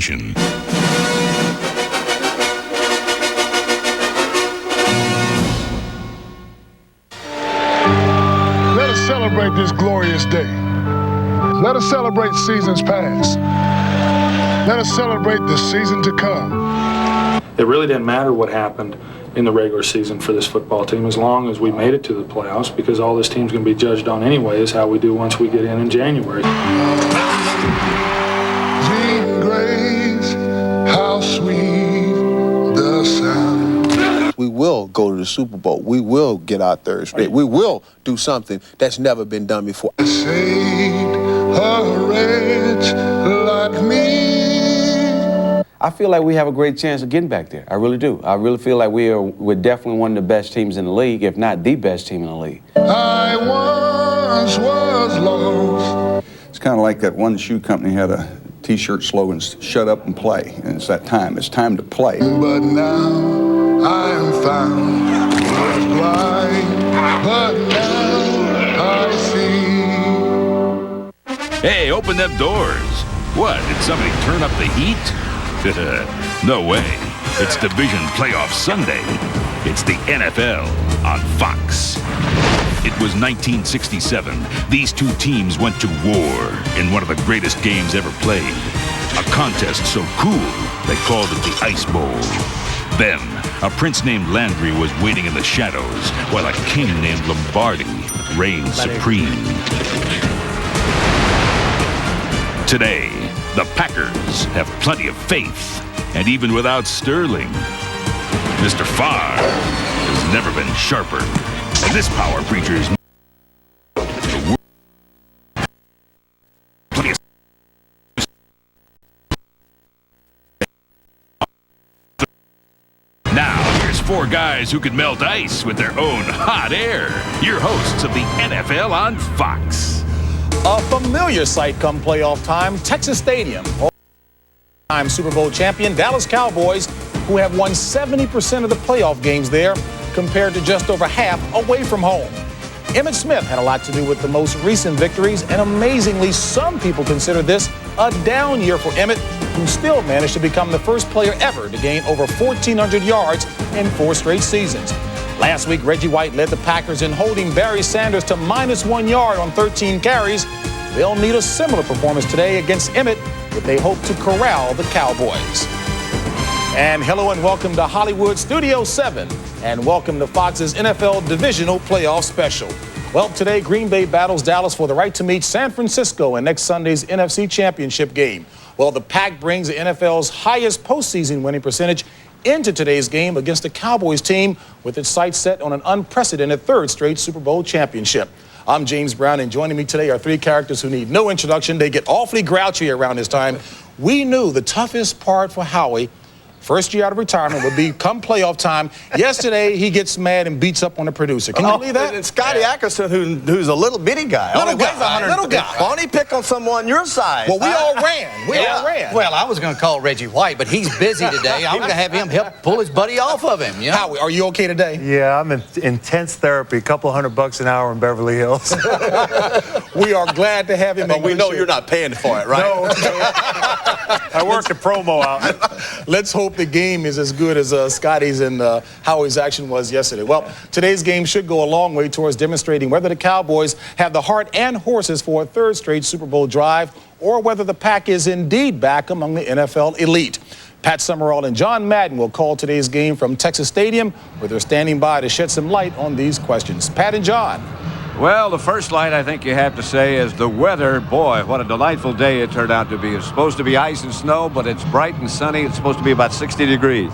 Nation. Let us celebrate this glorious day. Let us celebrate seasons past. Let us celebrate the season to come. It really didn't matter what happened in the regular season for this football team as long as we made it to the playoffs, because all this team's going to be judged on anyway is how we do once we get in January. Sweet grace, how sweet the sound. We will go to the Super Bowl. We will get our third straight. We will do something that's never been done before. Saved a wretch like me. I feel like we have a great chance of getting back there. I really do. I really feel like we're definitely one of the best teams in the league, if not the best team in the league. I once was lost. It's kind of like that one shoe company had a T-shirt slogan, "Shut up and play." And it's that time. It's time to play. But now I am found. Was blind, but now I see. Hey, open them doors. What, did somebody turn up the heat? No way. It's Division Playoff Sunday. It's the NFL on Fox. It was 1967. These two teams went to war in one of the greatest games ever played. A contest so cool, they called it the Ice Bowl. Then, a prince named Landry was waiting in the shadows while a king named Lombardi reigned supreme. Today, the Packers have plenty of faith, and even without Sterling, Mr. Favre has never been sharper. And this power preacher is now, here's four guys who can melt ice with their own hot air. Your hosts of the NFL on Fox. A familiar sight come playoff time, Texas Stadium. All-time Super Bowl champion Dallas Cowboys, who have won 70% of the playoff games there, compared to just over half away from home. Emmitt Smith had a lot to do with the most recent victories, and amazingly, some people consider this a down year for Emmitt, who still managed to become the first player ever to gain over 1,400 yards in 4 straight seasons. Last week, Reggie White led the Packers in holding Barry Sanders to -1 yard on 13 carries. They'll need a similar performance today against Emmitt if they hope to corral the Cowboys. And hello and welcome to Hollywood Studio 7, and welcome to Fox's NFL Divisional Playoff Special. Well, today Green Bay battles Dallas for the right to meet San Francisco in next Sunday's NFC Championship game. Well, the Pack brings the NFL's highest postseason winning percentage into today's game against the Cowboys team with its sights set on an unprecedented 3rd straight Super Bowl championship. I'm James Brown, and joining me today are 3 characters who need no introduction. They get awfully grouchy around this time. We knew the toughest part for Howie, first year out of retirement, would be come playoff time. Yesterday, he gets mad and beats up on the producer. Can you believe that? It's Scotty Ackerson, who's a little bitty guy. Little guy. Why don't he pick on someone your size? Well, we all ran. We all ran. Well, I was going to call Reggie White, but he's busy today. I'm going to have him help pull his buddy off of him. You know? Howie, are you okay today? Yeah, I'm in intense therapy, couple $100 an hour in Beverly Hills. We are glad to have him. But we know you're not paying for it, right? No. I worked the promo out. Let's hope the game is as good as Scotty's and Howie's action was yesterday. Well, today's game should go a long way towards demonstrating whether the Cowboys have the heart and horses for a 3rd straight Super Bowl drive, or whether the Pack is indeed back among the NFL elite. Pat Summerall and John Madden will call today's game from Texas Stadium, where they're standing by to shed some light on these questions. Pat and John. Well, the first light I think you have to say is the weather. Boy, what a delightful day it turned out to be. It's supposed to be ice and snow, but it's bright and sunny. It's supposed to be about 60 degrees.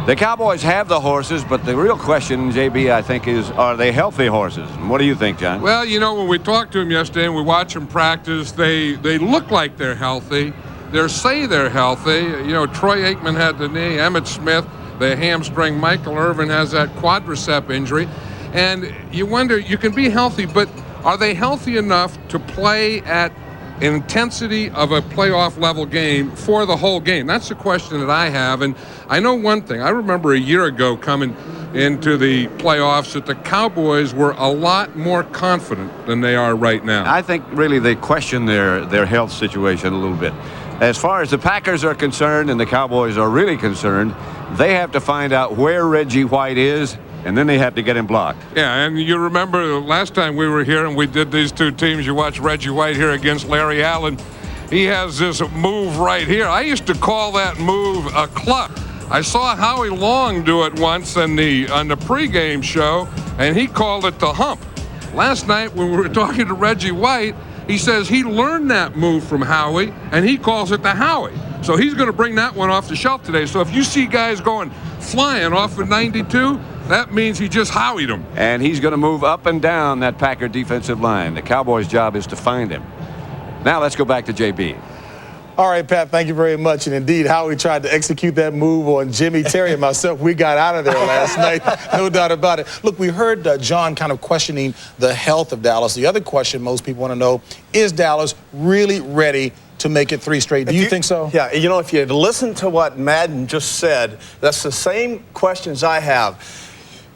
The Cowboys have the horses, but the real question, JB, I think, is are they healthy horses? And what do you think, John? Well, you know, when we talked to them yesterday and we watched them practice, they look like they're healthy. They say they're healthy. You know, Troy Aikman had the knee, Emmitt Smith, the hamstring, Michael Irvin has that quadricep injury. And you wonder, you can be healthy, but are they healthy enough to play at intensity of a playoff level game for the whole game? That's the question that I have. And I know one thing. I remember a year ago coming into the playoffs that the Cowboys were a lot more confident than they are right now. I think really they question their health situation a little bit. As far as the Packers are concerned and the Cowboys are really concerned, they have to find out where Reggie White is, and then they have to get him blocked. Yeah, and you remember the last time we were here and we did these two teams, you watched Reggie White here against Larry Allen. He has this move right here. I used to call that move a cluck. I saw Howie Long do it once on the pregame show, and he called it the hump. Last night when we were talking to Reggie White, he says he learned that move from Howie, and he calls it the Howie. So he's going to bring that one off the shelf today. So if you see guys going flying off of 92, that means he just Howied them. And he's going to move up and down that Packer defensive line. The Cowboys' job is to find him. Now let's go back to JB. All right, Pat, thank you very much. And indeed, Howie tried to execute that move on Jimmy, Terry, and myself. We got out of there last night, no doubt about it. Look, we heard John kind of questioning the health of Dallas. The other question most people want to know, is Dallas really ready to make it 3 straight? Do you think so? Yeah, you know, if you listen to what Madden just said, that's the same questions I have.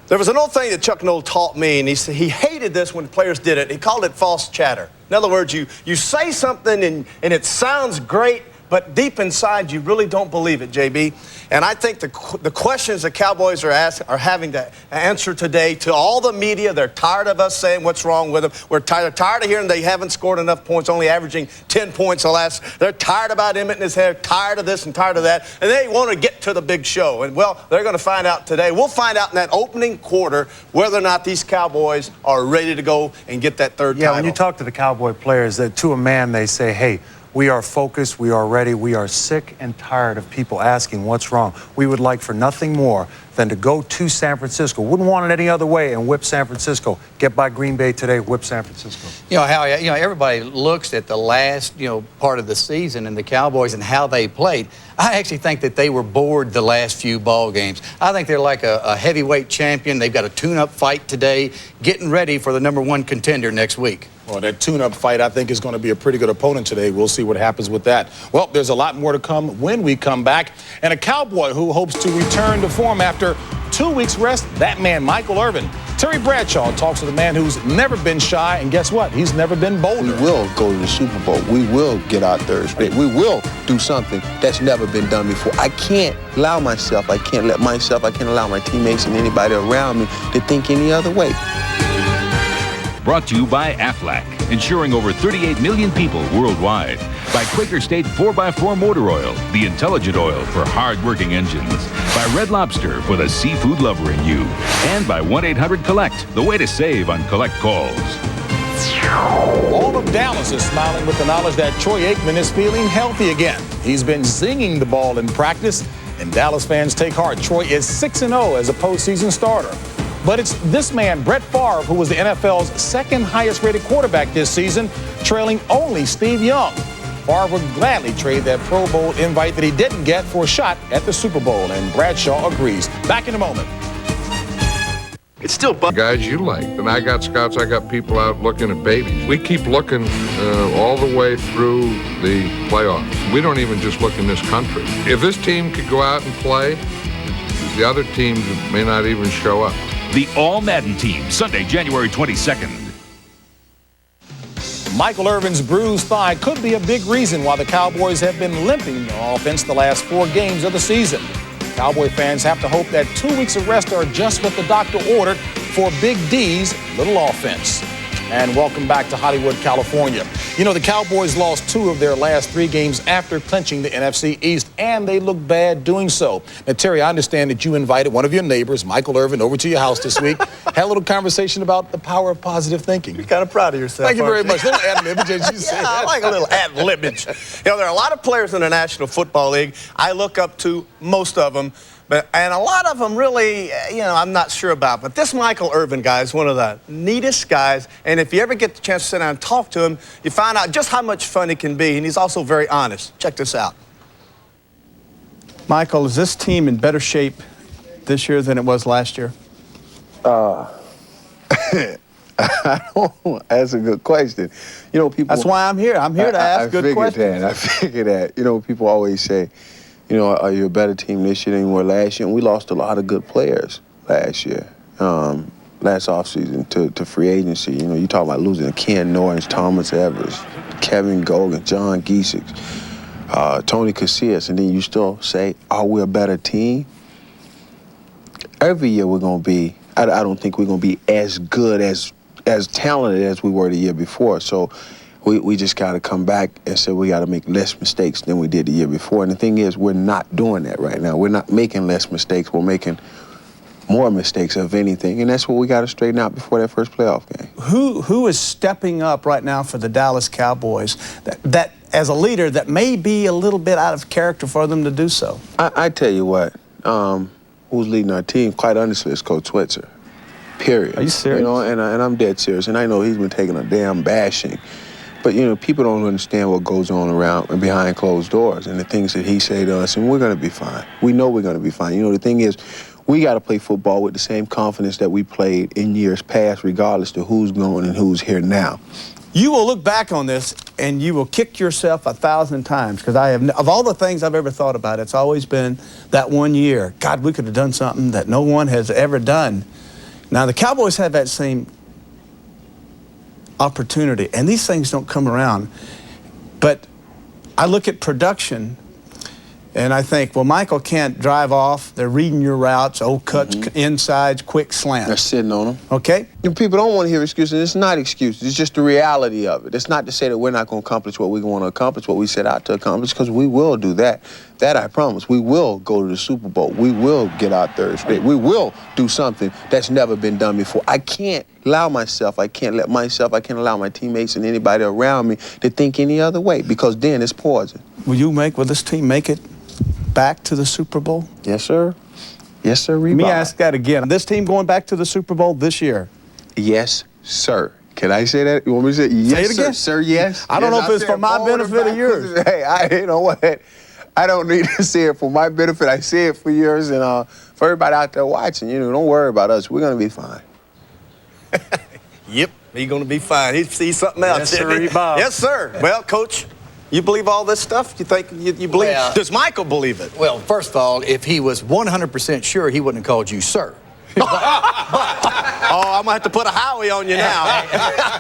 There was an old thing that Chuck Noll taught me, and he hated this when players did it. He called it false chatter. In other words, you say something and it sounds great, but deep inside you really don't believe it, JB. And I think the questions the Cowboys are having to answer today to all the media, they're tired of us saying what's wrong with them. They're tired of hearing they haven't scored enough points, only averaging 10 points the last. They're tired about Emmett and his hair, tired of this and tired of that, and they want to get to the big show. And, well, they're going to find out today. We'll find out in that opening quarter whether or not these Cowboys are ready to go and get that third title. Yeah, when you talk to the Cowboy players, to a man, they say, hey, we are focused, we are ready, we are sick and tired of people asking what's wrong. We would like for nothing more than to go to San Francisco. Wouldn't want it any other way and whip San Francisco. Get by Green Bay today, whip San Francisco. You know, Howie, everybody looks at the last, part of the season and the Cowboys and how they played. I actually think that they were bored the last few ball games. I think they're like a heavyweight champion. They've got a tune-up fight today, getting ready for the #1 contender next week. Well, that tune-up fight, I think, is going to be a pretty good opponent today. We'll see what happens with that. Well, there's a lot more to come when we come back. And a Cowboy who hopes to return to form after 2 weeks rest, that man, Michael Irvin. Terry Bradshaw talks to the man who's never been shy, and guess what? He's never been bolder. We will go to the Super Bowl. We will get our third straight. We will do something that's never been done before. I can't allow myself, I can't allow my teammates and anybody around me to think any other way. Brought to you by Aflac, insuring over 38 million people worldwide. By Quaker State 4x4 Motor Oil, the intelligent oil for hard-working engines. By Red Lobster, for the seafood lover in you. And by 1-800-COLLECT, the way to save on collect calls. All of Dallas is smiling with the knowledge that Troy Aikman is feeling healthy again. He's been zinging the ball in practice, and Dallas fans take heart. Troy is 6-0 as a postseason starter. But it's this man, Brett Favre, who was the NFL's second highest rated quarterback this season, trailing only Steve Young. Favre would gladly trade that Pro Bowl invite that he didn't get for a shot at the Super Bowl, and Bradshaw agrees. Back in a moment. It's still guys you like. And I got scouts, I got people out looking at babies. We keep looking all the way through the playoffs. We don't even just look in this country. If this team could go out and play, the other teams may not even show up. The All Madden Team, Sunday, January 22nd. Michael Irvin's bruised thigh could be a big reason why the Cowboys have been limping on offense the last 4 games of the season. Cowboy fans have to hope that 2 weeks of rest are just what the doctor ordered for Big D's little offense. And welcome back to Hollywood, California. You know, the Cowboys lost 2 of their last 3 games after clinching the NFC East, and they look bad doing so. Now, Terry, I understand that you invited one of your neighbors, Michael Irvin, over to your house this week. Had a little conversation about the power of positive thinking. You're kind of proud of yourself. Thank you very much. Little ad-libbage, as you said. I like a little ad-libbage. You know, there are a lot of players in the National Football League I look up to, most of them. And a lot of them really, I'm not sure about. But this Michael Irvin guy is one of the neatest guys. And if you ever get the chance to sit down and talk to him, you find out just how much fun he can be. And he's also very honest. Check this out. Michael, is this team in better shape this year than it was last year? That's a good question. You know, people. That's why I'm here. I'm here to ask good questions. I figured that. You know, people always say, are you a better team this year than you were last year? And we lost a lot of good players last year, last offseason to free agency. You talk about losing Ken Norris, Thomas Evers, Kevin Gogan, John Giesecke. Tony could see us, and then you still say, are we a better team? Every year we're going to be, I don't think we're going to be as good, as talented as we were the year before. So we just got to come back and say we got to make less mistakes than we did the year before. And the thing is, we're not doing that right now. We're not making less mistakes. We're making more mistakes, if anything, and that's what we got to straighten out before that first playoff game. Who is stepping up right now for the Dallas Cowboys that as a leader that may be a little bit out of character for them to do so? I tell you what, who's leading our team, quite honestly, is Coach Switzer, period. Are you serious? You know, and I'm dead serious, and I know he's been taking a damn bashing. But, you know, people don't understand what goes on around and behind closed doors and the things that he say to us, and we're going to be fine. We know we're going to be fine. You know, the thing is, we got to play football with the same confidence that we played in years past, regardless of who's going and who's here now. You will look back on this and you will kick yourself 1,000 times, because of all the things I've ever thought about, it's always been that one year. God, we could have done something that no one has ever done. Now, the Cowboys have that same opportunity, and these things don't come around. But I look at production, and I think, well, Michael can't drive off. They're reading your routes, cuts, insides, quick slants. They're sitting on them. Okay? And people don't want to hear excuses. It's not excuses. It's just the reality of it. It's not to say that we're not going to accomplish what we want to accomplish, what we set out to accomplish, because we will do that. That I promise. We will go to the Super Bowl. We will get our third straight. We will do something that's never been done before. I can't allow myself, I can't allow my teammates and anybody around me to think any other way, because then it's poison. Will this team make it back to the Super Bowl? Yes, sir. Yes, sir, Reebok. Let me ask that again. This team going back to the Super Bowl this year? Yes, sir. Can I say that? You want me to say yes, say it again? Sir, yes? I don't know if it's for my benefit or yours. Hey, you know what? I don't need to say it for my benefit. I say it for yours and for everybody out there watching. You know, don't worry about us. We're going to be fine. Yep, he's going to be fine. He sees something else. Yes, sir, Bob. Yes, sir. Well, Coach, you believe all this stuff? You think you believe? Well, does Michael believe it? Well, first of all, if he was 100% sure, he wouldn't have called you sir. I'm going to have to put a Howie on you now.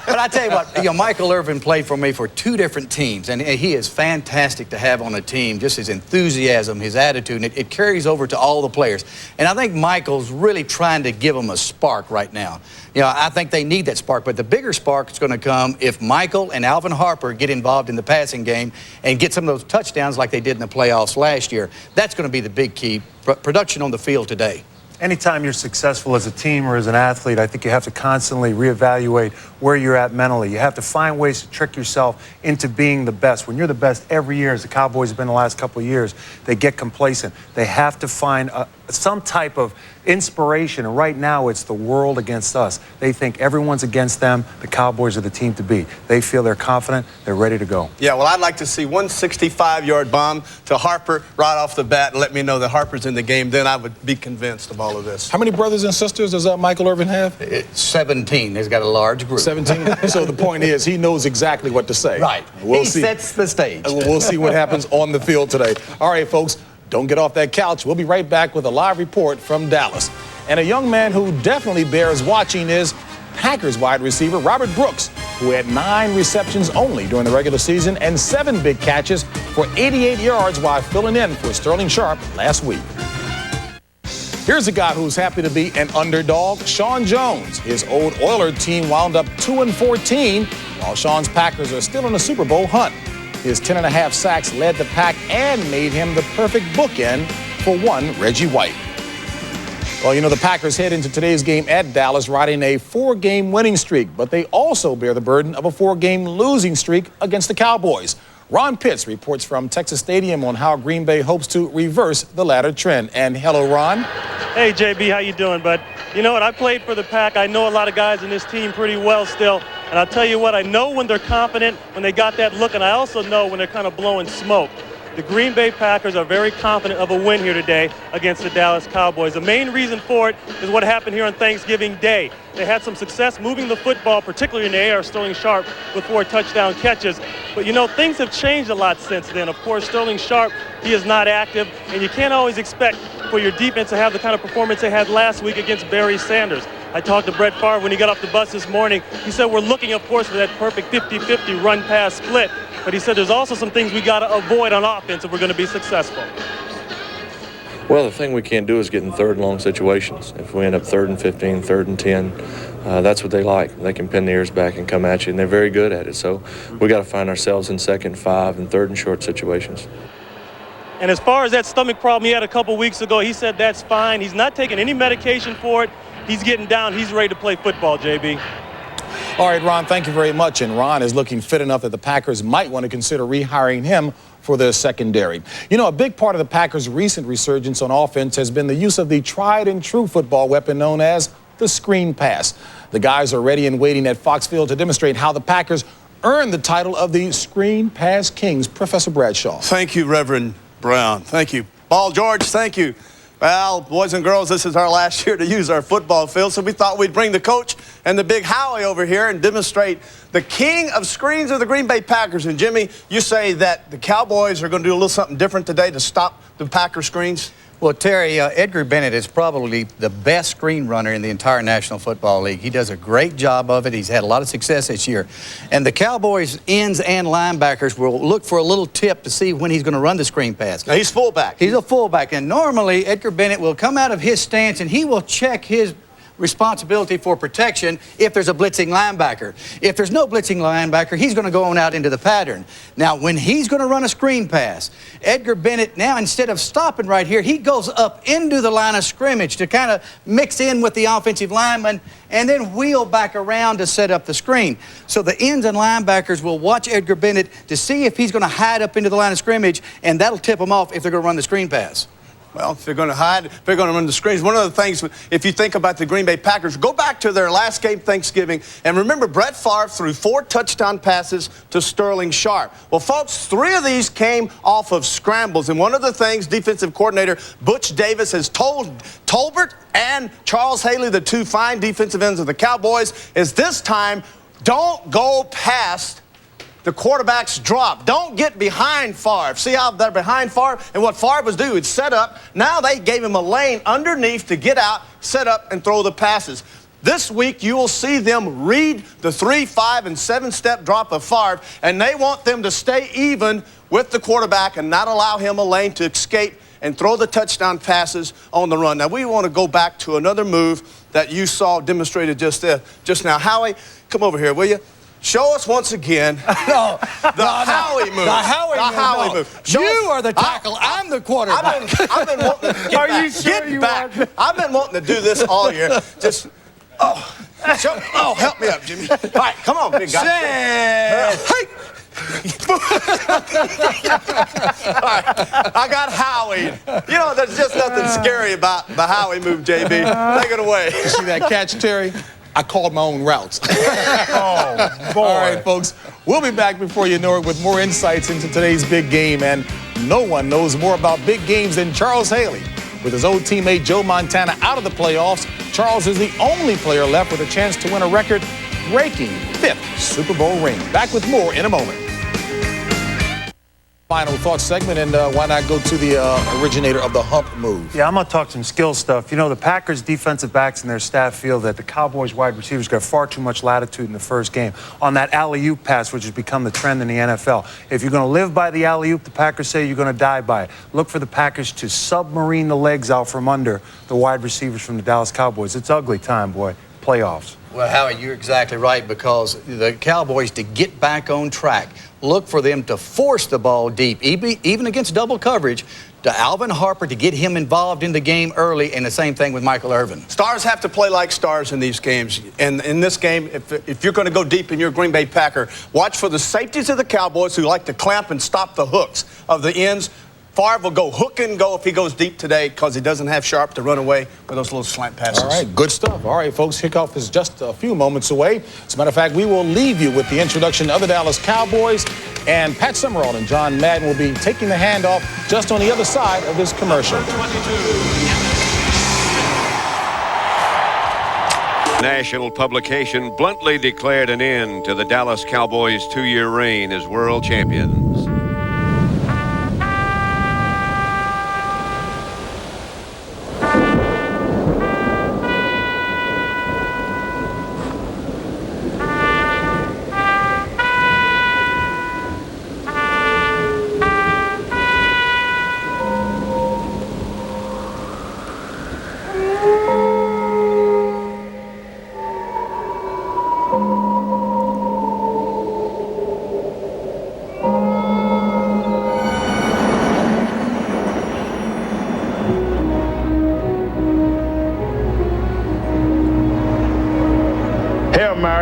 But I tell you what, Michael Irvin played for me for 2 different teams, and he is fantastic to have on a team. Just his enthusiasm, his attitude, and it carries over to all the players. And I think Michael's really trying to give them a spark right now. I think they need that spark, but the bigger spark is going to come if Michael and Alvin Harper get involved in the passing game and get some of those touchdowns like they did in the playoffs last year. That's going to be the big key, production on the field today. Anytime you're successful as a team or as an athlete, I think you have to constantly reevaluate where you're at mentally. You have to find ways to trick yourself into being the best. When you're the best every year, as the Cowboys have been the last couple of years, they get complacent. They have to find some type of inspiration, and right now it's the world against us. They think everyone's against them. The Cowboys are the team to beat. They feel they're confident. They're ready to go. Yeah, well, I'd like to see one 65-yard bomb to Harper right off the bat and let me know that Harper's in the game. Then I would be convinced of all of this. How many brothers and sisters does Michael Irvin have? 17. He's got a large group. 17. So the point is, he knows exactly what to say. Right. We'll he see. sets the stage. We'll see what happens on the field today. All right, folks, don't get off that couch. We'll be right back with a live report from Dallas. And a young man who definitely bears watching is Packers wide receiver Robert Brooks, who had 9 receptions only during the regular season and 7 big catches for 88 yards while filling in for Sterling Sharp last week. Here's a guy who's happy to be an underdog, Sean Jones. His old Oiler team wound up 2-14, while Sean's Packers are still in the Super Bowl hunt. His 10.5 sacks led the pack and made him the perfect bookend for one Reggie White. Well, the Packers head into today's game at Dallas riding a 4-game winning streak, but they also bear the burden of a 4-game losing streak against the Cowboys. Ron Pitts reports from Texas Stadium on how Green Bay hopes to reverse the latter trend. And hello, Ron. Hey, JB, how you doing, bud? You know what? I played for the Pack. I know a lot of guys in this team pretty well still. And I'll tell you what, I know when they're confident, when they got that look, and I also know when they're kind of blowing smoke. The Green Bay Packers are very confident of a win here today against the Dallas Cowboys. The main reason for it is what happened here on Thanksgiving Day. They had some success moving the football, particularly in the air, Sterling Sharp with 4 touchdown catches. But, things have changed a lot since then. Of course, Sterling Sharp, he is not active, and you can't always expect for your defense to have the kind of performance they had last week against Barry Sanders. I talked to Brett Favre when he got off the bus this morning. He said we're looking, of course, for that perfect 50-50 run-pass split. But he said there's also some things we got to avoid on offense if we're going to be successful. Well, the thing we can't do is get in third and long situations. If we end up 3rd and 15, 3rd and 10, that's what they like. They can pin the ears back and come at you, and they're very good at it. So we got to find ourselves in 2nd, 5, and 3rd and short situations. And as far as that stomach problem he had a couple weeks ago, he said that's fine. He's not taking any medication for it. He's getting down. He's ready to play football, JB. All right, Ron, thank you very much. And Ron is looking fit enough that the Packers might want to consider rehiring him for their secondary. You know, a big part of the Packers' recent resurgence on offense has been the use of the tried and true football weapon known as the screen pass. The guys are ready and waiting at Foxfield to demonstrate how the Packers earned the title of the Screen Pass Kings. Professor Bradshaw. Thank you, Reverend Brown. Thank you. Ball George, thank you. Well, boys and girls, this is our last year to use our football field, so we thought we'd bring the coach and the big Howie over here and demonstrate the king of screens of the Green Bay Packers. And, Jimmy, you say that the Cowboys are going to do a little something different today to stop the Packer screens? Well, Terry, Edgar Bennett is probably the best screen runner in the entire National Football League. He does a great job of it. He's had a lot of success this year. And the Cowboys' ends and linebackers will look for a little tip to see when he's going to run the screen pass. Now, he's fullback. He's a fullback. And normally, Edgar Bennett will come out of his stance and he will check his responsibility for protection if there's a blitzing linebacker. If there's no blitzing linebacker, he's going to go on out into the pattern. Now, when he's going to run a screen pass, Edgar Bennett now, instead of stopping right here, he goes up into the line of scrimmage to kind of mix in with the offensive lineman and then wheel back around to set up the screen. So the ends and linebackers will watch Edgar Bennett to see if he's going to hide up into the line of scrimmage, and that'll tip them off if they're going to run the screen pass. Well, if they're going to hide, if they're going to run the screens, one of the things, if you think about the Green Bay Packers, go back to their last game, Thanksgiving, and remember Brett Favre threw 4 touchdown passes to Sterling Sharp. Well, folks, 3 of these came off of scrambles, and one of the things defensive coordinator Butch Davis has told Tolbert and Charles Haley, the 2 fine defensive ends of the Cowboys, is this time, don't go past the quarterback's drop. Don't get behind Favre. See how they're behind Favre? And what Favre was doing, set up. Now they gave him a lane underneath to get out, set up, and throw the passes. This week, you will see them read the 3, 5, and 7-step drop of Favre, and they want them to stay even with the quarterback and not allow him a lane to escape and throw the touchdown passes on the run. Now, we want to go back to another move that you saw demonstrated just now. Howie, come over here, will you? Show us once again the Howie move. The Howie move. You are the tackle. I'm the quarterback. I've been wanting to get back. I've been wanting to do this all year. Help me up, Jimmy. All right, come on, big guy. Hey. All right, I got Howie. You know, there's just nothing scary about the Howie move, JB. Take it away. You see that catch, Terry? I called my own routes. Oh, boy. All right, folks. We'll be back before you know it with more insights into today's big game. And no one knows more about big games than Charles Haley. With his old teammate Joe Montana out of the playoffs, Charles is the only player left with a chance to win a record-breaking 5th Super Bowl ring. Back with more in a moment. Final thoughts segment, and why not go to the originator of the hump move? Yeah, I'm going to talk some skill stuff. You know, the Packers defensive backs and their staff feel that the Cowboys wide receivers got far too much latitude in the first game on that alley-oop pass, which has become the trend in the NFL. If you're going to live by the alley-oop, the Packers say you're going to die by it. Look for the Packers to submarine the legs out from under the wide receivers from the Dallas Cowboys. It's ugly time, boy. Playoffs. Well, Howie, you're exactly right, because the Cowboys, to get back on track, look for them to force the ball deep, even against double coverage, to Alvin Harper to get him involved in the game early, and the same thing with Michael Irvin. Stars have to play like stars in these games. And in this game, if you're going to go deep in your Green Bay Packer, watch for the safeties of the Cowboys who like to clamp and stop the hooks of the ends. Favre will go hook and go if he goes deep today because he doesn't have Sharp to run away with those little slant passes. All right, good stuff. All right, folks, kickoff is just a few moments away. As a matter of fact, we will leave you with the introduction of the Dallas Cowboys, and Pat Summerall and John Madden will be taking the handoff just on the other side of this commercial. National publication bluntly declared an end to the Dallas Cowboys' 2-year reign as world champions.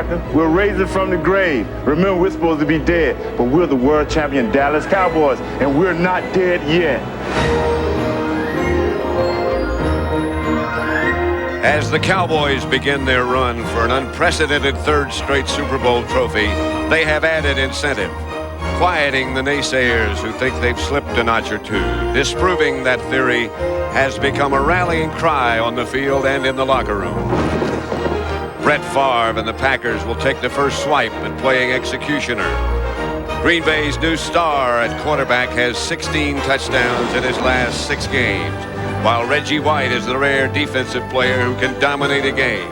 Packer. We'll raise it from the grave. Remember, we're supposed to be dead, but we're the world champion Dallas Cowboys, and we're not dead yet. As the Cowboys begin their run for an unprecedented third straight Super Bowl trophy, they have added incentive, quieting the naysayers who think they've slipped a notch or two, disproving that theory has become a rallying cry on the field and in the locker room. Brett Favre and the Packers will take the first swipe at playing executioner. Green Bay's new star at quarterback has 16 touchdowns in his last 6 games, while Reggie White is the rare defensive player who can dominate a game.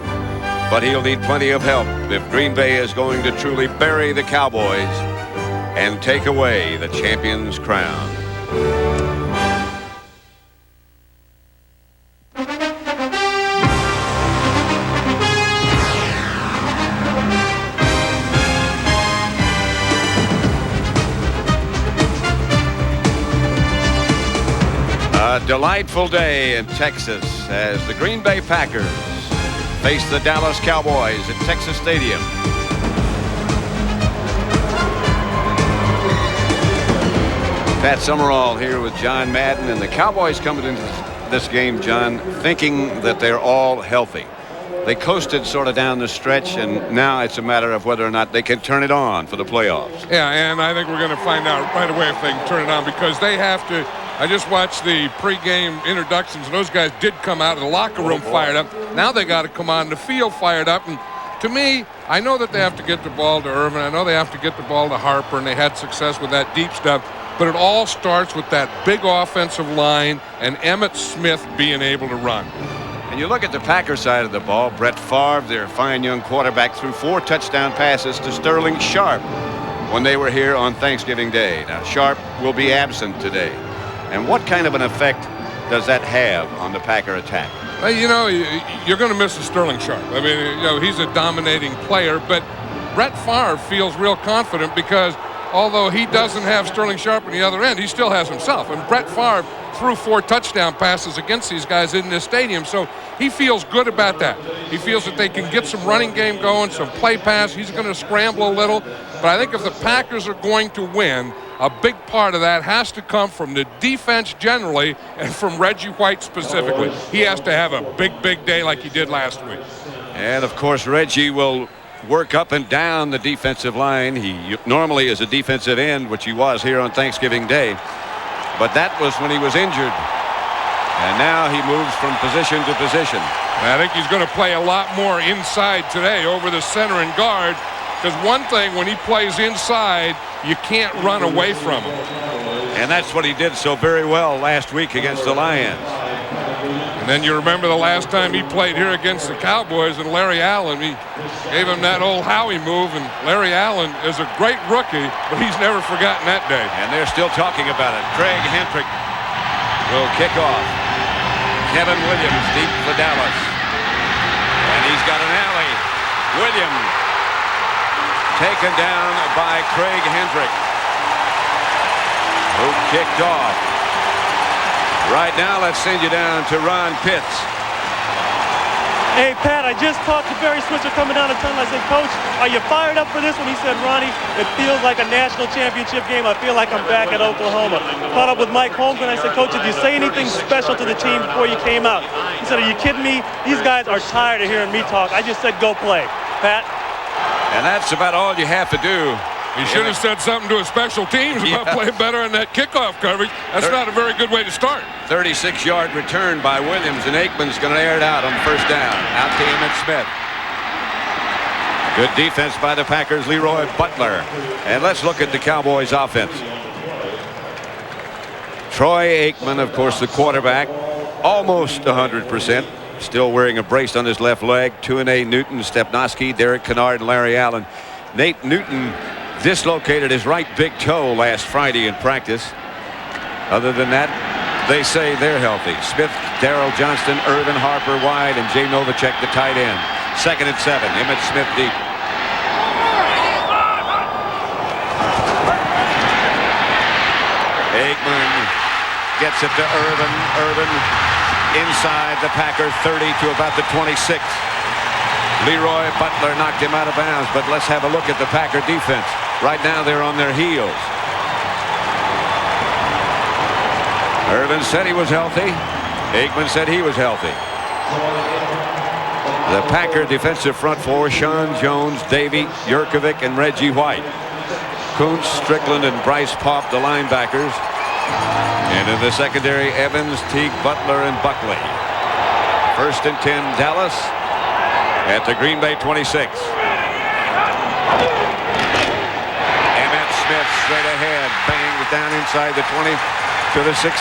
But he'll need plenty of help if Green Bay is going to truly bury the Cowboys and take away the champion's crown. A delightful day in Texas as the Green Bay Packers face the Dallas Cowboys at Texas Stadium. Pat Summerall here with John Madden, and the Cowboys coming into this game, John, thinking that they're all healthy. They coasted sort of down the stretch, and now it's a matter of whether or not they can turn it on for the playoffs. Yeah, and I think we're going to find out right away if they can turn it on, because they have to. I just watched the pregame introductions, and those guys did come out of the locker room fired up. Now they got to come on the field fired up. And to me, I know that they have to get the ball to Irvin. I know they have to get the ball to Harper, and they had success with that deep stuff. But it all starts with that big offensive line and Emmitt Smith being able to run. And you look at the Packer side of the ball, Brett Favre, their fine young quarterback, threw 4 touchdown passes to Sterling Sharp when they were here on Thanksgiving Day. Now, Sharp will be absent today. And what kind of an effect does that have on the Packer attack? Well, you know, you're going to miss a Sterling Sharp. I mean, you know, he's a dominating player, but Brett Favre feels real confident because although he doesn't have Sterling Sharp on the other end, he still has himself. And Brett Favre threw 4 touchdown passes against these guys in this stadium, so he feels good about that. He feels that they can get some running game going, some play pass. He's going to scramble a little. But I think if the Packers are going to win, a big part of that has to come from the defense generally and from Reggie White specifically. He has to have a big day like he did last week. And, of course, Reggie will work up and down the defensive line. He normally is a defensive end, which he was here on Thanksgiving Day. But that was when he was injured. And now he moves from position to position. I think he's going to play a lot more inside today over the center and guard, because one thing, when he plays inside, you can't run away from him. And that's what he did so very well last week against the Lions. And then you remember the last time he played here against the Cowboys and Larry Allen, he gave him that old Howie move, and Larry Allen is a great rookie, but he's never forgotten that day. And they're still talking about it. Craig Hentrick will kick off. Kevin Williams deep for Dallas. And he's got an alley. Williams taken down by Craig Hentrick, who kicked off. Right now, let's send you down to Ron Pitts. Hey, Pat, I just talked to Barry Switzer coming down the tunnel. I said, Coach, are you fired up for this one? He said, Ronnie, it feels like a national championship game. I feel like I'm back at Oklahoma. Caught up with Mike Holmgren. I said, Coach, did you say anything special to the team before you came out? He said, are you kidding me? These guys are tired of hearing me talk. I just said, go play. Pat? And that's about all you have to do. He should have said something to his special teams about playing better in that kickoff coverage. That's not a very good way to start. 36-yard return by Williams, and Aikman's going to air it out on first down. Out to Emmitt Smith. Good defense by the Packers, Leroy Butler. And let's look at the Cowboys' offense. Troy Aikman, of course, the quarterback, almost 100%. Still wearing a brace on his left leg. 2-A Newton, Stepnoski, Derek Kennard, and Larry Allen. Nate Newton dislocated his right big toe last Friday in practice. Other than that, they say they're healthy. Smith, Darrell Johnston, Irvin, Harper wide, and Jay Novacek, the tight end. 2nd and 7. Emmitt Smith deep. Aikman gets it to Irvin. Irvin inside the Packer 30 to about the 26. Leroy Butler knocked him out of bounds, but let's have a look at the Packer defense. Right now they're on their heels. Irvin said he was healthy. Aikman said he was healthy. The Packer defensive front four: Sean Jones, Davey, Yurkovich, and Reggie White. Kuntz, Strickland, and Bryce Paup, the linebackers. And in the secondary, Evans, Teague, Butler, and Buckley. 1st and 10, Dallas at the Green Bay 26. Emmett Smith straight ahead, banged down inside the 20 to the 16.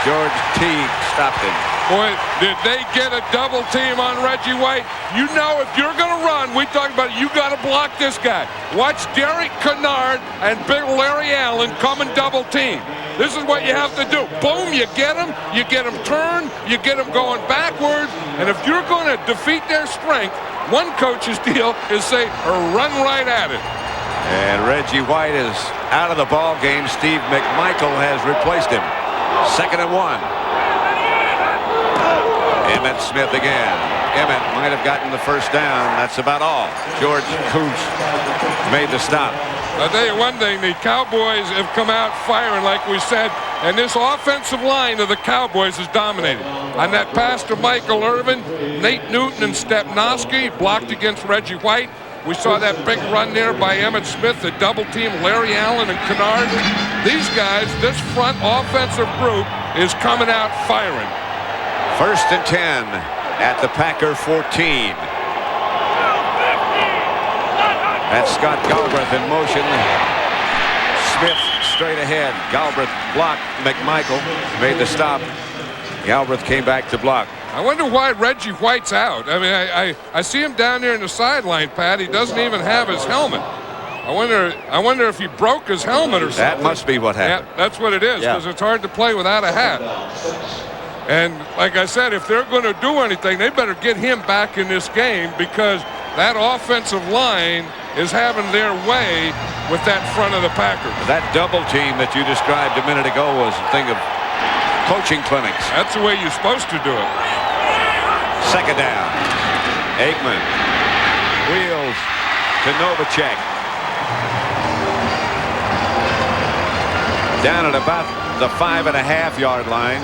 George Teague stopped him. Boy, did they get a double team on Reggie White. You know, if you're going to run, we talked about it, you got to block this guy. Watch Derek Kennard and big Larry Allen come and double team. This is what you have to do. Boom, you get them turned, you get them going backwards, and if you're going to defeat their strength, one coach's deal is say, run right at it. And Reggie White is out of the ball game. Steve McMichael has replaced him. 2nd and 1. Emmett Smith again. Emmett might have gotten the first down. That's about all. George Kuntz made the stop. I'll tell you one thing, the Cowboys have come out firing, like we said, and this offensive line of the Cowboys is dominated. On that pass to Michael Irvin, Nate Newton and Stepnoski blocked against Reggie White. We saw that big run there by Emmett Smith, the double team, Larry Allen and Kennard. These guys, this front offensive group is coming out firing. 1st and 10 at the Packer 14. That's Scott Galbraith in motion. Smith straight ahead. Galbraith blocked. McMichael made the stop. Galbraith came back to block. I wonder why Reggie White's out. I mean, I see him down there in the sideline, Pat. He doesn't even have his helmet. I wonder if he broke his helmet or something. That must be what happened. Yeah, that's what it is, because it's hard to play without a hat. And like I said, if they're going to do anything, they better get him back in this game, because that offensive line is having their way with that front of the Packers. That double team that you described a minute ago was a thing of coaching clinics. That's the way you're supposed to do it. 2nd down. Aikman wheels to Novacek. Down at about the 5.5-yard line.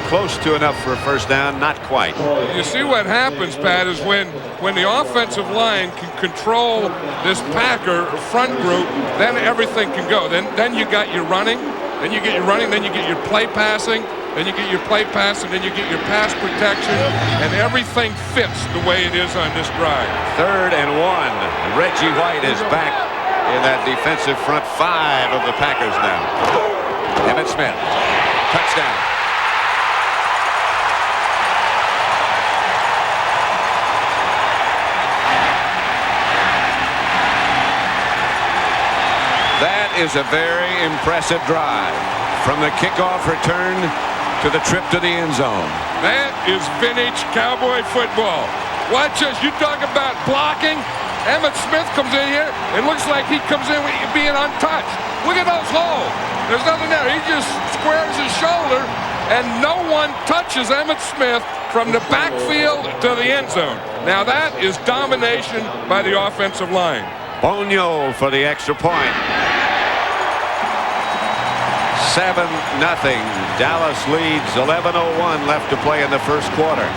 Close to enough for a first down, not quite. You see what happens, Pat, is when the offensive line can control this Packer front group, then everything can go. Then you got your running, then you get your running, then you get your play passing, then you get your play passing, then you get your pass protection, and everything fits the way it is on this drive. 3rd and 1. Reggie White is back in that defensive front 5 of the Packers now. Emmett Smith, touchdown. That is a very impressive drive. From the kickoff return to the trip to the end zone. That is vintage Cowboy football. Watch us. You talk about blocking. Emmett Smith comes in here. It looks like he comes in being untouched. Look at those holes. There's nothing there. He just squares his shoulder, and no one touches Emmett Smith from the backfield to the end zone. Now that is domination by the offensive line. Bonio for the extra point. 7-0. Dallas leads. 11:01 left to play in the first quarter.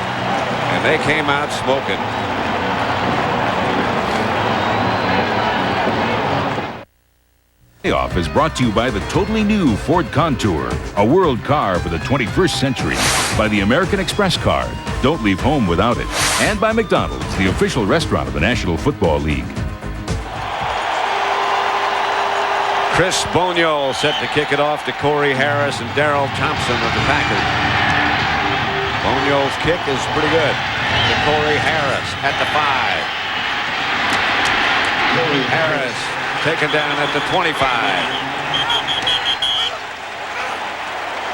And they came out smoking. Playoff is brought to you by the totally new Ford Contour, a world car for the 21st century. By the American Express card. Don't leave home without it. And by McDonald's, the official restaurant of the National Football League. Chris Bonio set to kick it off to Corey Harris and Darrell Thompson of the Packers. Bonio's kick is pretty good. To Corey Harris at the 5. Harris taken down at the 25.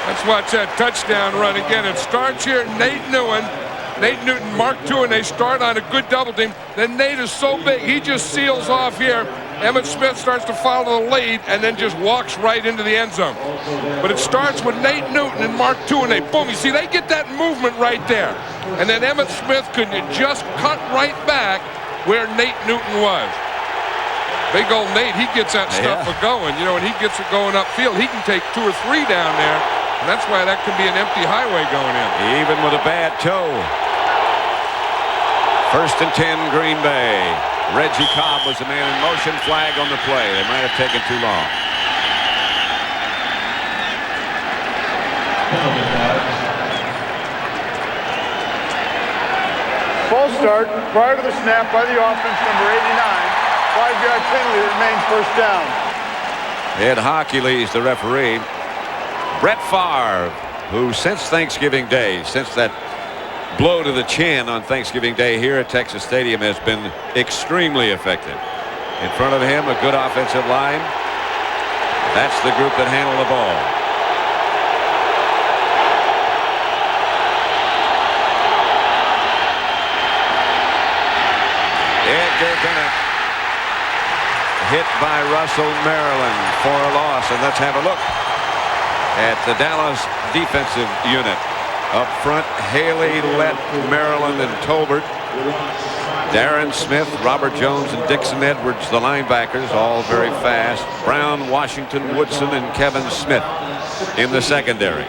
Let's watch that touchdown run again. It starts here. Nate Newton, Mark II, and they start on a good double team. Then Nate is so big, he just seals off here. Emmett Smith starts to follow the lead and then just walks right into the end zone. But it starts with Nate Newton and Mark II, and they boom. You see, they get that movement right there. And then Emmett Smith could just cut right back where Nate Newton was. Big old Nate, he gets that stuff going, and he gets it going upfield. He can take 2 or 3 down there, and that's why that can be an empty highway going in. Even with a bad toe. 1st and 10, Green Bay. Reggie Cobb was the man in motion. Flag on the play. They might have taken too long. False start prior to the snap by the offense, number 89. 5-yard penalty remains first down. Ed Hockley's the referee. Brett Favre, who since Thanksgiving Day, since that blow to the chin on Thanksgiving Day here at Texas Stadium, has been extremely effective. In front of him, a good offensive line. That's the group that handled the ball. Edgar Bennett hit by Russell Maryland for a loss. And let's have a look at the Dallas defensive unit. Up front, Haley, Lett, Maryland, and Tolbert. Darren Smith, Robert Jones, and Dixon Edwards, the linebackers, all very fast. Brown, Washington, Woodson, and Kevin Smith in the secondary.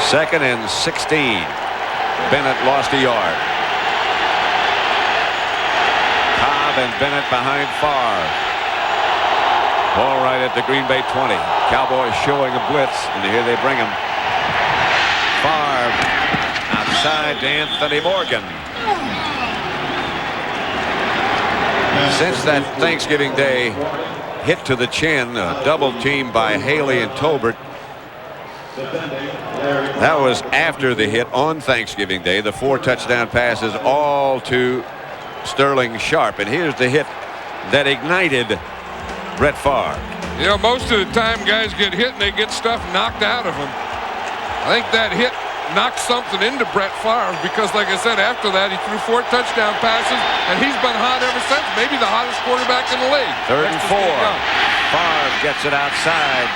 2nd and 16. Bennett lost a yard. And Bennett behind Favre. Ball right at the Green Bay 20. Cowboys showing a blitz, and here they bring him. Favre outside to Anthony Morgan. Since that Thanksgiving Day hit to the chin, a double team by Haley and Tolbert. That was after the hit on Thanksgiving Day. The 4 touchdown passes all to Sterling Sharp, and here's the hit that ignited Brett Favre. Most of the time guys get hit and they get stuff knocked out of them. I think that hit knocked something into Brett Favre because, like I said, after that he threw 4 touchdown passes, and he's been hot ever since. Maybe the hottest quarterback in the league. 3rd and 4. Favre gets it outside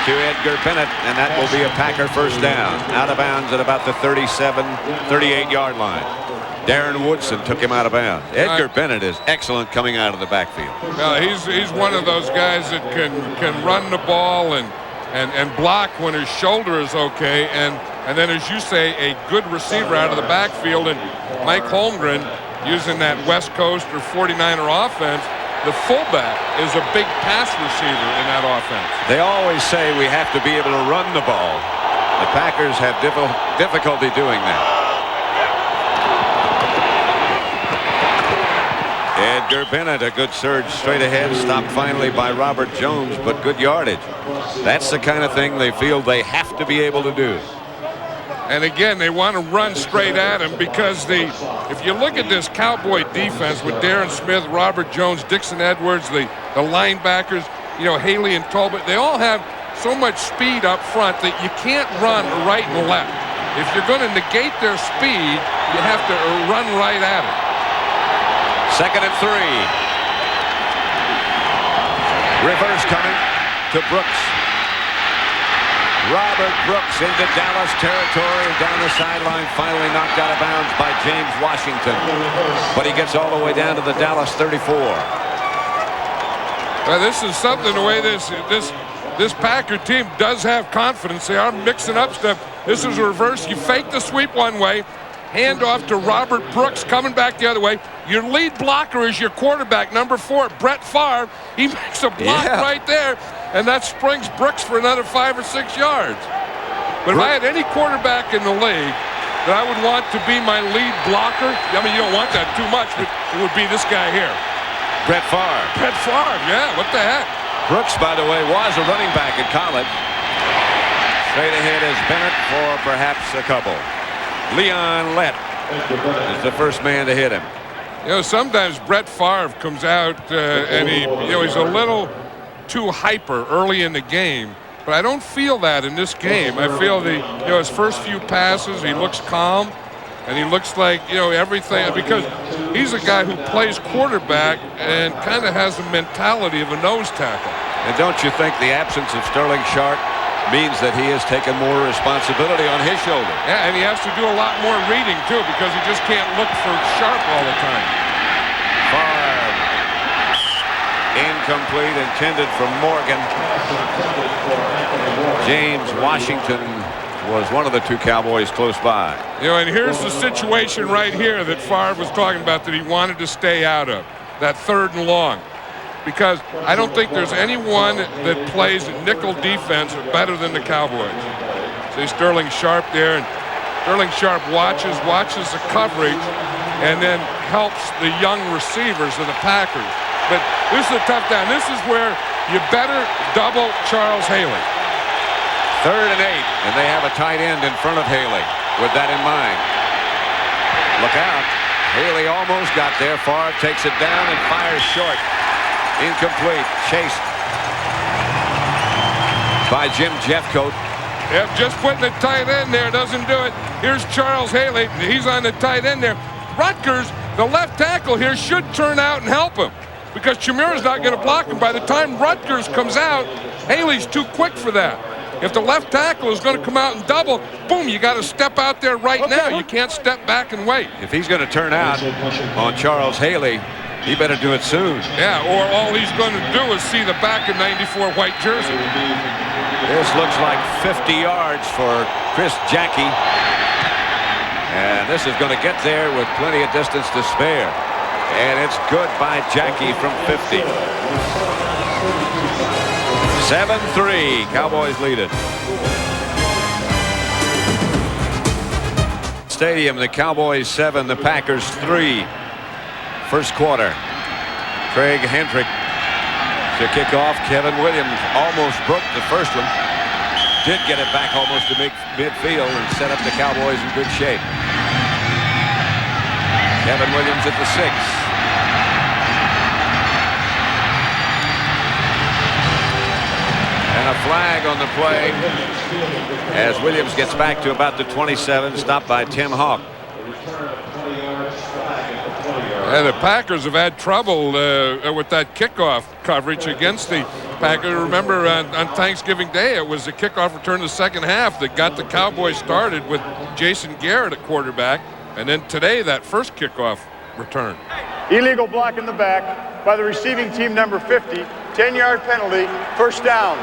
to Edgar Bennett, and that will be a Packer first down. Out of bounds at about the 38-yard line. Darren Woodson took him out of bounds. Edgar Bennett is excellent coming out of the backfield. He's one of those guys that can run the ball and block when his shoulder is okay, and then, as you say, a good receiver out of the backfield. And Mike Holmgren, using that West Coast or 49er offense, the fullback is a big pass receiver in that offense. They always say we have to be able to run the ball. The Packers have difficulty doing that. Edgar Bennett, a good surge straight ahead, stopped finally by Robert Jones, but good yardage. That's the kind of thing they feel they have to be able to do. And again, they want to run straight at him because if you look at this Cowboy defense with Darren Smith, Robert Jones, Dixon Edwards, the linebackers, Haley and Tolbert, they all have so much speed up front that you can't run right and left. If you're going to negate their speed, you have to run right at it. 2nd and 3. Reverse coming to Brooks. Robert Brooks into Dallas territory, down the sideline, finally knocked out of bounds by James Washington. But he gets all the way down to the Dallas 34. Well, this is something, the way this Packer team does have confidence. They are mixing up stuff. This is a reverse. You fake the sweep one way, hand off to Robert Brooks coming back the other way. Your lead blocker is your quarterback, number 4, Brett Favre. He makes a block right there, and that springs Brooks for another 5 or 6 yards. But if I had any quarterback in the league that I would want to be my lead blocker, I mean, you don't want that too much, but it would be this guy here. Brett Favre. Brett Favre, yeah, what the heck? Brooks, by the way, was a running back in college. Straight ahead is Bennett for perhaps a couple. Leon Lett is the first man to hit him. Sometimes Brett Favre comes out and he's a little too hyper early in the game, but I don't feel that in this game. I feel his first few passes, he looks calm, and he looks like everything, because he's a guy who plays quarterback and kind of has the mentality of a nose tackle. And don't you think the absence of Sterling Sharp means that he has taken more responsibility on his shoulder. Yeah, and he has to do a lot more reading, too, because he just can't look for Sharp all the time. Favre. Incomplete, intended for Morgan. James Washington was one of the two Cowboys close by. You know, and here's the situation right here that Favre was talking about that he wanted to stay out of, that 3rd and long. Because I don't think there's anyone that plays nickel defense better than the Cowboys. See Sterling Sharp there, and Sterling Sharp watches the coverage and then helps the young receivers of the Packers. But this is a tough down. This is where you better double Charles Haley. 3rd and 8, and they have a tight end in front of Haley with that in mind. Look out. Haley almost got there. Favre takes it down and fires short. Incomplete. Chased by Jim Jeffcoat. Yep, just putting the tight end there doesn't do it. Here's Charles Haley. He's on the tight end there. Rutgers, the left tackle here, should turn out and help him because Chimera's not going to block him. By the time Rutgers comes out, Haley's too quick for that. If the left tackle is going to come out and double, boom, you got to step out there right now. You can't step back and wait. If he's going to turn out on Charles Haley, he better do it soon. Yeah, or all he's going to do is see the back of 94 white jersey. This looks like 50 yards for Chris Jackie. And this is going to get there with plenty of distance to spare. And it's good by Jackie from 50. 7-3, Cowboys lead it. Stadium, the Cowboys 7, the Packers 3. First quarter. Craig Hendrick to kick off. Kevin Williams almost broke the first one. Did get it back almost to midfield and set up the Cowboys in good shape. Kevin Williams at the 6. And a flag on the play as Williams gets back to about the 27, stopped by Tim Hawk. And the Packers have had trouble with that kickoff coverage against the Packers. Remember on Thanksgiving Day, it was the kickoff return in the second half that got the Cowboys started with Jason Garrett at quarterback. And then today, that first kickoff return. Illegal block in the back by the receiving team number 50. 10-yard penalty, first down.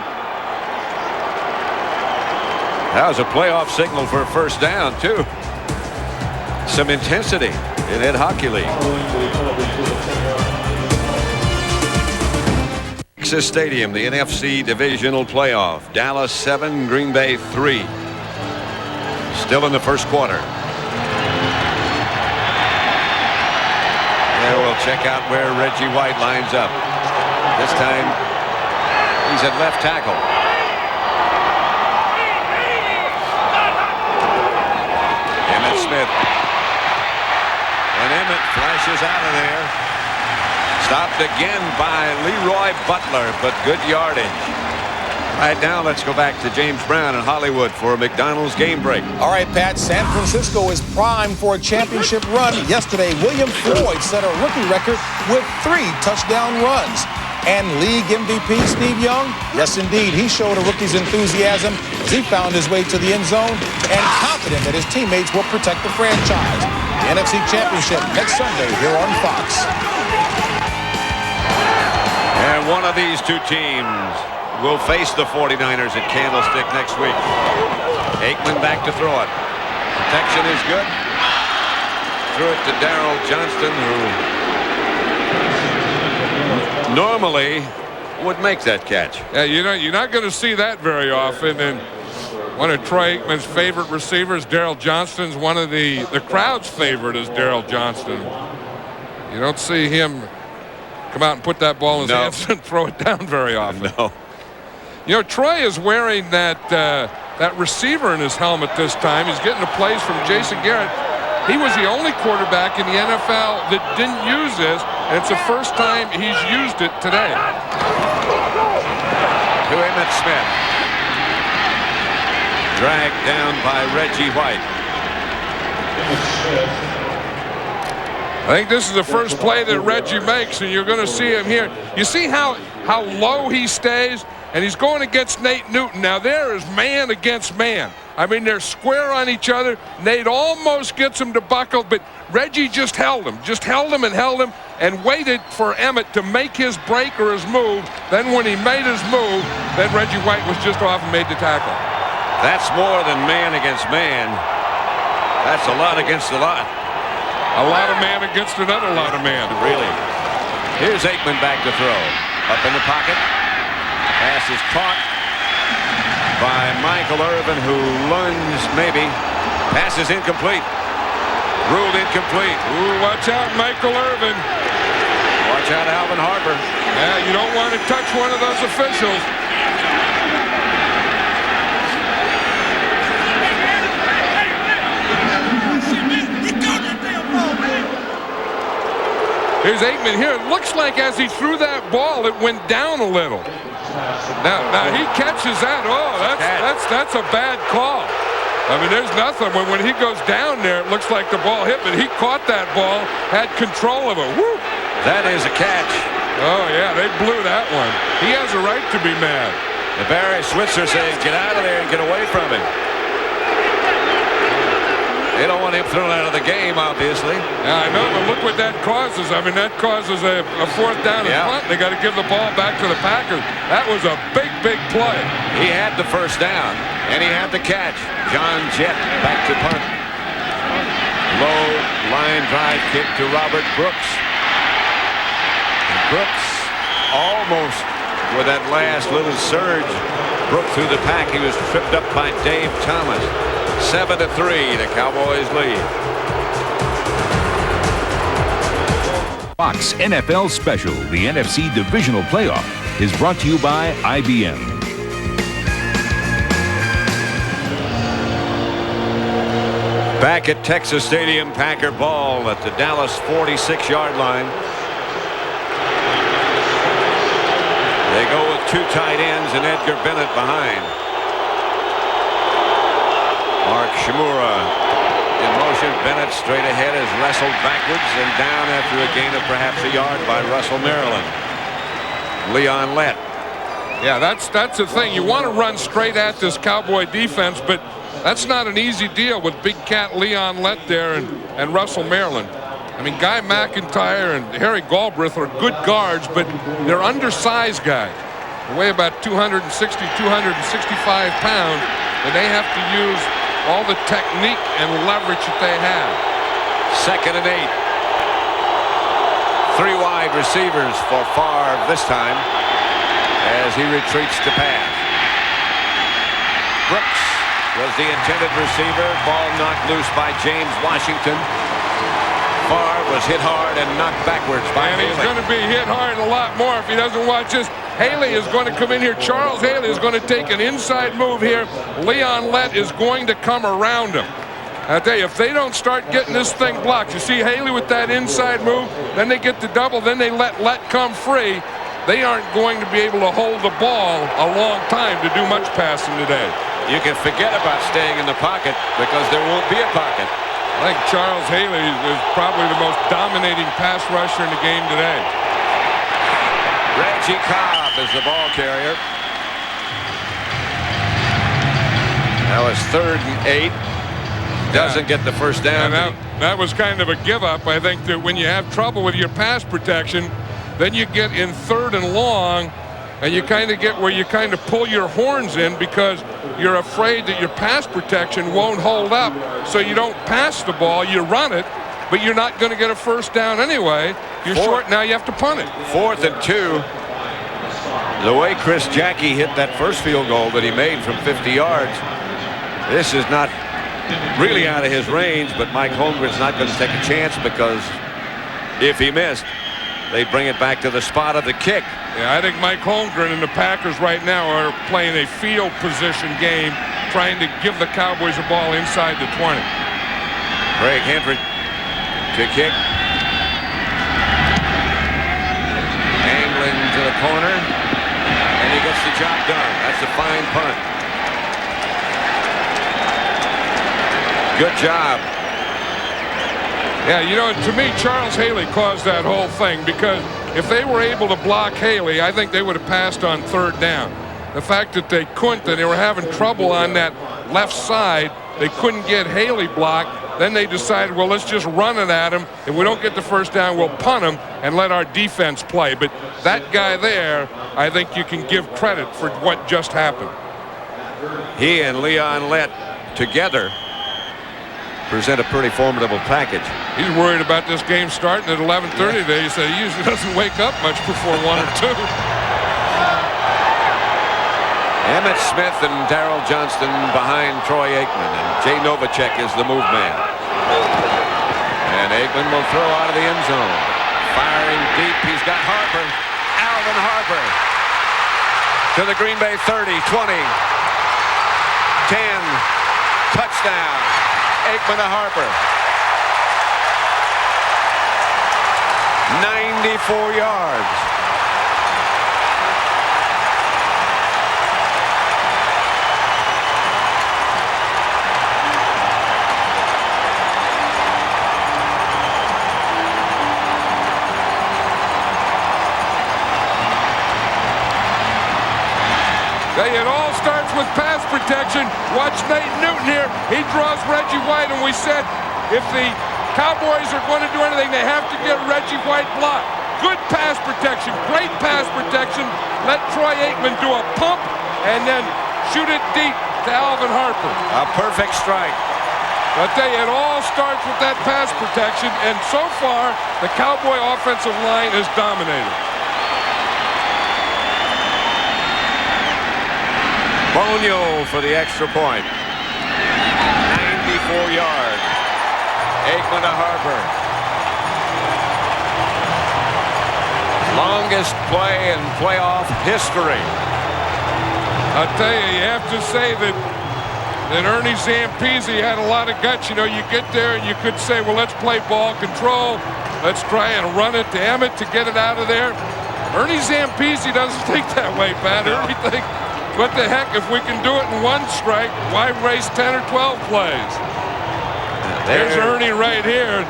That was a playoff signal for a first down, too. Some intensity in Ed Hockey League. Texas Stadium, the NFC Divisional playoff. Dallas 7, Green Bay 3. Still in the first quarter. There we'll check out where Reggie White lines up. This time, he's at left tackle. Emmett Smith. And Emmett flashes out of there. Stopped again by Leroy Butler, but good yardage. Right now, let's go back to James Brown in Hollywood for a McDonald's game break. All right, Pat, San Francisco is primed for a championship run. Yesterday, William Floyd set a rookie record with 3 touchdown runs. And league MVP Steve Young, yes, indeed, he showed a rookie's enthusiasm as he found his way to the end zone and confident that his teammates will protect the franchise. The NFC Championship next Sunday here on Fox. And one of these two teams will face the 49ers at Candlestick next week. Aikman back to throw it. Protection is good. Threw it to Darrell Johnston, who normally would make that catch. Yeah, you know, you're not going to see that very often. And one of Troy Aikman's favorite receivers, Darrell Johnston's one of the crowd's favorite is Darrell Johnston. You don't see him come out and put that ball in his hands and throw it down very often. No. You know, Troy is wearing that receiver in his helmet this time. He's getting the plays from Jason Garrett. He was the only quarterback in the NFL that didn't use this, and it's the first time he's used it today. To Emmett Smith. Dragged down by Reggie White. I think this is the first play that Reggie makes, and you're going to see him here. You see how low he stays? and he's going against Nate Newton. Now, there is man against man. I mean, they're square on each other. Nate almost gets him to buckle, but Reggie just held him and waited for Emmett to make his break or his move. Then when he made his move, then Reggie White was just off and made the tackle. That's more than man against man. That's a lot against a lot. A lot of man against another lot of man. Really. Here's Aikman back to throw. Up in the pocket. Pass is caught by Michael Irvin, who lunged maybe. Pass is incomplete. Ruled incomplete. Ooh, watch out, Michael Irvin. Watch out, Alvin Harper. Yeah, you don't want to touch one of those officials. Here's Aikman here. It looks like as he threw that ball, it went down a little. Now he catches that. Oh, that's a bad call. I mean, there's nothing. When he goes down there, it looks like the ball hit, but he caught that ball, had control of it. Woo! That is a catch. Oh, yeah, they blew that one. He has a right to be mad. The Barry Switzer saying, get out of there and get away from him. They don't want him thrown out of the game, obviously. Yeah, I know, but look what that causes. I mean, that causes a fourth down and punt. They got to give the ball back to the Packers. That was a big, big play. He had the first down, and he had the catch. John Jett back to punt. Low line drive kick to Robert Brooks. And Brooks almost with that last little surge. Brooks through the pack. He was tripped up by Dave Thomas. 7-3, the Cowboys lead. Fox NFL Special, the NFC Divisional Playoff, is brought to you by IBM. Back at Texas Stadium, Packer ball at the Dallas 46-yard line. They go with two tight ends and Edgar Bennett behind. Mark Shimura in motion. Bennett straight ahead is wrestled backwards and down after a gain of perhaps a yard by Russell Maryland. Leon Lett. Yeah, that's the thing. You want to run straight at this Cowboy defense, but that's not an easy deal with big cat Leon Lett there and Russell Maryland. I mean, Guy McIntyre and Harry Galbraith are good guards, but they're undersized guys. They weigh about 260, 265 pounds, and they have to use all the technique and leverage that they have. 2nd and 8. 3 wide receivers for Favre this time as he retreats to pass. Brooks was the intended receiver. Ball knocked loose by James Washington. Favre was hit hard and knocked backwards by Haley. He's going to be hit hard a lot more if he doesn't watch this. Haley is going to come in here. Charles Haley is going to take an inside move here. Leon Lett is going to come around him. I tell you, if they don't start getting this thing blocked, you see Haley with that inside move, then they get the double, then they let Lett come free. They aren't going to be able to hold the ball a long time to do much passing today. You can forget about staying in the pocket because there won't be a pocket. I think Charles Haley is probably the most dominating pass rusher in the game today. Reggie Cobb is the ball carrier. Now it's 3rd and 8. Doesn't get the first down. That was kind of a give up. I think that when you have trouble with your pass protection, then you get in 3rd and long, and you kind of get where you kind of pull your horns in because you're afraid that your pass protection won't hold up. So you don't pass the ball, you run it, but you're not going to get a first down anyway. You're short, now you have to punt it. 4th and 2. The way Chris Jackie hit that first field goal that he made from 50 yards, this is not really out of his range, but Mike Holmgren's not going to take a chance because if he missed, they bring it back to the spot of the kick. Yeah, I think Mike Holmgren and the Packers right now are playing a field position game, trying to give the Cowboys a ball inside the 20. Craig Henry to kick. Angling to the corner, and he gets the job done. That's a fine punt. Good job. Yeah, you know, to me, Charles Haley caused that whole thing because if they were able to block Haley, I think they would have passed on 3rd down. the fact that they couldn't, and they were having trouble on that left side. They couldn't get Haley blocked. Then they decided, well, let's just run it at him. If we don't get the first down, we'll punt him and let our defense play. But that guy there, I think you can give credit for what just happened. He and Leon Lett together present a pretty formidable package. He's worried about this game starting at 11:30 today. He said he usually doesn't wake up much before 1 or 2. Emmett Smith and Darrell Johnston behind Troy Aikman, and Jay Novacek is the move man. And Aikman will throw out of the end zone. Firing deep. He's got Harper. Alvin Harper to the Green Bay 30, 20, 10. Touchdown. Aikman to Harper. 94 yards. It all starts with pass protection. Watch Nate Newton here. He draws Reggie White, and we said if the Cowboys are going to do anything, they have to get Reggie White blocked. Good pass protection, great pass protection. Let Troy Aikman do a pump and then shoot it deep to Alvin Harper. A perfect strike. I tell you, it all starts with that pass protection, and so far, the Cowboy offensive line is dominated. Bonio for the extra point. 94 yards. Aikman to Harper. Longest play in playoff history. I'll tell you, you have to say that Ernie Zampese had a lot of guts. You know, you get there and you could say, well, let's play ball control. Let's try and run it to Emmett to get it out of there. Ernie Zampese doesn't think that way, Pat. Ernie thinks, what the heck, if we can do it in one strike, why race 10 or 12 plays? There's Ernie right here.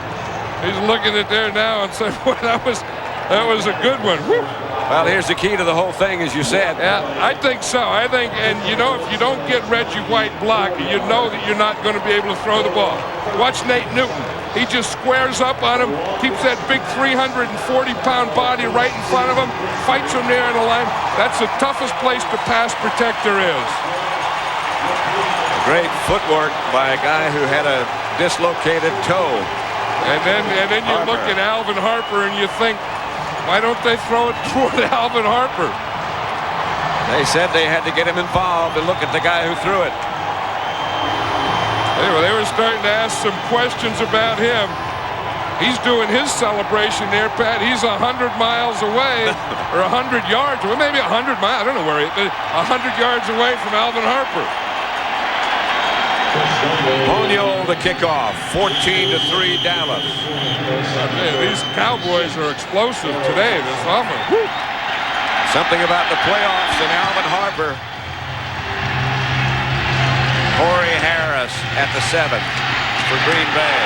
He's looking at there now and saying, boy, that was a good one. Woo. Well, here's the key to the whole thing, as you said. Yeah, I think so. I think, and you know, if you don't get Reggie White blocked, you know that you're not going to be able to throw the ball. Watch Nate Newton. He just squares up on him, keeps that big 340-pound body right in front of him, fights him there in the line. That's the toughest place to pass protect there is. Great footwork by a guy who had a dislocated toe. And then you look at Alvin Harper and you think, why don't they throw it toward Alvin Harper? They said they had to get him involved and look at the guy who threw it. They were starting to ask some questions about him. He's doing his celebration there, Pat. He's 100 miles away, or 100 yards, or maybe 100 miles. I don't know where he is. 100 yards away from Alvin Harper. Bonio the kickoff, 14-3 Dallas. These Cowboys are explosive today, this offense. Woo. Something about the playoffs and Alvin Harper. Corey Harris at the 7 for Green Bay.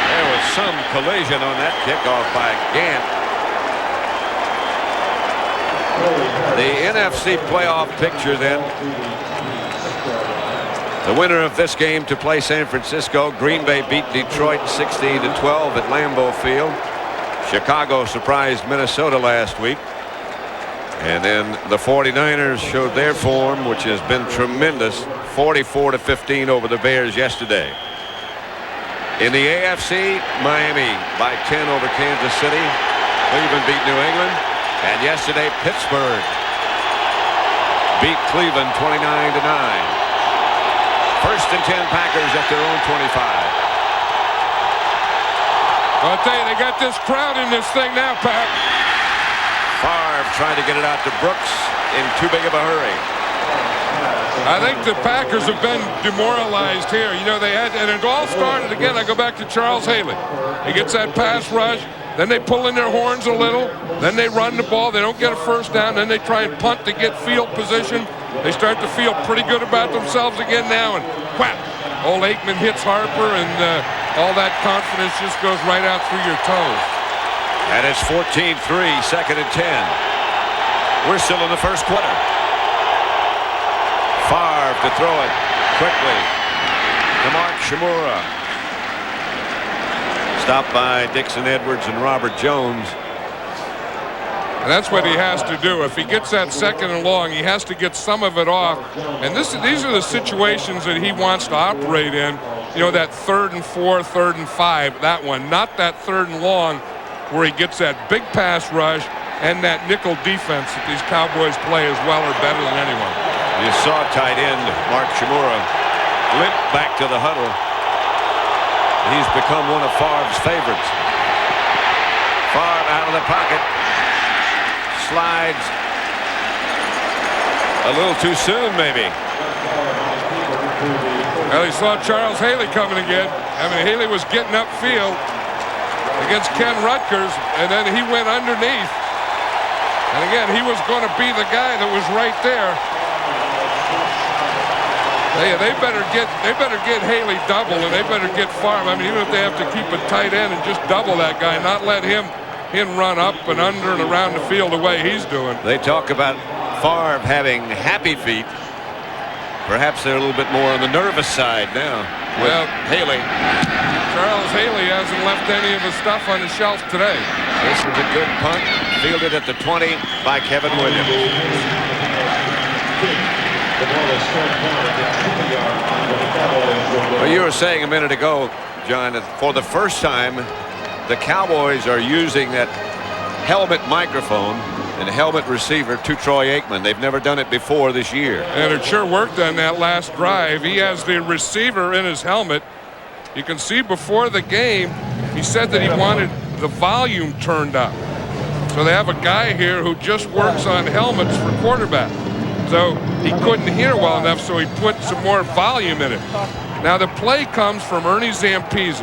There was some collision on that kickoff by Gant. The NFC playoff picture then. The winner of this game to play San Francisco. Green Bay beat Detroit 16-12 at Lambeau Field. Chicago surprised Minnesota last week. And then the 49ers showed their form, which has been tremendous, 44-15 over the Bears yesterday. In the AFC, Miami by 10 over Kansas City. Cleveland beat New England. And yesterday, Pittsburgh beat Cleveland 29-9. First and 10 Packers at their own 25. I'll tell you, they got this crowd in this thing now, Pat. Favre trying to get it out to Brooks in too big of a hurry. I think the Packers have been demoralized here. You know, they had, and it all started again. I go back to Charles Haley. He gets that pass rush. Then they pull in their horns a little. Then they run the ball. They don't get a first down. Then they try and punt to get field position. They start to feel pretty good about themselves again now. And whap, old Aikman hits Harper, and all that confidence just goes right out through your toes. And it's 14-3, second and 10. We're still in the first quarter. left to throw it quickly to Mark Shimura. Stopped by Dixon Edwards and Robert Jones. And that's what he has to do. If he gets that 2nd and long, he has to get some of it off. And these are the situations that he wants to operate in. You know, that 3rd and 4, 3rd and 5, that one. Not that 3rd and long where he gets that big pass rush and that nickel defense that these Cowboys play as well or better than anyone. You saw tight end Mark Shimura limp back to the huddle. He's become one of Favre's favorites. Favre out of the pocket. Slides a little too soon, maybe. Well, he saw Charles Haley coming again. I mean, Haley was getting upfield against Ken Rutgers, and then he went underneath. And again, he was going to be the guy that was right there. They better get Haley double, and they better get Favre. I mean, even if they have to keep a tight end and just double that guy, not let him run up and under and around the field the way he's doing. They talk about Favre having happy feet. Perhaps they're a little bit more on the nervous side now. Well, Haley. Charles Haley hasn't left any of his stuff on the shelf today. This is a good punt. Fielded at the 20 by Kevin Williams. Well, you were saying a minute ago, John, that for the first time, the Cowboys are using that helmet microphone and helmet receiver to Troy Aikman. They've never done it before this year. And it sure worked on that last drive. He has the receiver in his helmet. You can see before the game, he said that he wanted the volume turned up. So they have a guy here who just works on helmets for quarterback. So he couldn't hear well enough, so he put some more volume in it. Now the play comes from Ernie Zampese.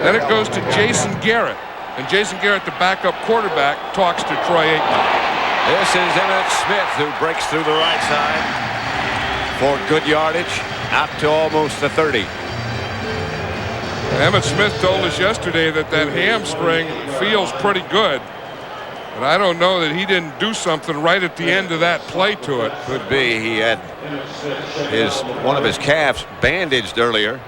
Then it goes to Jason Garrett. And Jason Garrett, the backup quarterback, talks to Troy Aikman. This is Emmitt Smith, who breaks through the right side for good yardage out to almost the 30. Emmitt Smith told us yesterday that hamstring feels pretty good. But I don't know that he didn't do something right at the end of that play to it. Could be. He had one of his calves bandaged earlier.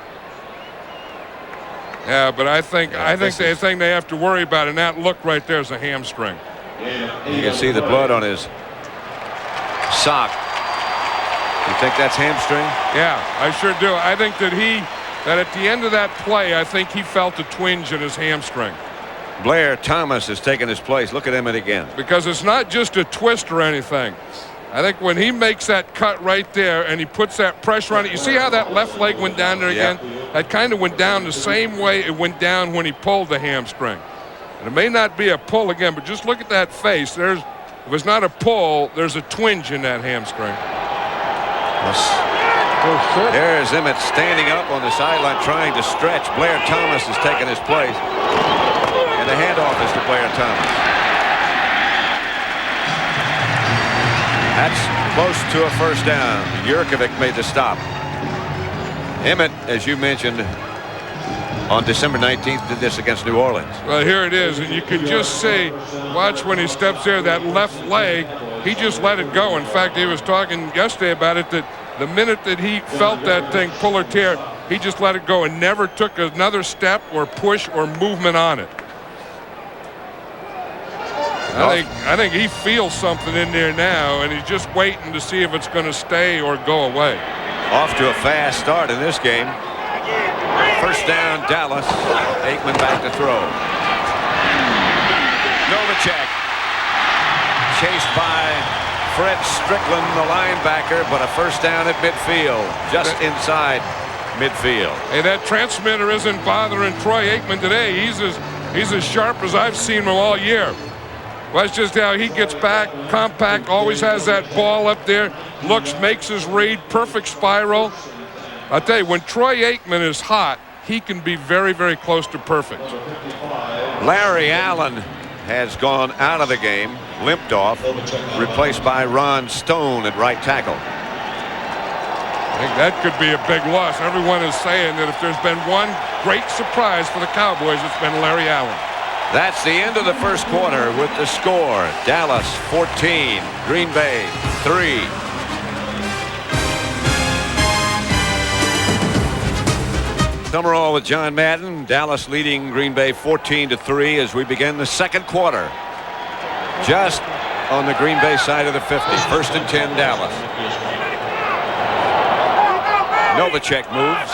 Yeah, but I think the thing they have to worry about in that look right there is a hamstring. You can see the blood on his sock. You think that's hamstring? Yeah, I sure do. I think that at the end of that play, I think he felt a twinge in his hamstring. Blair Thomas has taken his place. Look at Emmitt again. Because it's not just a twist or anything. I think when he makes that cut right there and he puts that pressure on it, you see how that left leg went down there again? That kind of went down the same way it went down when he pulled the hamstring. And it may not be a pull again, but just look at that face. If it's not a pull, there's a twinge in that hamstring. There's Emmitt standing up on the sideline trying to stretch. Blair Thomas has taken his place. And the handoff is to Blair Thomas. That's close to a first down. Jurkovic made the stop. Emmitt, as you mentioned, on December 19th did this against New Orleans. Well, here it is, and you can just see, watch when he steps there, that left leg, he just let it go. In fact, he was talking yesterday about it, that the minute that he felt that thing pull or tear, he just let it go and never took another step or push or movement on it. I think he feels something in there now, and he's just waiting to see if it's going to stay or go away. Off to a fast start in this game. First down, Dallas. Aikman back to throw. Novacek chased by Fred Strickland, the linebacker, but a first down at midfield, just inside midfield. Hey, that transmitter isn't bothering Troy Aikman today. He's as sharp as I've seen him all year. Well, that's just how he gets back, compact, always has that ball up there, looks, makes his read, perfect spiral. I'll tell you, when Troy Aikman is hot, he can be very, very close to perfect. Larry Allen has gone out of the game, limped off, replaced by Ron Stone at right tackle. I think that could be a big loss. Everyone is saying that if there's been one great surprise for the Cowboys, it's been Larry Allen. That's the end of the first quarter with the score. Dallas 14, Green Bay 3. Summerall with John Madden. Dallas leading Green Bay 14-3 as we begin the second quarter. Just on the Green Bay side of the 50. 1st and 10, Dallas. Novacek moves.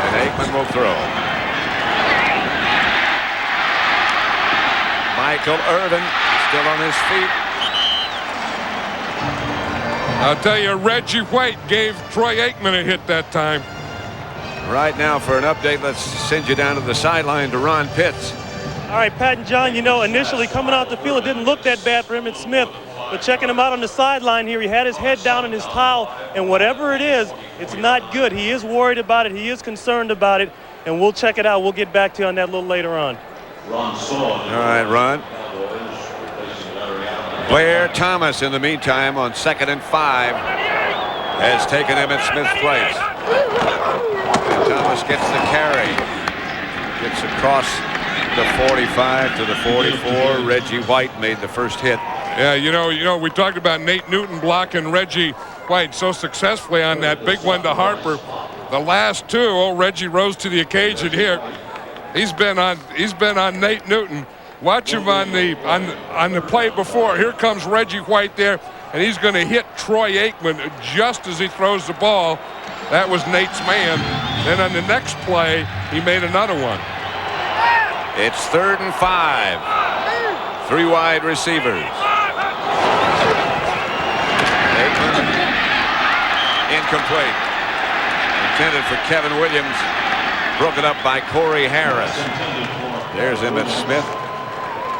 And Aikman will throw. Michael Irvin still on his feet. I'll tell you, Reggie White gave Troy Aikman a hit that time. Right now, for an update, let's send you down to the sideline to Ron Pitts. All right, Pat and John, you know, initially coming out the field, it didn't look that bad for Emmitt Smith. But checking him out on the sideline here, he had his head down in his towel, and whatever it is, it's not good. He is worried about it. He is concerned about it, and we'll check it out. We'll get back to you on that a little later on. All right, Ron. Blair Thomas, in the meantime, on 2nd and 5, has taken Emmitt Smith's place. And Thomas gets the carry. Gets across the 45 to the 44. Reggie White made the first hit. Yeah, you know, we talked about Nate Newton blocking Reggie White so successfully on that big one to Harper. The last two, Reggie rose to the occasion here. He's been on Nate Newton. Watch him on the play before. Here comes Reggie White there, and he's going to hit Troy Aikman just as he throws the ball. That was Nate's man. Then on the next play, he made another one. It's 3rd and 5. 3 wide receivers. Aikman, incomplete. Intended for Kevin Williams. Broken up by Corey Harris. There's Emmitt Smith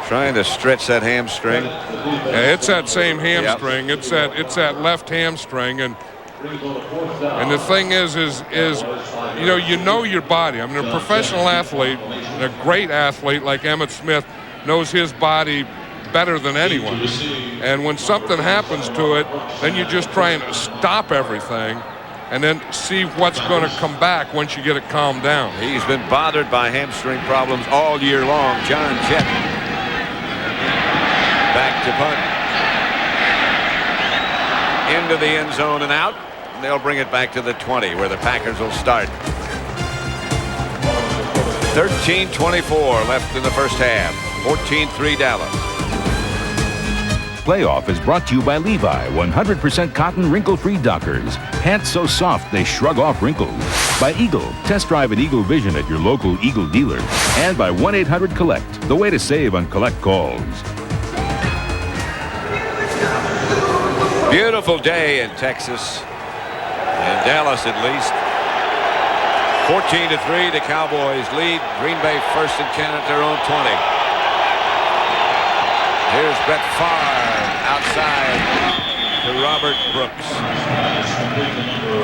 trying to stretch that hamstring. Yeah, it's that same hamstring. Yep. It's that left hamstring, and the thing is you know your body. I mean, a professional athlete, a great athlete like Emmitt Smith, knows his body better than anyone. And when something happens to it, then you just try and stop everything and then see what's going to come back once you get it calmed down. He's been bothered by hamstring problems all year long. John Jett back to punt. Into the end zone and out. And they'll bring it back to the 20 where the Packers will start. 13:24 left in the first half. 14-3 Dallas. Playoff is brought to you by Levi 100% cotton wrinkle-free Dockers. Pants so soft they shrug off wrinkles. By Eagle. Test drive an Eagle Vision at your local Eagle dealer. And by 1-800-COLLECT. The way to save on collect calls. Beautiful day in Texas. In Dallas at least. 14-3, the Cowboys lead. Green Bay 1st and 10 at their own 20. Here's Brett Favre outside to Robert Brooks.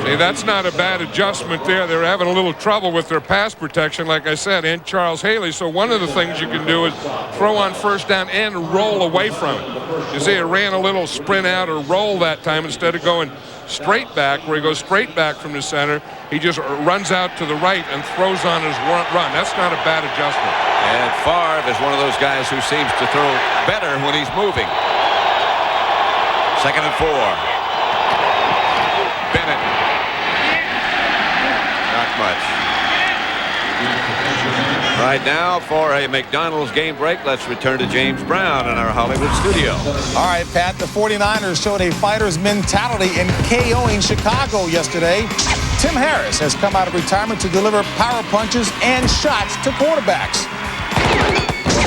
See, that's not a bad adjustment there. They're having a little trouble with their pass protection, like I said, and Charles Haley. So one of the things you can do is throw on 1st down and roll away from it. You see, it ran a little sprint out or roll that time instead of going straight back, where he goes straight back from the center. He just runs out to the right and throws on his run. That's not a bad adjustment. And Favre is one of those guys who seems to throw better when he's moving. 2nd and 4. Bennett. Not much. Right now, for a McDonald's game break, let's return to James Brown in our Hollywood studio. All right, Pat, the 49ers showed a fighter's mentality in KOing Chicago yesterday. Tim Harris has come out of retirement to deliver power punches and shots to quarterbacks.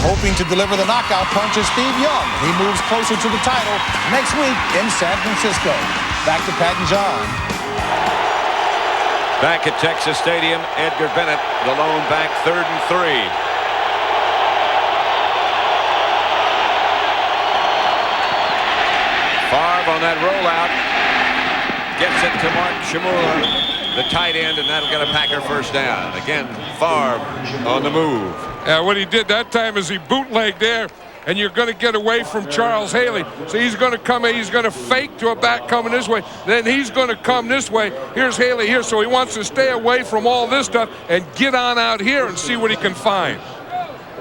Hoping to deliver the knockout punch is Steve Young. He moves closer to the title next week in San Francisco. Back to Pat and John. Back at Texas Stadium, Edgar Bennett, the lone back, 3rd and 3. Favre on that rollout. Gets it to Mark Shimura, the tight end, and that'll get a Packer 1st down. Again, Favre on the move. Yeah, what he did that time is he bootlegged there, and you're going to get away from Charles Haley. So he's going to come in, he's going to fake to a back coming this way. Then he's going to come this way. Here's Haley here, so he wants to stay away from all this stuff and get on out here and see what he can find.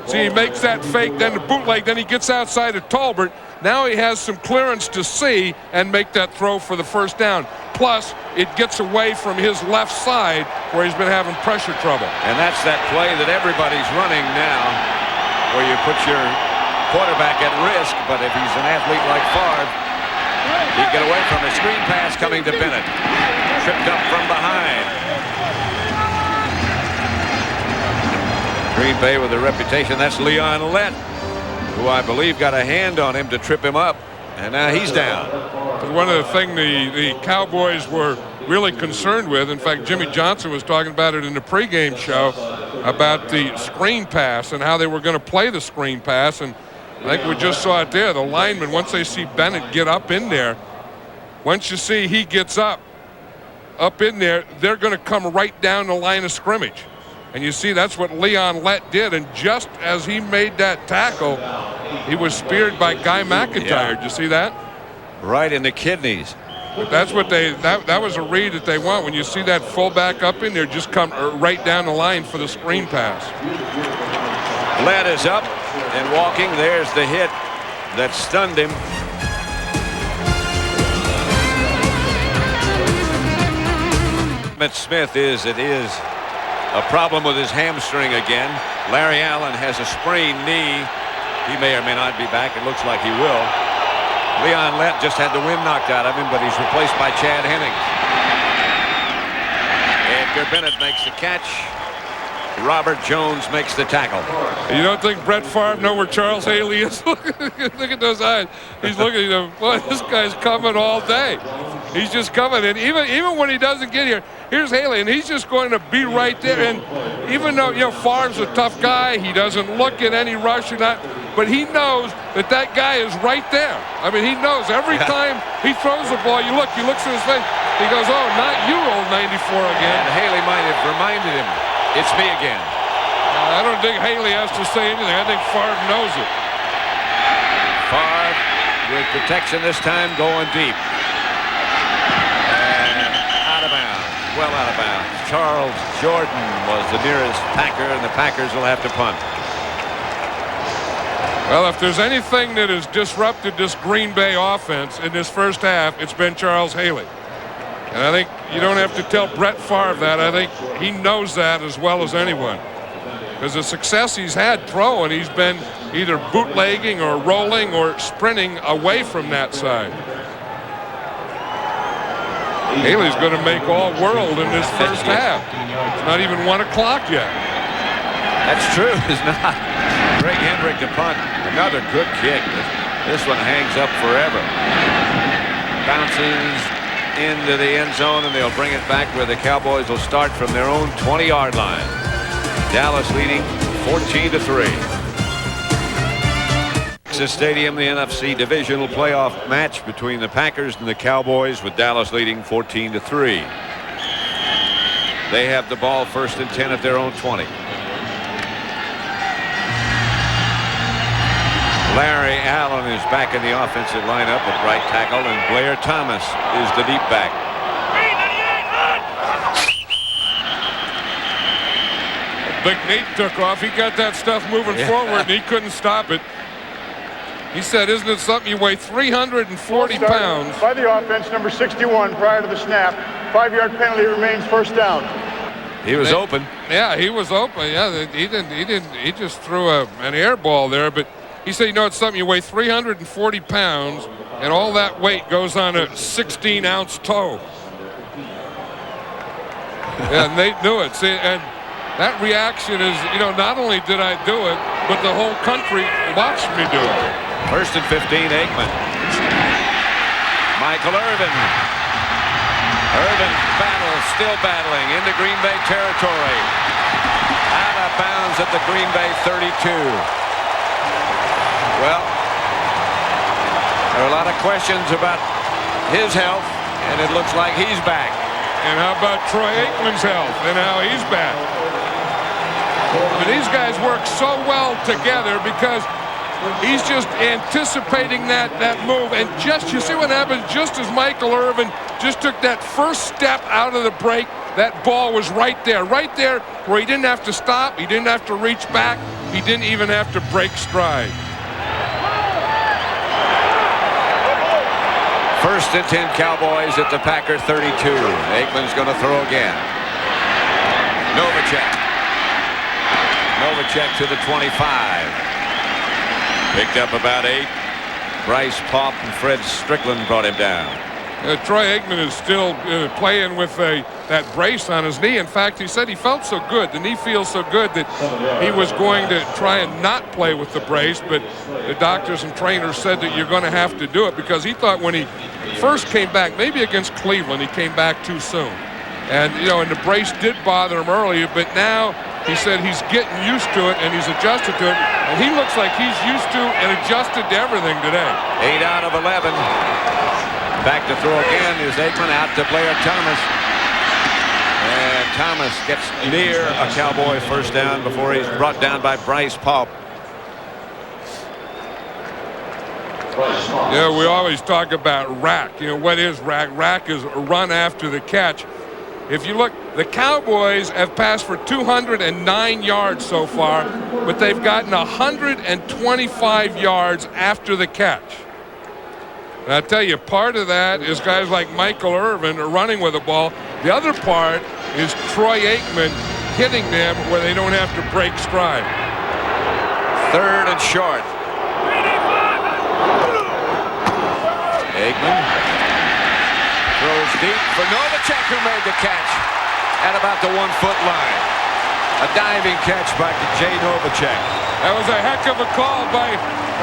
See, he makes that fake, then the bootleg, then he gets outside of Tolbert, Now he has some clearance to see and make that throw for the first down. Plus, it gets away from his left side where he's been having pressure trouble. And that's that play that everybody's running now, where you put your quarterback at risk, but if he's an athlete like Favre, he can get away from a screen pass coming to Bennett. Tripped up from behind. Green Bay with a reputation. That's Leon Lett, who I believe got a hand on him to trip him up. And now he's down. One of the things the Cowboys were really concerned with, in fact, Jimmy Johnson was talking about it in the pregame show, about the screen pass and how they were going to play the screen pass. And I think we just saw it there. The linemen, once they see Bennett get up in there, once you see he gets up in there, they're going to come right down the line of scrimmage. And you see that's what Leon Lett did. And just as he made that tackle, he was speared by Guy McIntyre. Yeah. Did you see that? Right in the kidneys. But that's what that was a read that they want. When you see that fullback up in there, just come right down the line for the screen pass. Lett is up and walking. There's the hit that stunned him. Smith is a problem with his hamstring again. Larry Allen has a sprained knee. He may or may not be back. It looks like he will. Leon Lett just had the wind knocked out of him, but he's replaced by Chad Hennings. Edgar Bennett makes the catch. Robert Jones makes the tackle. You don't think Brett Favre know where Charles Haley is? Look at those eyes. He's looking at him. Boy, this guy's coming all day. He's just coming. And even when he doesn't get here, here's Haley, and he's just going to be right there. And even though, Favre's a tough guy, he doesn't look at any rush or not, but he knows that guy is right there. I mean, he knows every time he throws the ball, he looks at his face. He goes, oh, not you, old 94 again. And Haley might have reminded him, it's me again. I don't think Haley has to say anything. I think Favre knows it. Favre with protection this time, going deep. And out of bounds. Well out of bounds. Charles Jordan was the nearest Packer, and the Packers will have to punt. Well, if there's anything that has disrupted this Green Bay offense in this first half, it's been Charles Haley. And I think you don't have to tell Brett Favre that. I think he knows that as well as anyone. Because the success he's had throwing, he's been either bootlegging or rolling or sprinting away from that side. Haley's going to make all world in this first half. It's not even 1 o'clock yet. That's true, it's not. Greg Hendrick to punt. Another good kick. This one hangs up forever. Bounces into the end zone, and they'll bring it back where the Cowboys will start from their own 20-yard line. Dallas leading 14-3. Texas Stadium, the NFC Divisional playoff match between the Packers and the Cowboys, with Dallas leading 14-3. They have the ball first and 10 at their own 20. Larry Allen is back in the offensive lineup at right tackle, and Blair Thomas is the deep back. Big Nate took off. He got that stuff moving forward, and he couldn't stop it. He said, isn't it something? You weigh 340 pounds. By the offense, number 61, prior to the snap. 5-yard penalty remains first down. He was open. Yeah, he was open. Yeah, he just threw an air ball there, but he said, it's something. You weigh 340 pounds, and all that weight goes on a 16-ounce toe. Yeah, and Nate knew it. See, and that reaction is, not only did I do it, but the whole country watched me do it. First and 15, Aikman. Michael Irvin. Irvin still battling into Green Bay territory. Out of bounds at the Green Bay 32. Well, there are a lot of questions about his health, and it looks like he's back. And how about Troy Aikman's health and how he's back? But these guys work so well together because he's just anticipating that move. And you see what happens just as Michael Irvin just took that first step out of the break, that ball was right there where he didn't have to stop, he didn't have to reach back, he didn't even have to break stride. First and 10 Cowboys at the Packer 32. Aikman's going to throw again. Novacek. Novacek to the 25. Picked up about 8. Bryce Paup and Fred Strickland brought him down. Troy Aikman is still playing with that brace on his knee. In fact, he said he felt so good. The knee feels so good that he was going to try and not play with the brace, but the doctors and trainers said that you're going to have to do it because he thought when he first came back, maybe against Cleveland, he came back too soon. And, and the brace did bother him earlier, but now he said he's getting used to it and he's adjusted to it. And he looks like he's used to and adjusted to everything today. 8 out of 11. Back to throw again is Aikman, out to Blair Thomas. And Thomas gets near a Cowboy first down before he's brought down by Bryce Paup. Yeah, we always talk about rack. What is rack? Rack is a run after the catch. If you look, the Cowboys have passed for 209 yards so far, but they've gotten 125 yards after the catch. And I tell you, part of that is guys like Michael Irvin are running with the ball. The other part is Troy Aikman hitting them where they don't have to break stride. Third and short. Aikman throws deep for Novacek, who made the catch at about the 1-foot line. A diving catch by Jay Novacek. That was a heck of a call by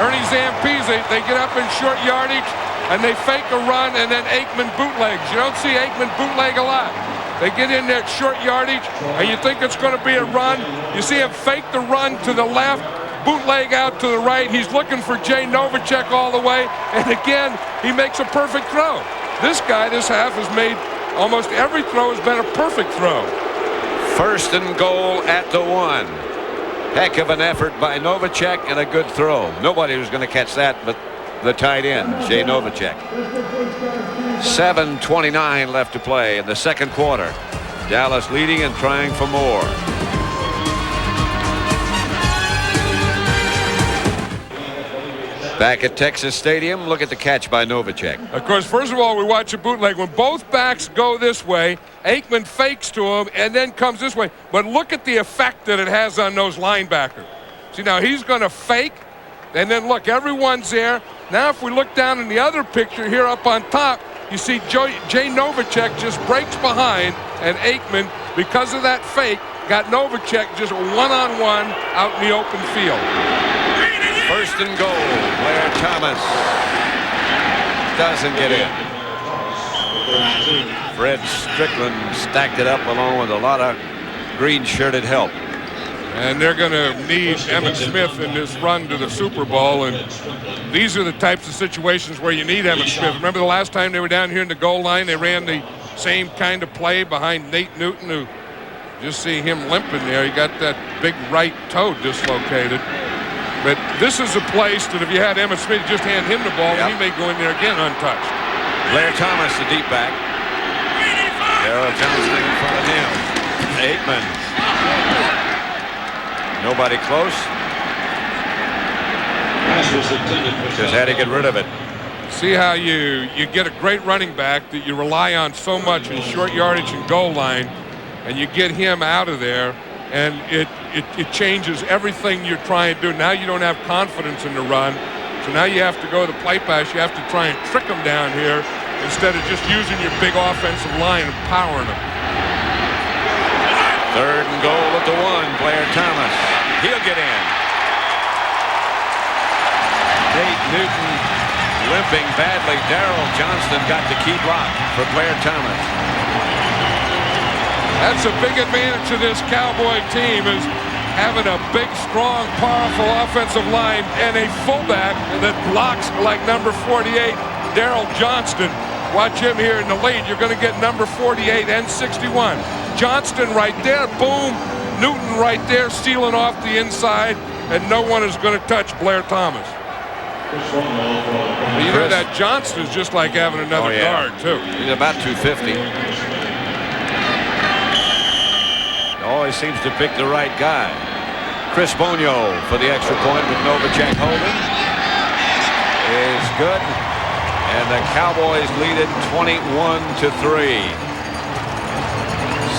Ernie Zampese. They get up in short yardage and they fake a run, and then Aikman bootlegs. You don't see Aikman bootleg a lot. They get in there at short yardage and you think it's going to be a run. You see him fake the run to the left, bootleg out to the right. He's looking for Jay Novacek all the way, and again he makes a perfect throw. This guy this half has made almost every throw has been a perfect throw. First and goal at the 1. Heck of an effort by Novacek and a good throw. Nobody was going to catch that but the tight end, Jay Novacek. 7:29 left to play in the second quarter. Dallas leading and trying for more. Back at Texas Stadium, look at the catch by Novacek. Of course, first of all, we watch a bootleg. When both backs go this way, Aikman fakes to him and then comes this way. But look at the effect that it has on those linebackers. See, now he's going to fake, and then look, everyone's there. Now if we look down in the other picture here up on top, you see Jay Novacek just breaks behind, and Aikman, because of that fake, got Novacek just one-on-one out in the open field. First and goal. Blair Thomas doesn't get in. Fred Strickland stacked it up along with a lot of green-shirted help. And they're going to need Emmitt Smith in this run to the Super Bowl. And these are the types of situations where you need Emmitt Smith. Remember the last time they were down here in the goal line, they ran the same kind of play behind Nate Newton, who just see him limping there. He got that big right toe dislocated. But this is a place that if you had Emmitt Smith, just hand him the ball, and he may go in there again untouched. Blair Thomas, the deep back. Darrell Johnston in front of him. Aikman. Nobody close. Just had to get rid of it. See how you get a great running back that you rely on so much in short yardage and goal line, and you get him out of there, and it changes everything you're trying to do. Now you don't have confidence in the run, so now you have to go to the play pass. You have to try and trick them down here instead of just using your big offensive line and powering them. Third and goal at the 1. Blair Thomas. He'll get in. Nate Newton limping badly. Darrell Johnston got the key block for Blair Thomas. That's a big advantage of this Cowboy team, is having a big, strong, powerful offensive line and a fullback that blocks like number 48, Darrell Johnston. Watch him here in the lead. You're going to get number 48 and 61. Johnston right there, boom. Newton right there sealing off the inside, and no one is going to touch Blair Thomas. You know that Johnston is just like having another guard, too. He's about 250. Always seems to pick the right guy. Chris Bonio for the extra point with Novacek holding is good. And the Cowboys lead it 21-3.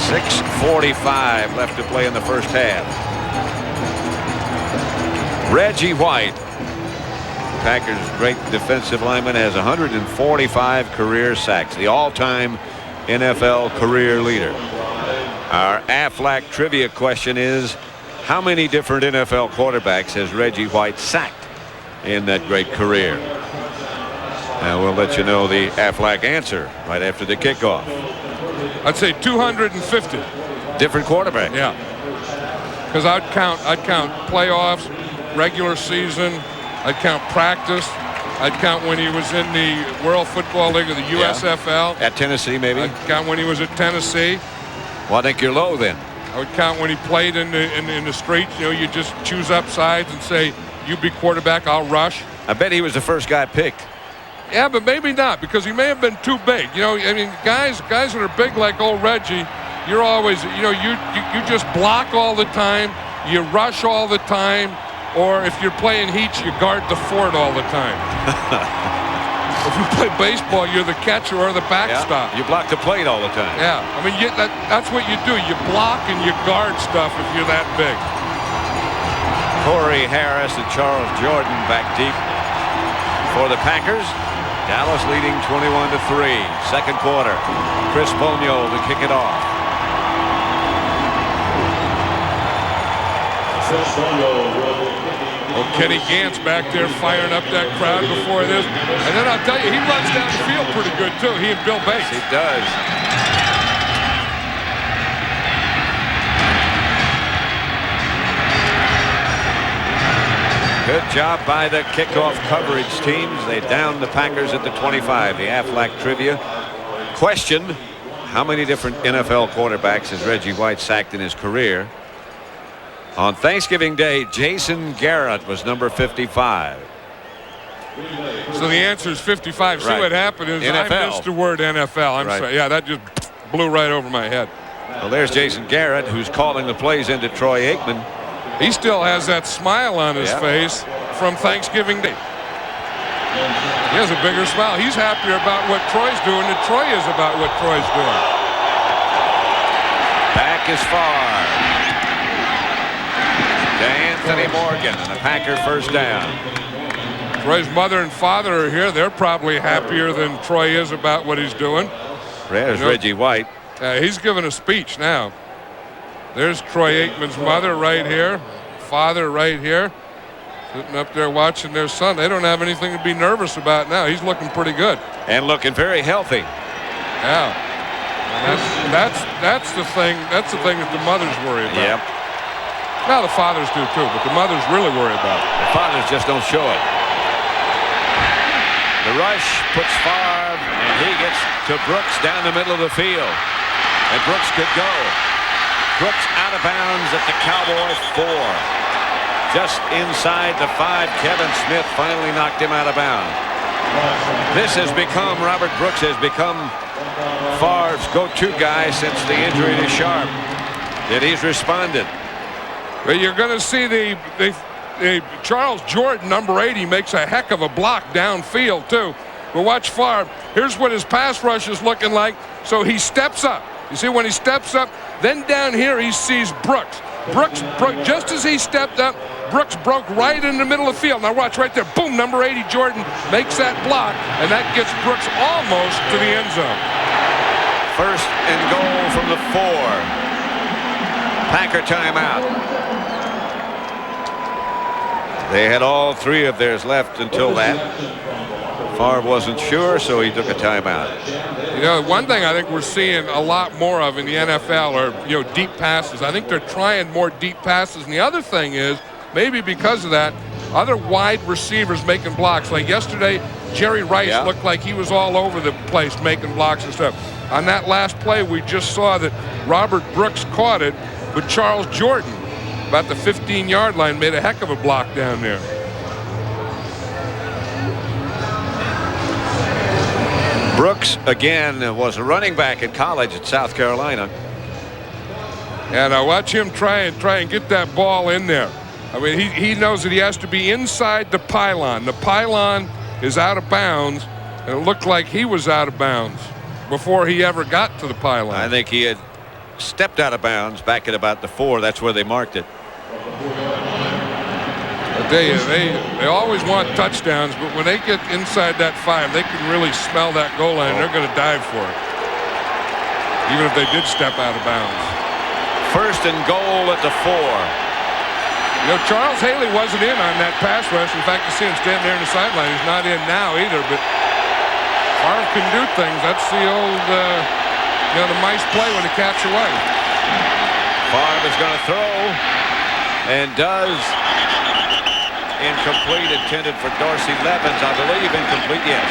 6:45 left to play in the first half. Reggie White, Packers' great defensive lineman, has 145 career sacks, the all-time NFL career leader. Our Aflac trivia question is, how many different NFL quarterbacks has Reggie White sacked in that great career? And we'll let you know the Aflac answer right after the kickoff. I'd say 250. Different quarterback. Yeah. Because I'd count playoffs, regular season. I'd count practice. I'd count when he was in the World Football League or the USFL. Yeah. At Tennessee, maybe. I'd count when he was at Tennessee. Well, I think you're low then. I would count when he played in the street. You know, you just choose up sides and say, you be quarterback, I'll rush. I bet he was the first guy picked. Yeah, but maybe not, because he may have been too big. You know, I mean, guys that are big like old Reggie, you're always, you know, you just block all the time, you rush all the time, or if you're playing heats, you guard the fort all the time. If you play baseball, you're the catcher or the backstop. Yeah, you block the plate all the time. Yeah, I mean, that's what you do. You block and you guard stuff if you're that big. Corey Harris and Charles Jordan back deep for the Packers. Dallas leading 21-3. Second quarter. Chris Bonio to kick it off. Well, Kenny Gantz back there firing up that crowd before this. And then I'll tell you, he runs down the field pretty good, too. He and Bill Bates. He does. Good job by the kickoff coverage teams. They downed the Packers at the 25. The Aflac trivia question: how many different NFL quarterbacks has Reggie White sacked in his career? On Thanksgiving Day, Jason Garrett was number 55. So the answer is 55. See, what happened is NFL. I missed the word NFL. I'm sorry. Yeah, that just blew right over my head. Well, there's Jason Garrett, who's calling the plays into Troy Aikman. He still has that smile on his face from Thanksgiving Day. He has a bigger smile. He's happier about what Troy's doing than Troy is about what Troy's doing. Back is far to Anthony Morgan, and a Packer first down. Troy's mother and father are here. They're probably happier than Troy is about what he's doing. There's Reggie White. He's giving a speech now. There's Troy Aikman's mother right here, father right here, sitting up there watching their son. They don't have anything to be nervous about now. He's looking pretty good. And looking very healthy. Yeah. And that's the thing. That's the thing that the mothers worry about. Yep. Now the fathers do too, but the mothers really worry about it. The fathers just don't show it. The rush puts Favre, and he gets to Brooks down the middle of the field. And Brooks could go. Brooks out of bounds at the Cowboy 4. Just inside the 5, Kevin Smith finally knocked him out of bounds. This has become, Robert Brooks has become Favre's go-to guy since the injury to Sharp. That he's responded. But you're going to see the Charles Jordan, number 80, makes a heck of a block downfield, too. But watch Favre. Here's what his pass rush is looking like. So he steps up. You see, when he steps up, then down here he sees Brooks. Brooks broke just as he stepped up. Brooks broke right in the middle of the field. Now watch right there. Boom, number 80, Jordan makes that block, and that gets Brooks almost to the end zone. First and goal from the 4. Packer timeout. They had all 3 of theirs left until that. Favre wasn't sure, so he took a timeout. You know, one thing I think we're seeing a lot more of in the NFL are, you know, deep passes. I think they're trying more deep passes. And the other thing is, maybe because of that, other wide receivers making blocks. Like yesterday, Jerry Rice looked like he was all over the place making blocks and stuff. On that last play, we just saw that Robert Brooks caught it, but Charles Jordan, about the 15-yard line, made a heck of a block down there. Brooks, again, was a running back in college at South Carolina. And I watch him try and get that ball in there. I mean, he knows that he has to be inside the pylon. The pylon is out of bounds, And it looked like he was out of bounds before he ever got to the pylon. I think he had stepped out of bounds back at about the 4. That's where they marked it. But they always want touchdowns, but when they get inside that 5, they can really smell that goal line. They're going to dive for it, even if they did step out of bounds. First and goal at the 4. You know, Charles Haley wasn't in on that pass rush. In fact, you see him standing there on the sideline. He's not in now either, but Favre can do things. That's the old, the mice play when the cat's away. Favre is going to throw and does. Incomplete, intended for Dorsey Levens, I believe. Incomplete, yes.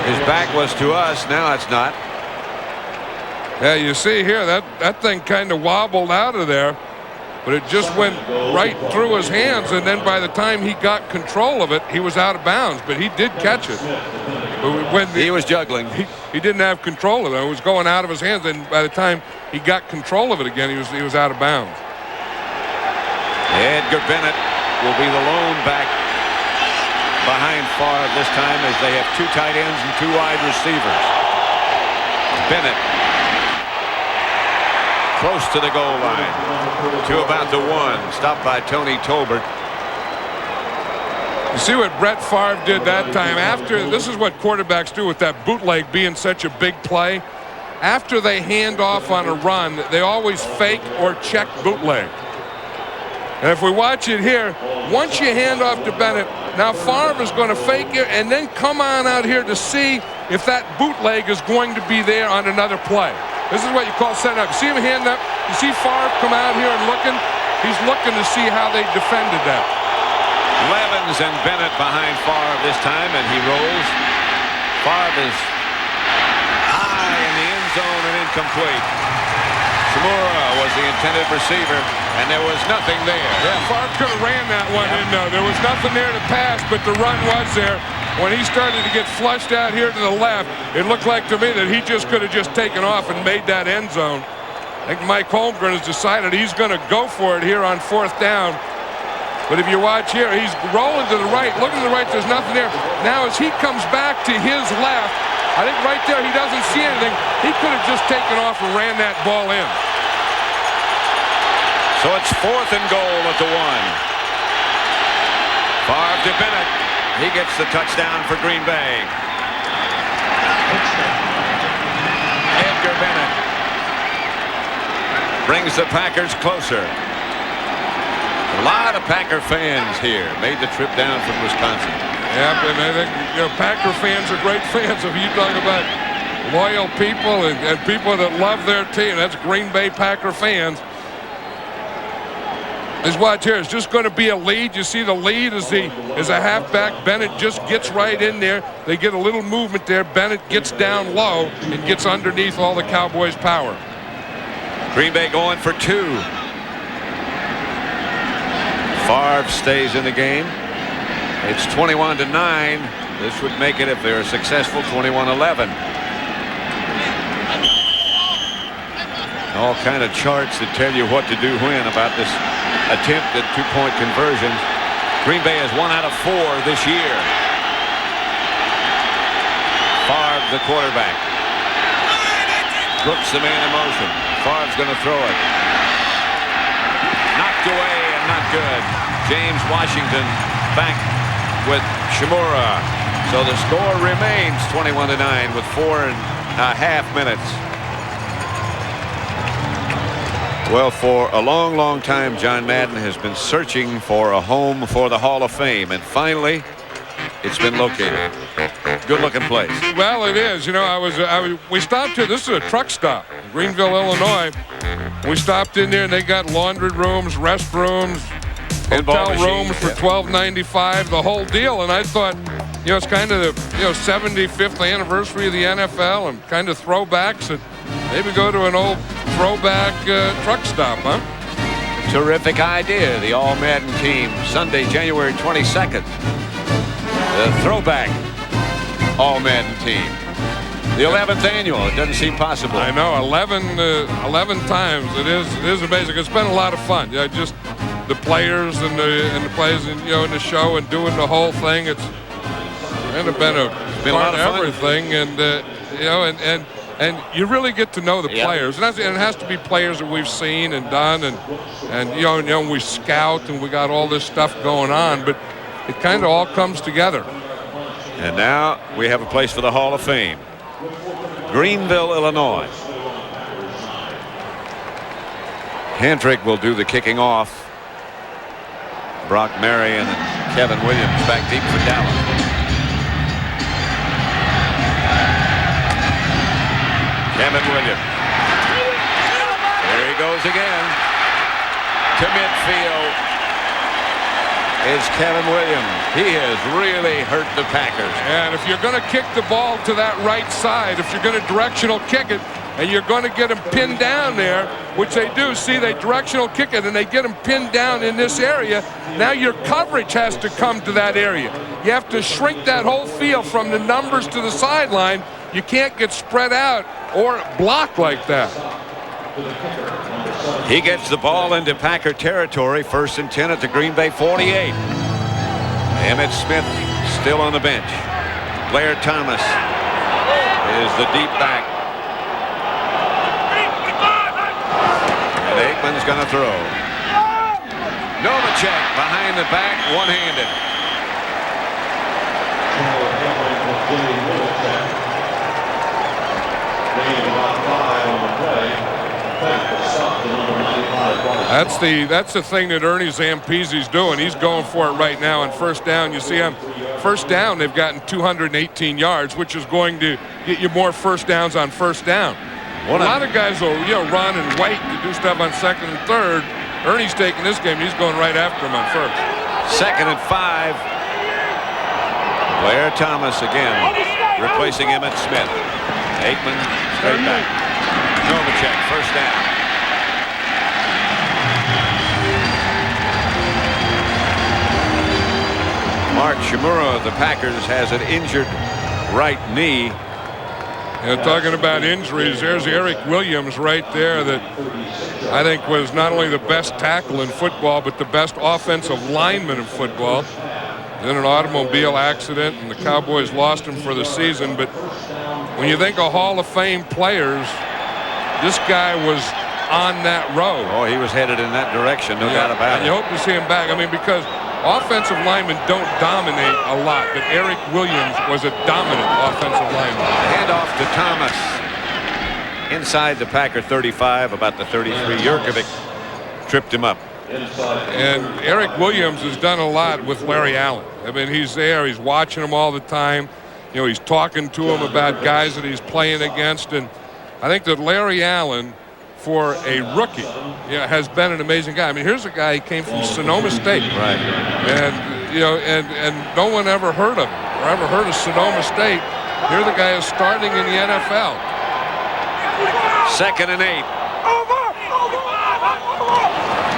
His back was to us. Now it's not. Yeah, you see here, that thing kind of wobbled out of there, but it just went right through his hands, and then by the time he got control of it, he was out of bounds, but he did catch it. But when he was juggling. He didn't have control of it. It was going out of his hands, and by the time he got control of it again, he was out of bounds. Edgar Bennett will be the lone back behind Favre this time, as they have 2 tight ends and 2 wide receivers. Bennett close to the goal line, to about the 1, stopped by Tony Tolbert. You see what Brett Favre did that time. This is what quarterbacks do with that bootleg being such a big play. After they hand off on a run, they always fake or check bootleg. And if we watch it here, once you hand off to Bennett, now Favre is going to fake it and then come on out here to see if that bootleg is going to be there on another play. This is what you call setting up. See him hand up. You see Favre come out here and looking. He's looking to see how they defended that. Levens and Bennett behind Favre this time, and he rolls. Favre is high in the end zone and incomplete. Shimura was the intended receiver, and there was nothing there. Yeah, Favre could have ran that one in, though. There was nothing there to pass, but the run was there. When he started to get flushed out here to the left, it looked like to me that he just could have just taken off and made that end zone. I think Mike Holmgren has decided he's going to go for it here on 4th down. But if you watch here, he's rolling to the right, looking to the right, there's nothing there. Now as he comes back to his left, I think right there he doesn't see anything. He could have just taken off and ran that ball in. So it's 4th and goal at the 1. Favre to Bennett. He gets the touchdown for Green Bay. Edgar Bennett brings the Packers closer. A lot of Packer fans here made the trip down from Wisconsin. Yeah, but I think Packer fans are great fans. If you talk about loyal people and people that love their team, that's Green Bay Packer fans. This watch here is just going to be a lead. You see the lead is a halfback. Bennett just gets right in there. They get a little movement there. Bennett gets down low and gets underneath all the Cowboys' power. Green Bay going for 2. Favre stays in the game. It's 21-9. This would make it, if they're successful, 21-11. All kind of charts that tell you what to do when about this attempt at 2-point conversions. Green Bay has 1 out of 4 this year. Favre, the quarterback. Brooks, the man in motion. Favre's going to throw it. Knocked away and not good. James Washington back with Shimura. So the score remains 21-9 with 4.5 minutes. Well, for a long, long time, John Madden has been searching for a home for the Hall of Fame, and finally, it's been located. Good-looking place. Well, it is. You know, we stopped here. This is a truck stop, Greenville, Illinois. We stopped in there, and they got laundry rooms, restrooms, hotel rooms for $12.95, the whole deal. And I thought, it's kind of the 75th anniversary of the NFL, and kind of throwbacks, and maybe go to an old throwback truck stop, huh? Terrific idea. The All Madden team, Sunday, January 22nd. The throwback All Madden team. The 11th annual. It doesn't seem possible. I know, 11 times. It is amazing. It's been a lot of fun. Just the players and the plays and in the show and doing the whole thing. And have been a been a lot part of of everything, and you know, and you really get to know the players, and it has to be players that we've seen and done, and you know we scout and we got all this stuff going on, but it kind of all comes together. And now we have a place for the Hall of Fame. Greenville, Illinois. Hendrick will do the kicking off. Brock Marion and Kevin Williams back deep for Dallas. Kevin Williams. There he goes again. To midfield is Kevin Williams. He has really hurt the Packers. And if you're going to kick the ball to that right side, if you're going to directional kick it, and you're going to get them pinned down there, which they do. See, they directional kick it, and they get them pinned down in this area. Now your coverage has to come to that area. You have to shrink that whole field from the numbers to the sideline. You can't get spread out or blocked like that. He gets the ball into Packer territory. 1st and 10 at the Green Bay 48. Emmitt Smith still on the bench. Blair Thomas is the deep back. And Aikman's going to throw. Novacek behind the back, one-handed. That's the thing that Ernie Zampese's doing. He's going for it right now on 1st down. You see on 1st down, they've gotten 218 yards, which is going to get you more 1st downs on 1st down. A lot of guys will run and wait to do stuff on 2nd and 3rd. Ernie's taking this game. He's going right after him on 1st. 2nd and 5. Blair Thomas again replacing Emmitt Smith. Aikman straight back. Novacek 1st down. Mark Shimura of the Packers has an injured right knee. Talking about injuries, there's Eric Williams right there that I think was not only the best tackle in football, but the best offensive lineman in football. In an automobile accident, and the Cowboys lost him for the season. But when you think of Hall of Fame players, this guy was on that road. Oh, he was headed in that direction, no doubt about it. And you hope to see him back. I mean, because offensive linemen don't dominate a lot, but Eric Williams was a dominant offensive lineman. Handoff to Thomas. Inside the Packer 35, about the 33. Jurkovic tripped him up. And Eric Williams has done a lot with Larry Allen. I mean, he's there. He's watching him all the time. He's talking to him about guys that he's playing against. And I think that Larry Allen, for a rookie, has been an amazing guy. I mean, here's a guy, he came from Sonoma State. Right. And, and no one ever heard of him or ever heard of Sonoma State. Here the guy is starting in the NFL. 2nd and 8.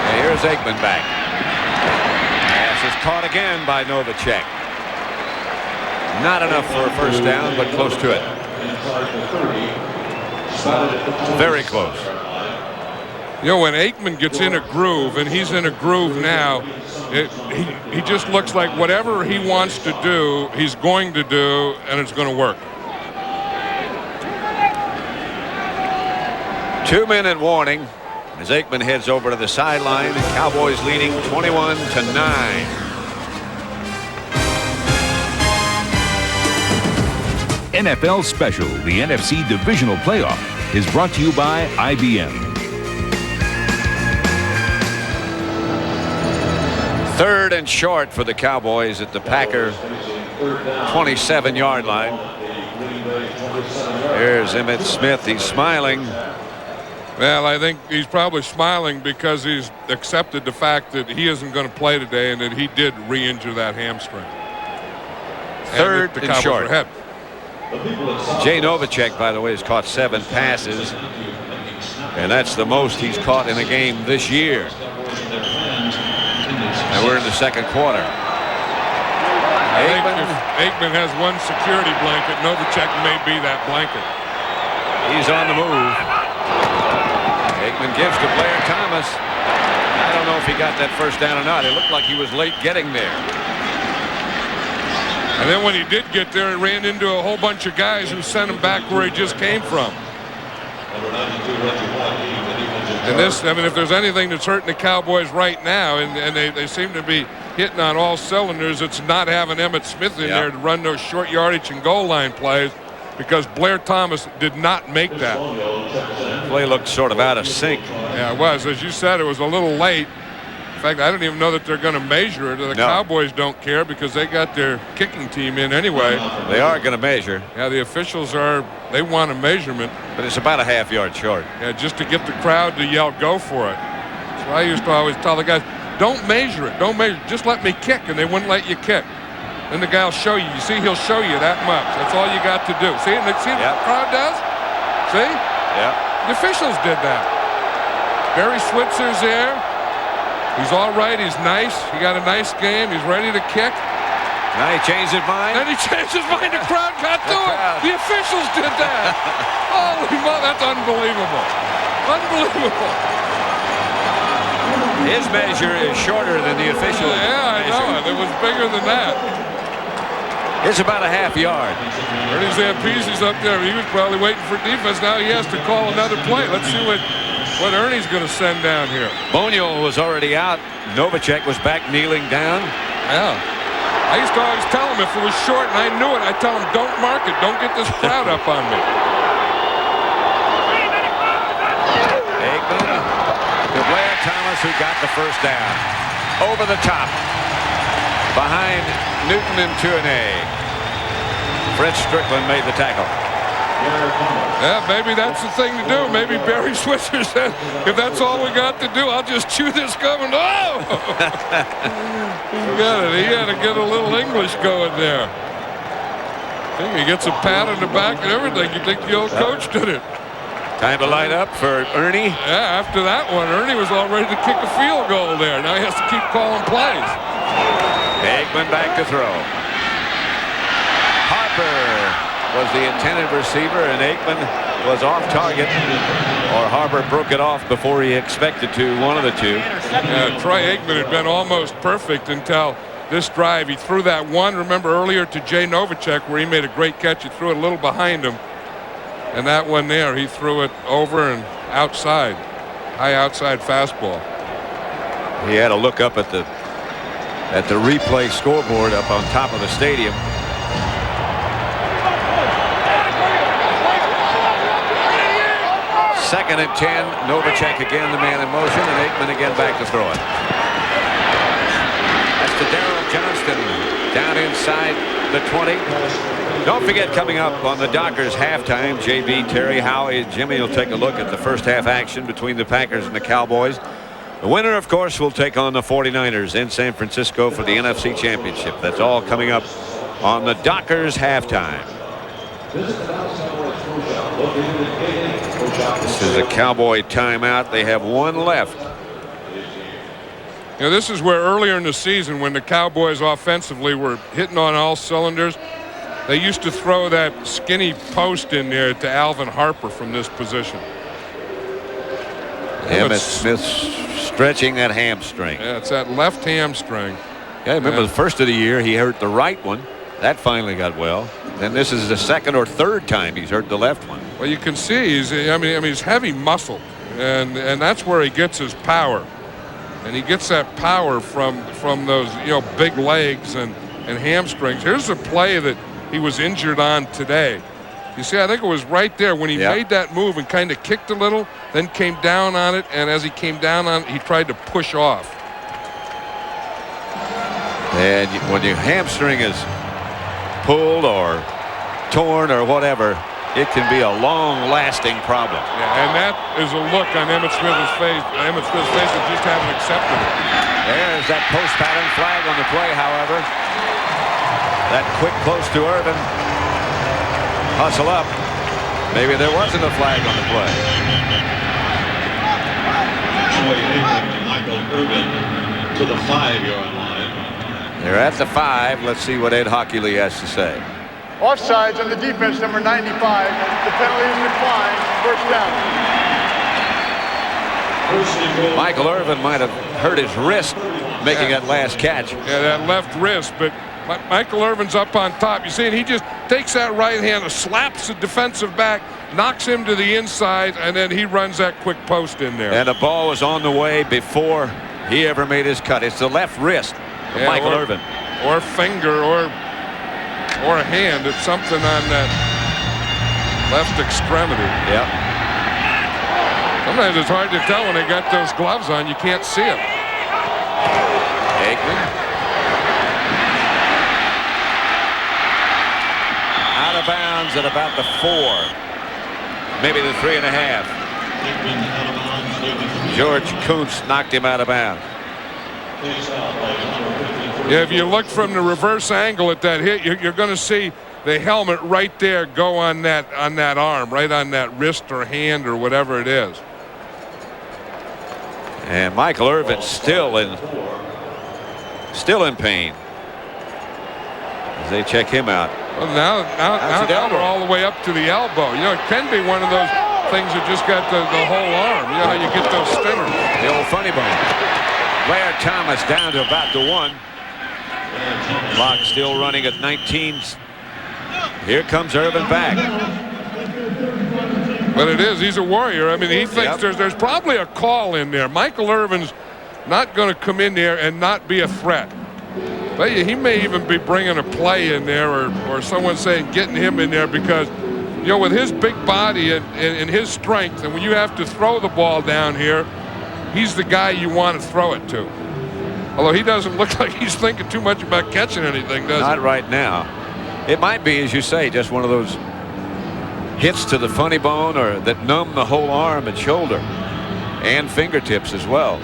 And here's Aikman back. Pass is caught again by Novacek. Not enough for a 1st down, but close to it. Very close. When Aikman gets in a groove, and he's in a groove now, he just looks like whatever he wants to do, he's going to do, and it's going to work. 2-minute warning as Aikman heads over to the sideline. The Cowboys leading 21-9. NFL Special, the NFC Divisional Playoff, is brought to you by IBM. 3rd and short for the Cowboys at the Packer 27-yard line. There's Emmitt Smith. He's smiling. Well, I think he's probably smiling because he's accepted the fact that he isn't going to play today and that he did re-injure that hamstring. 3rd the and Cowboys short. are ahead. Jay Novacek, by the way, has caught 7 passes, and that's the most he's caught in a game this year. And we're in the 2nd quarter. I think if Aikman has one security blanket, Novacek may be that blanket. He's on the move. Aikman gives to Blair Thomas. I don't know if he got that 1st down or not. It looked like he was late getting there. And then when he did get there, he ran into a whole bunch of guys who sent him back where he just came from. And this, I mean, if there's anything that's hurting the Cowboys right now, and they seem to be hitting on all cylinders, it's not having Emmitt Smith in there to run those short yardage and goal line plays, because Blair Thomas did not make that. Play looked sort of out of sync. Yeah, it was. As you said, it was a little late. In fact, I don't even know that they're going to measure it. The Cowboys don't care because they got their kicking team in anyway. They are going to measure. Yeah, the officials they want a measurement. But it's about a half yard short. Yeah, just to get the crowd to yell, go for it. So I used to always tell the guys, don't measure it. Don't measure it. Just let me kick, and they wouldn't let you kick. Then the guy will show you. You see, he'll show you that much. That's all you got to do. See what the crowd does? See? Yeah. The officials did that. Barry Switzer's there. He's all right. He's nice. He got a nice game. He's ready to kick. Now he changed his mind. Then he changed his mind. The crowd got to it. The officials did that. Holy moly, that's unbelievable. Unbelievable. His measure is shorter than the official. Yeah, I know it. It was bigger than that. It's about a half yard. Ernie Zampese's up there. He was probably waiting for defense. Now he has to call another play. Let's see what Ernie's going to send down here. Bonio was already out. Novacek was back kneeling down. Yeah. I used to always tell him if it was short and I knew it, I'd tell him, don't mark it. Don't get this crowd up on me. Aikman to Blair Thomas, who got the first down. Over the top. Behind Newton and Tournay. Fred Strickland made the tackle. Yeah, maybe that's the thing to do. Maybe Barry Switzer said, if that's all we got to do, I'll just chew this gum. Oh! He had to get a little English going there. I think he gets a pat on the back and everything. You think the old coach did it. Time to light up for Ernie. Yeah, after that one, Ernie was all ready to kick a field goal there. Now he has to keep calling plays. Aikman back to throw. Harper was the intended receiver, and Aikman was off target, or Harper broke it off before he expected to, one of the two. Yeah, Troy Aikman had been almost perfect until this drive. He threw that one, remember earlier, to Jay Novacek, where he made a great catch. He threw it a little behind him, and that one there, he threw it over and outside, high outside fastball. He had to look up at the replay scoreboard up on top of the stadium. Second and 10. Novacek again, the man in motion, and Aikman again back to throw it. That's to Darrell Johnston down inside the 20. Don't forget, coming up on the Dockers halftime, JB, Terry, Howie, Jimmy will take a look at the first half action between the Packers and the Cowboys. The winner, of course, will take on the 49ers in San Francisco for the NFC Championship. That's all coming up on the Dockers halftime. This is a Cowboy timeout. They have one left. You know, this is where earlier in the season, when the Cowboys offensively were hitting on all cylinders, they used to throw that skinny post in there to Alvin Harper from this position. Emmitt Smith stretching that hamstring. Yeah, it's that left hamstring. Yeah, remember the first of the year he hurt the right one. That finally got well. Then this is the second or third time he's hurt the left one. Well, you can see he's heavy muscle, and that's where he gets his power. And he gets that power from those big legs and hamstrings. Here's a play that he was injured on today. You see, I think it was right there when he made that move and kind of kicked a little, then came down on it, and as he came down on it, he tried to push off. And when your hamstring is pulled or torn or whatever, it can be a long-lasting problem. Yeah, and that is a look on Emmitt Smith's face. Emmitt Smith's face that just haven't accepted it. There's that post-pattern flag on the play, however. That quick close to Irvin. Hustle up. Maybe there wasn't a flag on the play. Michael Irvin to the 5-yard line. They're at the 5. Let's see what Ed Hockley has to say. Offsides on the defense, number 95. The penalty is declined. First down. Michael Irvin might have hurt his wrist making that last catch. Yeah, that left wrist, but Michael Irvin's up on top. You see, and he just takes that right hand, slaps the defensive back, knocks him to the inside, and then he runs that quick post in there. And the ball was on the way before he ever made his cut. It's the left wrist of Michael Irvin. Or finger or a hand. It's something on that left extremity. Yep. Sometimes it's hard to tell when they got those gloves on. You can't see it. Aikman. Out of bounds at about the 4. Maybe the 3.5. George Kuntz knocked him out of bounds. Yeah, if you look from the reverse angle at that hit, you're going to see the helmet right there go on that arm, right on that wrist or hand or whatever it is. And Michael Irvin still in pain as they check him out. Well, now they're all the way up to the elbow. You know, it can be one of those things that just got the whole arm. You know how you get those stimmers. The old funny bone. Blair Thomas down to about the 1. Clock still running at 19. Here comes Irvin back. But it is. He's a warrior. I mean, he thinks there's probably a call in there. Michael Irvin's not going to come in there and not be a threat. But he may even be bringing a play in there, or someone saying getting him in there, because, you know, with his big body and his strength, and when you have to throw the ball down here, he's the guy you want to throw it to. Although he doesn't look like he's thinking too much about catching anything, does he? Not right now. It might be, as you say, just one of those hits to the funny bone or that numb the whole arm and shoulder and fingertips as well.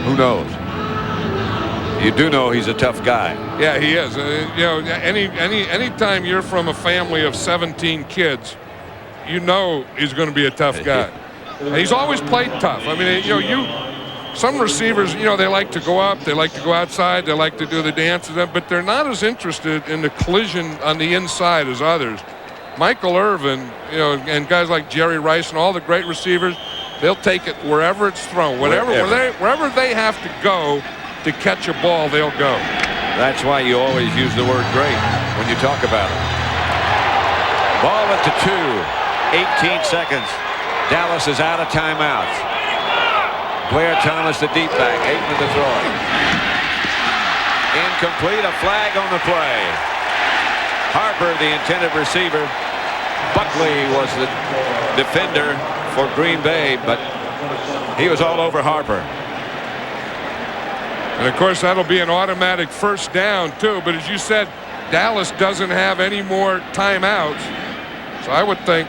Who knows? You do know he's a tough guy. Yeah, he is. You know, anytime you're from a family of 17 kids, you know he's going to be a tough guy. And he's always played tough. I mean, you know, some receivers, you know, they like to go up, they like to go outside, they like to do the dances, but they're not as interested in the collision on the inside as others. Michael Irvin, you know, and guys like Jerry Rice and all the great receivers, they'll take it wherever it's thrown. Wherever they have to go to catch a ball, they'll go. That's why you always use the word great when you talk about it. Ball at the 2. 18 seconds. Dallas is out of timeouts. Blair Thomas, the deep back. Aikman to throw it. Incomplete. A flag on the play. Harper, the intended receiver. Buckley was the defender for Green Bay, but he was all over Harper. And, of course, that'll be an automatic first down, too. But as you said, Dallas doesn't have any more timeouts. So I would think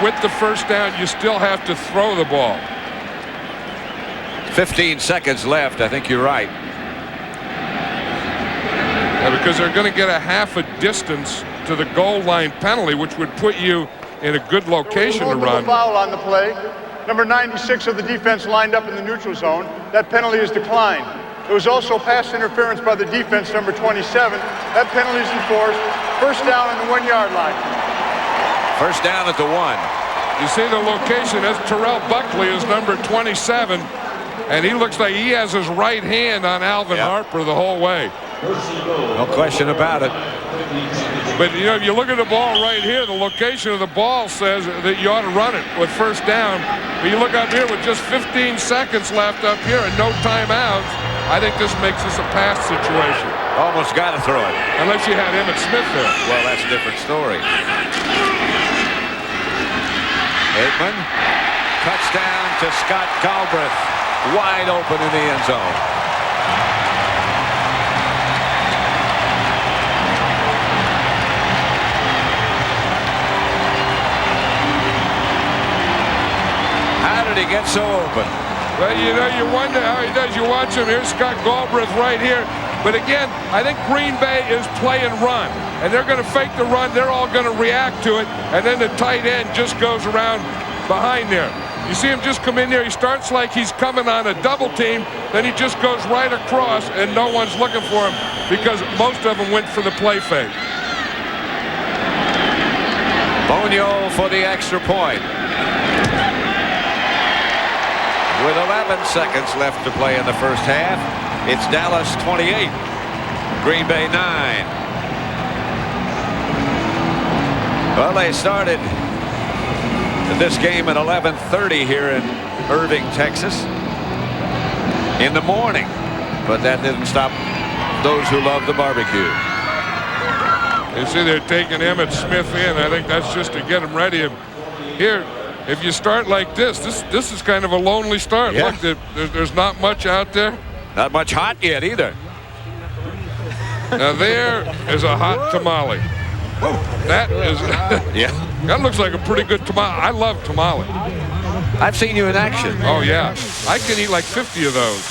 with the first down, you still have to throw the ball. 15 seconds left. I think you're right. Yeah, because they're going to get a half a distance to the goal line penalty, which would put you in a good location to run. Foul on the play. Number 96 of the defense lined up in the neutral zone. That penalty is declined. There was also pass interference by the defense, number 27. That penalty is enforced. First down on the 1-yard line. First down at the 1. You see the location. That's Terrell Buckley is number 27. And he looks like he has his right hand on Alvin Harper the whole way. No question about it. But, you know, if you look at the ball right here, the location of the ball says that you ought to run it with first down. But you look up here with just 15 seconds left up here and no timeouts, I think this makes this a pass situation. Almost got to throw it. Unless you had Emmitt Smith there. Well, that's a different story. Aikman. Touchdown to Scott Galbraith. Wide open in the end zone. How did he get so open? Well, you know, you wonder how he does. You watch him. Here's Scott Galbraith right here. But again, I think Green Bay is play and run. And they're going to fake the run. They're all going to react to it. And then the tight end just goes around behind there. You see him just come in there. He starts like he's coming on a double team. Then he just goes right across, and no one's looking for him because most of them went for the play fake. Bonio for the extra point. with 11 seconds left to play in the first half. It's Dallas 28, Green Bay 9. Well, they started this game at 11:30 here in Irving, Texas in the morning, but that didn't stop those who love the barbecue. You see they're taking Emmitt Smith in. I think that's just to get him ready. And here, if you start like this is kind of a lonely start. Yeah. Look, there's not much out there. Not much hot yet either. Now there is a hot tamale. That is, yeah. That looks like a pretty good tamale. I love tamale. I've seen you in action. Oh yeah, I can eat like 50 of those.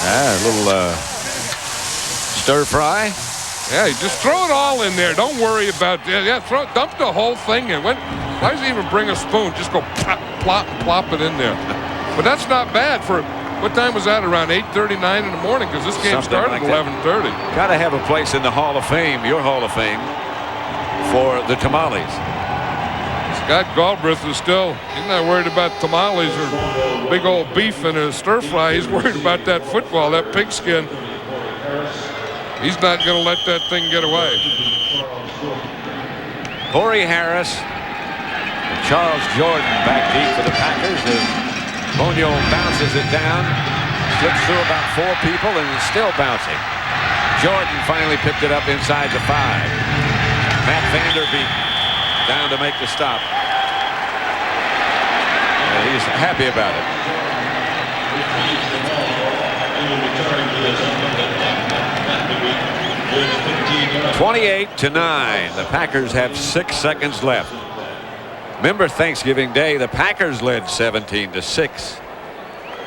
A little stir fry. Yeah, you just throw it all in there. Don't worry about dump the whole thing in. Why does he even bring a spoon? Just go plop it in there. But that's not bad for. What time was that? Around 8:39 in the morning, because this game started at 11:30. Got to have a place in the Hall of Fame, your Hall of Fame, for the tamales. Scott Galbraith is still, he's not worried about tamales or big old beef and a stir fry. He's worried about that football, that pigskin. He's not going to let that thing get away. Corey Harris and Charles Jordan back deep for the Packers as Bonio bounces it down, slips through about 4 people, and is still bouncing. Jordan finally picked it up inside the 5. Matt Vanderbeek down to make the stop. And he's happy about it. 28-9. The Packers have 6 seconds left. Remember Thanksgiving Day, the Packers led 17-6.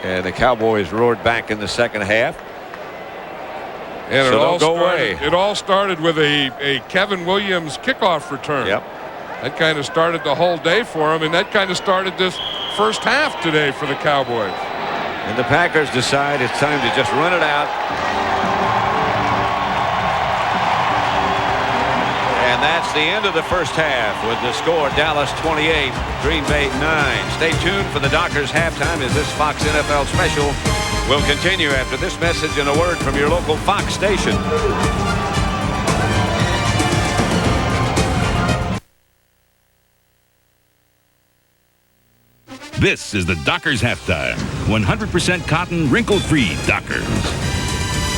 And the Cowboys roared back in the second half. And so it all started with a Kevin Williams kickoff return. Yep. That kind of started the whole day for him, and that kind of started this first half today for the Cowboys. And the Packers decide it's time to just run it out. And that's the end of the first half with the score Dallas 28, Green Bay 9. Stay tuned for the Dockers halftime as this Fox NFL special will continue after this message and a word from your local Fox station. This is the Dockers halftime. 100% cotton, wrinkle-free Dockers.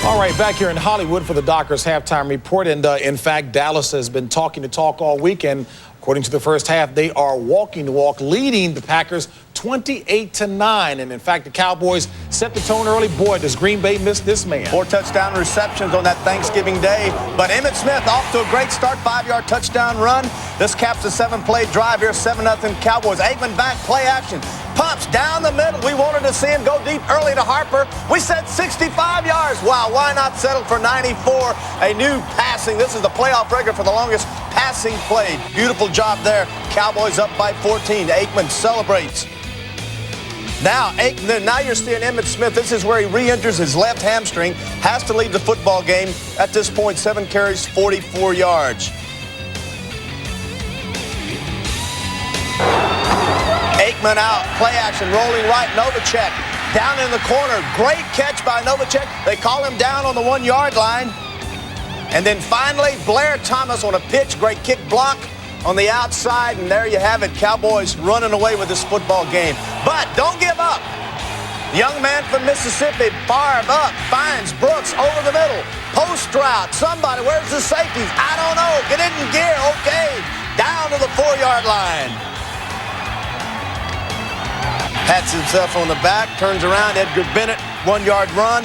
All right, back here in Hollywood for the Dockers halftime report. And in fact, Dallas has been talking the talk all weekend. According to the first half, they are walking the walk, leading the Packers 28-9. And in fact, the Cowboys set the tone early. Boy, does Green Bay miss this man. 4 touchdown receptions on that Thanksgiving Day. But Emmitt Smith off to a great start, 5-yard touchdown run. This caps a 7-play drive here, 7-0 Cowboys. Aikman back, play action. Pumps down the middle. We wanted to see him go deep early to Harper. We said 65 yards. Wow, why not settle for 94? A new passing. This is the playoff record for the longest passing played. Beautiful job there. Cowboys up by 14. Aikman celebrates. Now you're seeing Emmitt Smith. This is where he re-enters his left hamstring. Has to leave the football game. At this point, 7 carries, 44 yards. Aikman out, play action, rolling right, Novacek down in the corner. Great catch by Novacek. They call him down on the 1-yard line. And then finally, Blair Thomas on a pitch, great kick block on the outside, and there you have it. Cowboys running away with this football game. But don't give up. Young man from Mississippi, Barb up, finds Brooks over the middle. Post route, somebody, where's the safeties? I don't know, get it in gear, okay. Down to the 4-yard line. Pats himself on the back, turns around, Edgar Bennett, 1-yard run.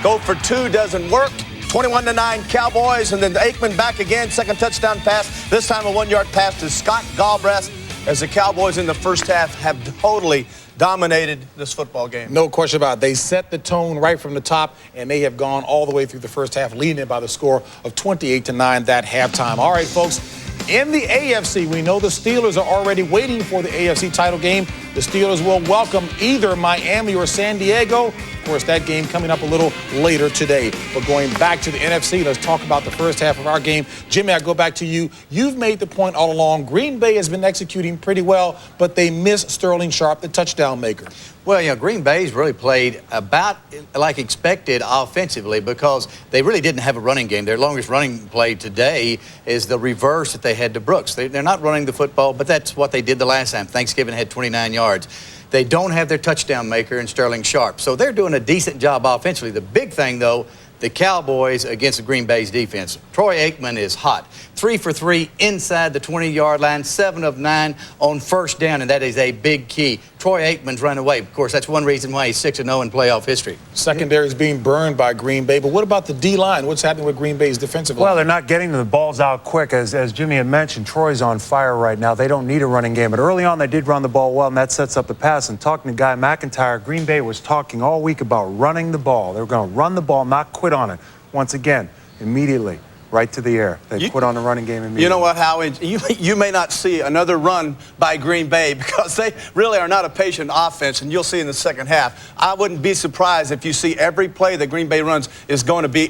Go for 2, doesn't work. 21-9 Cowboys, and then Aikman back again, second touchdown pass. This time a 1-yard pass to Scott Galbraith as the Cowboys in the first half have totally dominated this football game. No question about it. They set the tone right from the top, and they have gone all the way through the first half, leading it by the score of 28-9 that halftime. All right, folks, in the AFC, we know the Steelers are already waiting for the AFC title game. The Steelers will welcome either Miami or San Diego. Of course, that game coming up a little later today. But going back to the NFC, let's talk about the first half of our game. Jimmy, I go back to you. You've made the point all along. Green Bay has been executing pretty well, but they miss Sterling Sharp, the touchdown maker. Well, you know, Green Bay's really played about like expected offensively because they really didn't have a running game. Their longest running play today is the reverse that they had to Brooks. They're not running the football, but that's what they did the last time. Thanksgiving had 29 yards. They don't have their touchdown maker in Sterling Sharp. So they're doing a decent job offensively. The big thing, though, the Cowboys against the Green Bay's defense. Troy Aikman is hot. 3 for 3 inside the 20-yard line, 7 of 9 on first down, and that is a big key. Troy Aikman's run away. Of course, that's one reason why he's 6-0 in playoff history. Secondary is being burned by Green Bay, but what about the D-line? What's happening with Green Bay's defensive line? Well, they're not getting the balls out quick. As Jimmy had mentioned, Troy's on fire right now. They don't need a running game, but early on they did run the ball well, and that sets up the pass. And talking to Guy McIntyre, Green Bay was talking all week about running the ball. They were going to run the ball, not quit on it. Once again, immediately, right to the air. They quit on the running game immediately. You know what, Howie? You may not see another run by Green Bay because they really are not a patient offense, and you'll see in the second half. I wouldn't be surprised if you see every play that Green Bay runs is going to be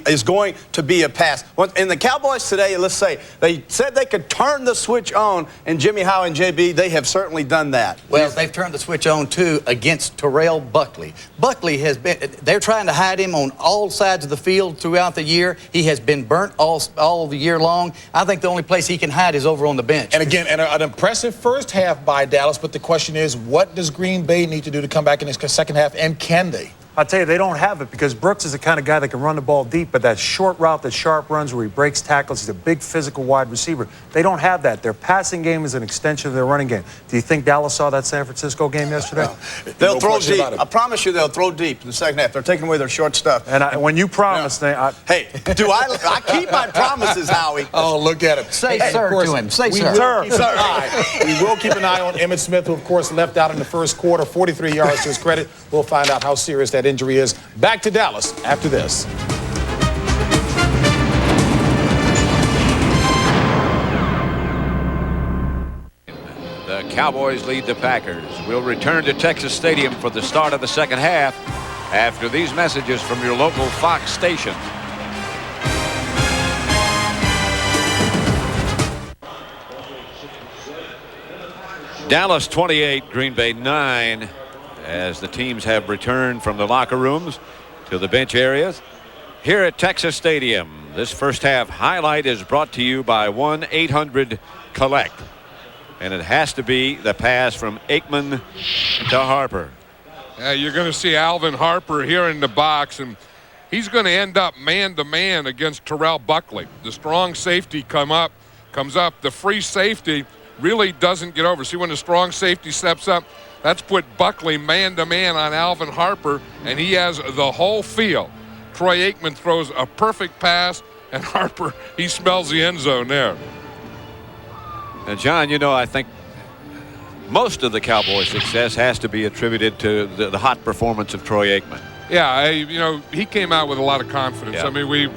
a pass. And the Cowboys today, let's say, they said they could turn the switch on, and Jimmy, Howie, and JB, they have certainly done that. Well, they've turned the switch on, too, against Terrell Buckley. Buckley has been, they're trying to hide him on all sides of the field throughout the year. He has been burnt all the year long. I think the only place he can hide is over on the bench. And again, an impressive first half by Dallas, but the question is, what does Green Bay need to do to come back in this second half, and can they? I'll tell you, they don't have it because Brooks is the kind of guy that can run the ball deep, but that short route that Sharp runs where he breaks tackles, he's a big physical wide receiver. They don't have that. Their passing game is an extension of their running game. Do you think Dallas saw that San Francisco game yesterday? They'll throw deep. I promise you they'll throw deep in the second half. They're taking away their short stuff. And when you promise, hey, do I keep my promises, Howie? Oh, look at him. Say sir to him. Say sir. We will keep an eye on Emmitt Smith, who, of course, left out in the first quarter, 43 yards to his credit. We'll find out how serious that injury is. Back to Dallas after this. The Cowboys lead the Packers. We'll return to Texas Stadium for the start of the second half after these messages from your local Fox station. Dallas 28, Green Bay 9, as the teams have returned from the locker rooms to the bench areas. Here at Texas Stadium, this first half highlight is brought to you by 1-800-COLLECT. And it has to be the pass from Aikman to Harper. You're going to see Alvin Harper here in the box, and he's going to end up man-to-man against Terrell Buckley. The strong safety comes up. The free safety really doesn't get over. See, when the strong safety steps up, that's put Buckley man-to-man on Alvin Harper, and he has the whole field. Troy Aikman throws a perfect pass, and Harper, he smells the end zone there. And, John, you know, I think most of the Cowboys' success has to be attributed to the hot performance of Troy Aikman. Yeah, you know, he came out with a lot of confidence. Yeah. I mean, we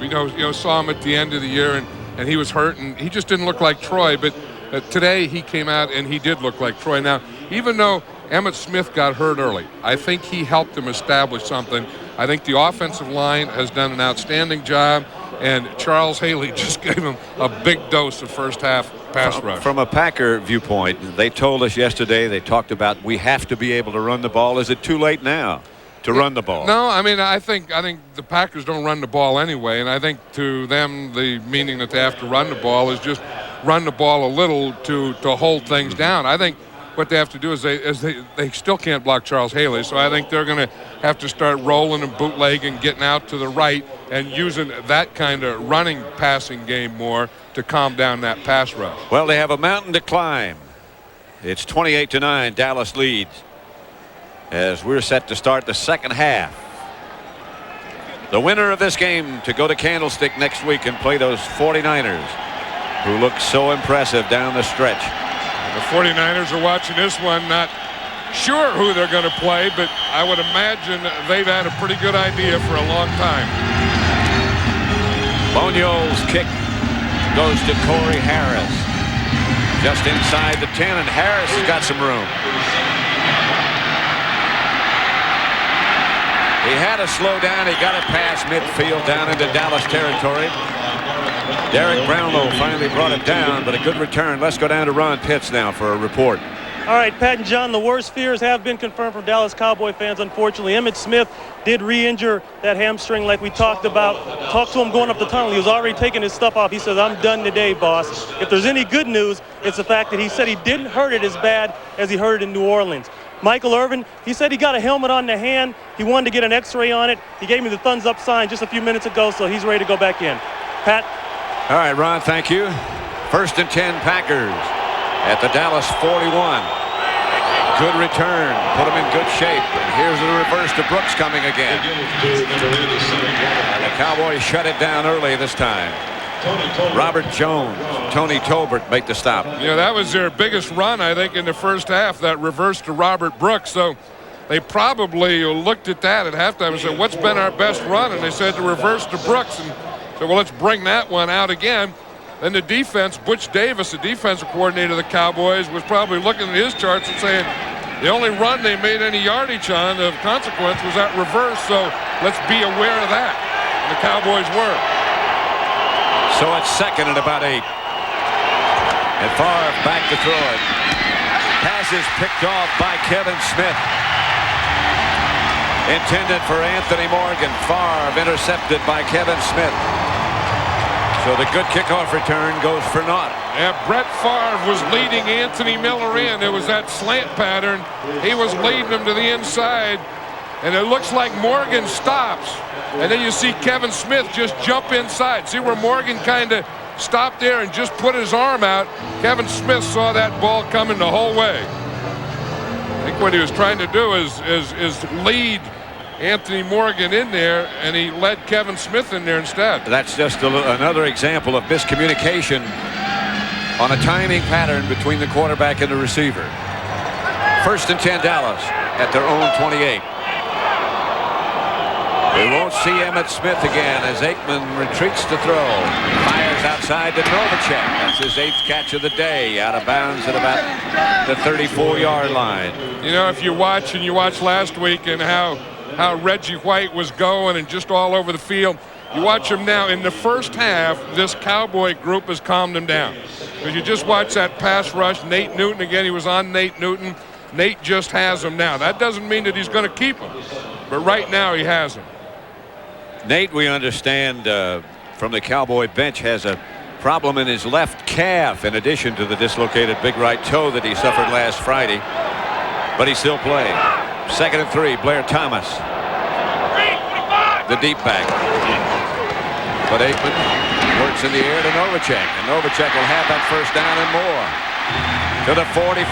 saw him at the end of the year, and he was hurt, and he just didn't look like Troy. But today he came out, and he did look like Troy. Now, even though Emmitt Smith got hurt early, I think he helped him establish something. I think the offensive line has done an outstanding job, and Charles Haley just gave him a big dose of first half pass rush. From a Packer viewpoint, they told us yesterday, they talked about we have to be able to run the ball. Is it too late now to run the ball? No, I mean, I think the Packers don't run the ball anyway, and I think to them the meaning that they have to run the ball is just run the ball a little to hold things down. I think what they have to do is they still can't block Charles Haley, so I think they're going to have to start rolling and bootlegging, getting out to the right, and using that kind of running passing game more to calm down that pass rush. Well, they have a mountain to climb. It's 28-9, Dallas leads as we're set to start the second half. The winner of this game to go to Candlestick next week and play those 49ers, who look so impressive down the stretch. The 49ers are watching this one, not sure who they're going to play, but I would imagine they've had a pretty good idea for a long time. Bonio's kick goes to Corey Harris. Just inside the 10, and Harris has got some room. He had to slow down. He got it past midfield down into Dallas territory. Derek Brownlow finally brought it down, but a good return. Let's go down to Ron Pitts now for a report. All right, Pat and John, the worst fears have been confirmed for Dallas Cowboy fans, unfortunately. Emmitt Smith did re-injure that hamstring like we talked about. Talked to him going up the tunnel. He was already taking his stuff off. He says, I'm done today, boss. If there's any good news, it's the fact that he said he didn't hurt it as bad as he hurt it in New Orleans. Michael Irvin, he said he got a helmet on the hand. He wanted to get an x-ray on it. He gave me the thumbs up sign just a few minutes ago, so he's ready to go back in. Pat? All right, Ron, thank you. 1st and 10 Packers at the Dallas 41. Good return. Put him in good shape. And here's the reverse to Brooks coming again. And the Cowboys shut it down early this time. Robert Jones, Tony Tolbert make the stop. Yeah, that was their biggest run, I think, in the first half, that reverse to Robert Brooks. So they probably looked at that at halftime and said, what's been our best run? And they said the reverse to Brooks. And so, well, let's bring that one out again. Then the defense, Butch Davis, the defensive coordinator of the Cowboys, was probably looking at his charts and saying the only run they made any yardage on of consequence was that reverse, so let's be aware of that. And the Cowboys were. So it's 2nd and about 8. And Favre back to throw it. Pass is picked off by Kevin Smith. Intended for Anthony Morgan. Favre intercepted by Kevin Smith. So the good kickoff return goes for naught. Yeah, Brett Favre was leading Anthony Miller in. It was that slant pattern. He was leading him to the inside. And it looks like Morgan stops. And then you see Kevin Smith just jump inside. See where Morgan kind of stopped there and just put his arm out. Kevin Smith saw that ball coming the whole way. I think what he was trying to do is lead Anthony Morgan in there, and he led Kevin Smith in there instead. That's just another example of miscommunication on a timing pattern between the quarterback and the receiver. 1st and 10 Dallas at their own 28. We won't see Emmitt Smith again as Aikman retreats to throw. Fires outside to Novacek. That's his 8th catch of the day, out of bounds at about the 34-yard line. You know, if you watch, and you watched last week, and how Reggie White was going and just all over the field. You watch him now. In the first half, this Cowboy group has calmed him down. Because you just watch that pass rush. Nate Newton, again, he was on Nate Newton. Nate just has him now. That doesn't mean that he's going to keep him. But right now, he has him. Nate, we understand from the Cowboy bench, has a problem in his left calf in addition to the dislocated big right toe that he suffered last Friday. But he's still playing. 2nd and 3, Blair Thomas. The deep back. But Aikman works in the air to Novacek. And Novacek will have that first down and more. To the 45.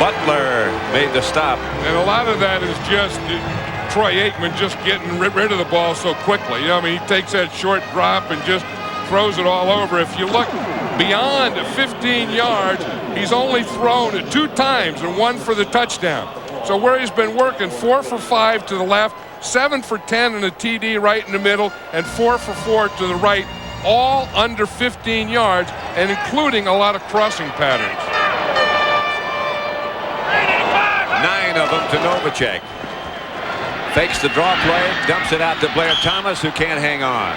Butler made the stop. And a lot of that is just Troy Aikman just getting rid of the ball so quickly. You know, I mean, he takes that short drop and just throws it all over. If you look beyond 15 yards, he's only thrown 2 times and 1 for the touchdown. So where he's been working, 4 for 5 to the left, 7 for 10 and a TD right in the middle, and 4 for 4 to the right, all under 15 yards, and including a lot of crossing patterns. 9 of them to Novacek. Fakes the draw play, dumps it out to Blair Thomas, who can't hang on.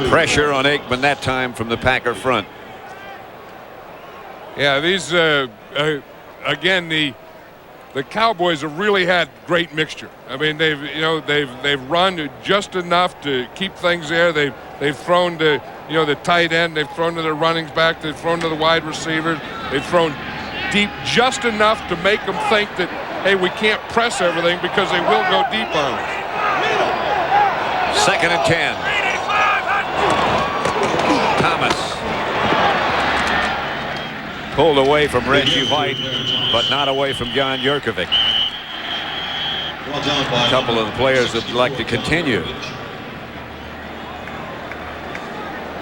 Pressure on Aikman that time from the Packer front. Yeah, these again, the Cowboys have really had great mixture. I mean, they've run just enough to keep things there. They've thrown to the tight end. They've thrown to the running back. They've thrown to the wide receivers. They've thrown deep just enough to make them think that, hey, we can't press everything because they will go deep on us. 2nd and 10. Thomas pulled away from Reggie White, but not away from John Jurkovic. A couple of the players that would like to continue.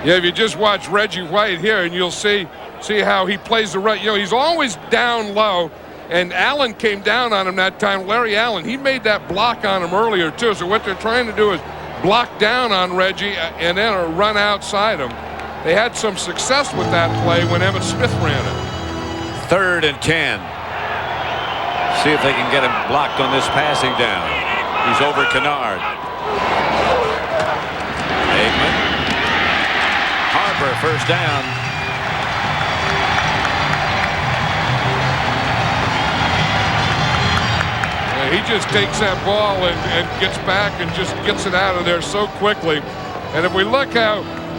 Yeah, if you just watch Reggie White here, and you'll see how he plays the right. You know, he's always down low, and Allen came down on him that time. Larry Allen, he made that block on him earlier too. So what they're trying to do is block down on Reggie and then run outside him. They had some success with that play when Emmitt Smith ran it. 3rd and 10. See if they can get him blocked on this passing down. He's over Kennard. Aikman. Harper, first down. He just takes that ball and gets back and just gets it out of there so quickly. And if we look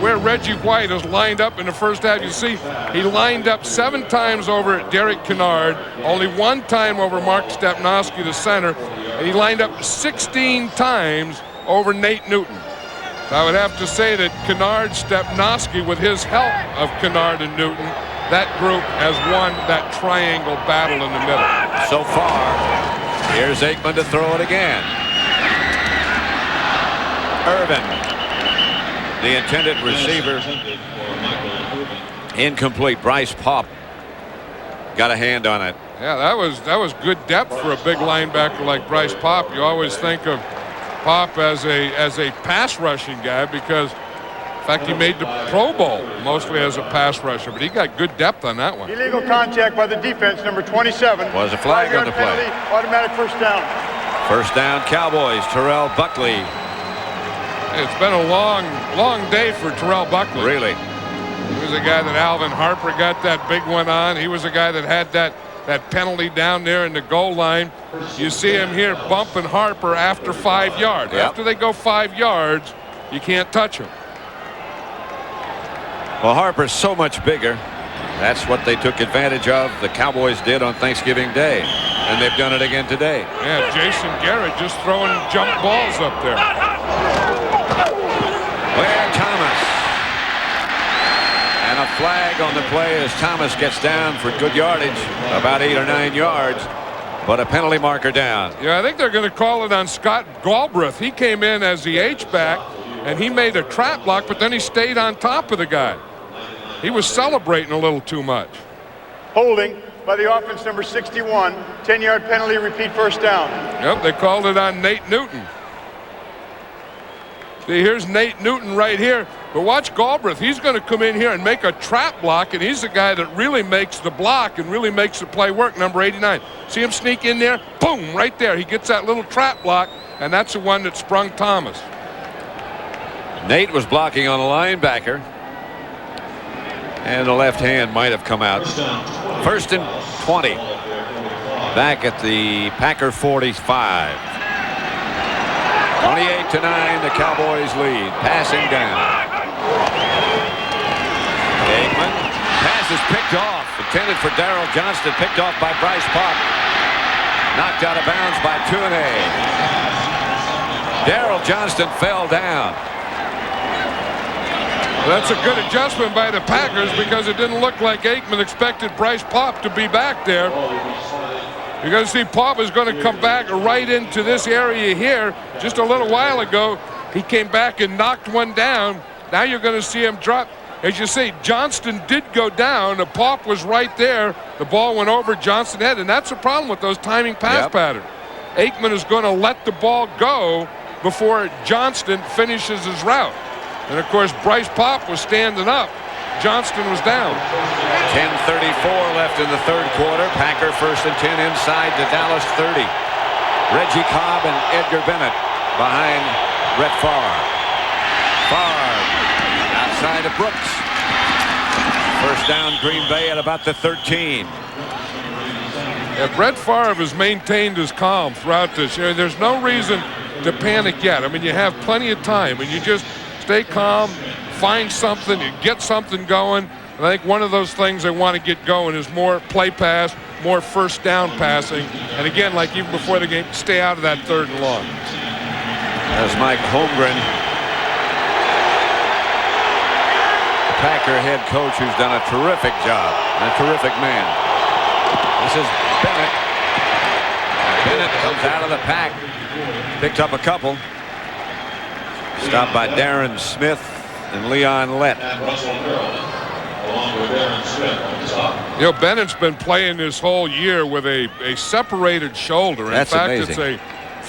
where Reggie White is lined up in the first half, you see he lined up 7 times over Derek Kennard, only 1 time over Mark Stepnoski, the center, and he lined up 16 times over Nate Newton. So I would have to say that Kennard, Stepnoski, with his help of Kennard and Newton, that group has won that triangle battle in the middle. So far, here's Aikman to throw it again. Irvin, the intended receiver, incomplete. Bryce Popp got a hand on it. Yeah, that was good depth for a big linebacker like Bryce Popp. You always think of Popp as a pass rushing guy because, in fact, he made the Pro Bowl mostly as a pass rusher, but he got good depth on that one. Illegal contact by the defense, number 27. Was a flag on the play. Penalty, automatic first down. First down, Cowboys. Terrell Buckley. It's been a long day for Terrell Buckley. Really? He was a guy that Alvin Harper got that big one on. He was a guy that had that penalty down there in the goal line. You see him here bumping Harper after 5 yards. Yep. After they go 5 yards, you can't touch him. Well, Harper's so much bigger. That's what they took advantage of. The Cowboys did on Thanksgiving Day, and they've done it again today. Yeah, Jason Garrett just throwing jump balls up there. Where Thomas. And a flag on the play as Thomas gets down for good yardage, about 8 or 9 yards, but a penalty marker down. Yeah, I think they're going to call it on Scott Galbraith. He came in as the H-back, and he made a trap block, but then he stayed on top of the guy. He was celebrating a little too much. Holding by the offense, number 61. 10-yard penalty, repeat first down. Yep, they called it on Nate Newton. See, here's Nate Newton right here. But watch Galbraith. He's going to come in here and make a trap block, and he's the guy that really makes the block and really makes the play work, number 89. See him sneak in there? Boom, right there. He gets that little trap block, and that's the one that sprung Thomas. Nate was blocking on a linebacker, and the left hand might have come out. First and 20. Back at the Packer 45. 28-9, the Cowboys lead. Passing down. Aikman. Pass is picked off. Intended for Darrell Johnston. Picked off by Bryce Popp. Knocked out of bounds by Tooney. Darrell Johnston fell down. That's a good adjustment by the Packers because it didn't look like Aikman expected Bryce Popp to be back there. You're going to see Popp is going to come back right into this area here. Just a little while ago, he came back and knocked one down. Now you're going to see him drop. As you see, Johnston did go down. The Popp was right there. The ball went over Johnston's head, and that's the problem with those timing pass patterns. Aikman is going to let the ball go before Johnston finishes his route. And, of course, Bryce Popp was standing up. Johnston was down. 10:34 left in the third quarter. Packer first and 10 inside the Dallas 30. Reggie Cobb and Edgar Bennett behind Brett Favre. Favre outside of Brooks. First down Green Bay at about the 13. Yeah, Brett Favre has maintained his calm throughout this year. There's no reason to panic yet. I mean, you have plenty of time, and you just stay calm, find something, you get something going. And I think one of those things they want to get going is more play pass, more first down passing. And again, like even before the game, stay out of that third and long. That's Mike Holmgren, the Packer head coach, who's done a terrific job, and a terrific man. This is Bennett. Bennett comes out of the pack, picked up a couple. Stopped by Darren Smith and Leon Lett. You know, Bennett's been playing this whole year with a separated shoulder. In fact, amazing. It's a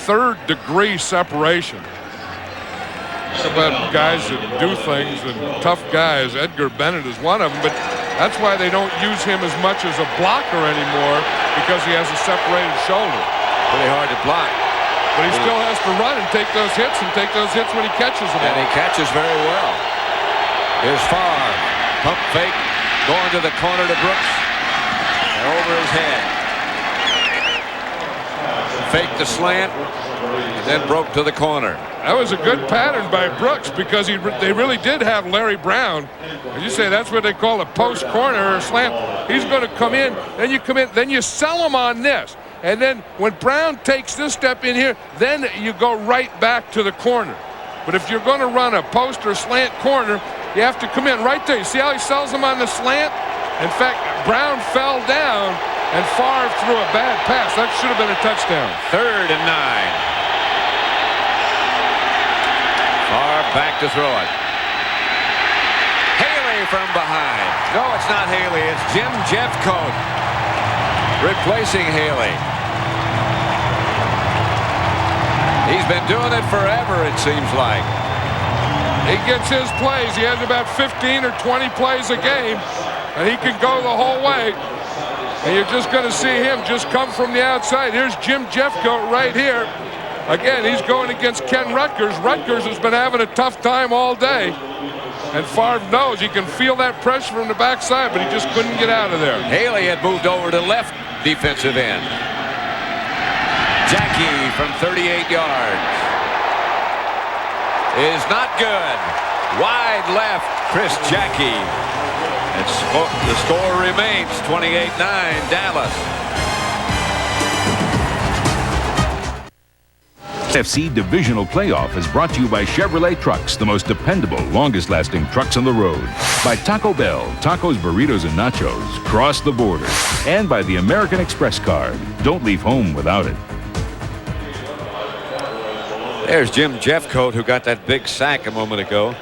third-degree separation. About guys that do things and tough guys. Edgar Bennett is one of them. But That's why they don't use him as much as a blocker anymore, because he has a separated shoulder. Pretty hard to block. But he still has to run and take those hits when he catches them. And he catches very well. Here's Favre. Pump fake. Going to the corner to Brooks. And over his head. Fake the slant. And then broke to the corner. That was a good pattern by Brooks, because they really did have Larry Brown. As you say, that's what they call a post corner or slant. He's going to come in, then you come in, then you sell him on this. And then when Brown takes this step in here, then you go right back to the corner. But if you're going to run a post or slant corner, you have to come in right there. You see how he sells him on the slant? In fact, Brown fell down, and Favre threw a bad pass. That should have been a touchdown. 3rd and 9. Favre back to throw it. Haley from behind. No, it's not Haley. It's Jim Jeffcoat replacing Haley. He's been doing it forever, it seems like. He gets his plays. He has about 15 or 20 plays a game, and he can go the whole way. And you're just going to see him just come from the outside. Here's Jim Jeffcoat right here. Again, he's going against Ken Rutgers. Rutgers has been having a tough time all day. And Favre knows he can feel that pressure from the backside, but he just couldn't get out of there. Haley had moved over to left defensive end. Jackie from 38 yards. Is not good. Wide left, Chris Jackie. And the score remains 28-9 Dallas. NFC Divisional Playoff is brought to you by Chevrolet Trucks, the most dependable, longest-lasting trucks on the road. By Taco Bell, tacos, burritos, and nachos, cross the border. And by the American Express card. Don't leave home without it. There's Jim Jeffcoat, who got that big sack a moment ago.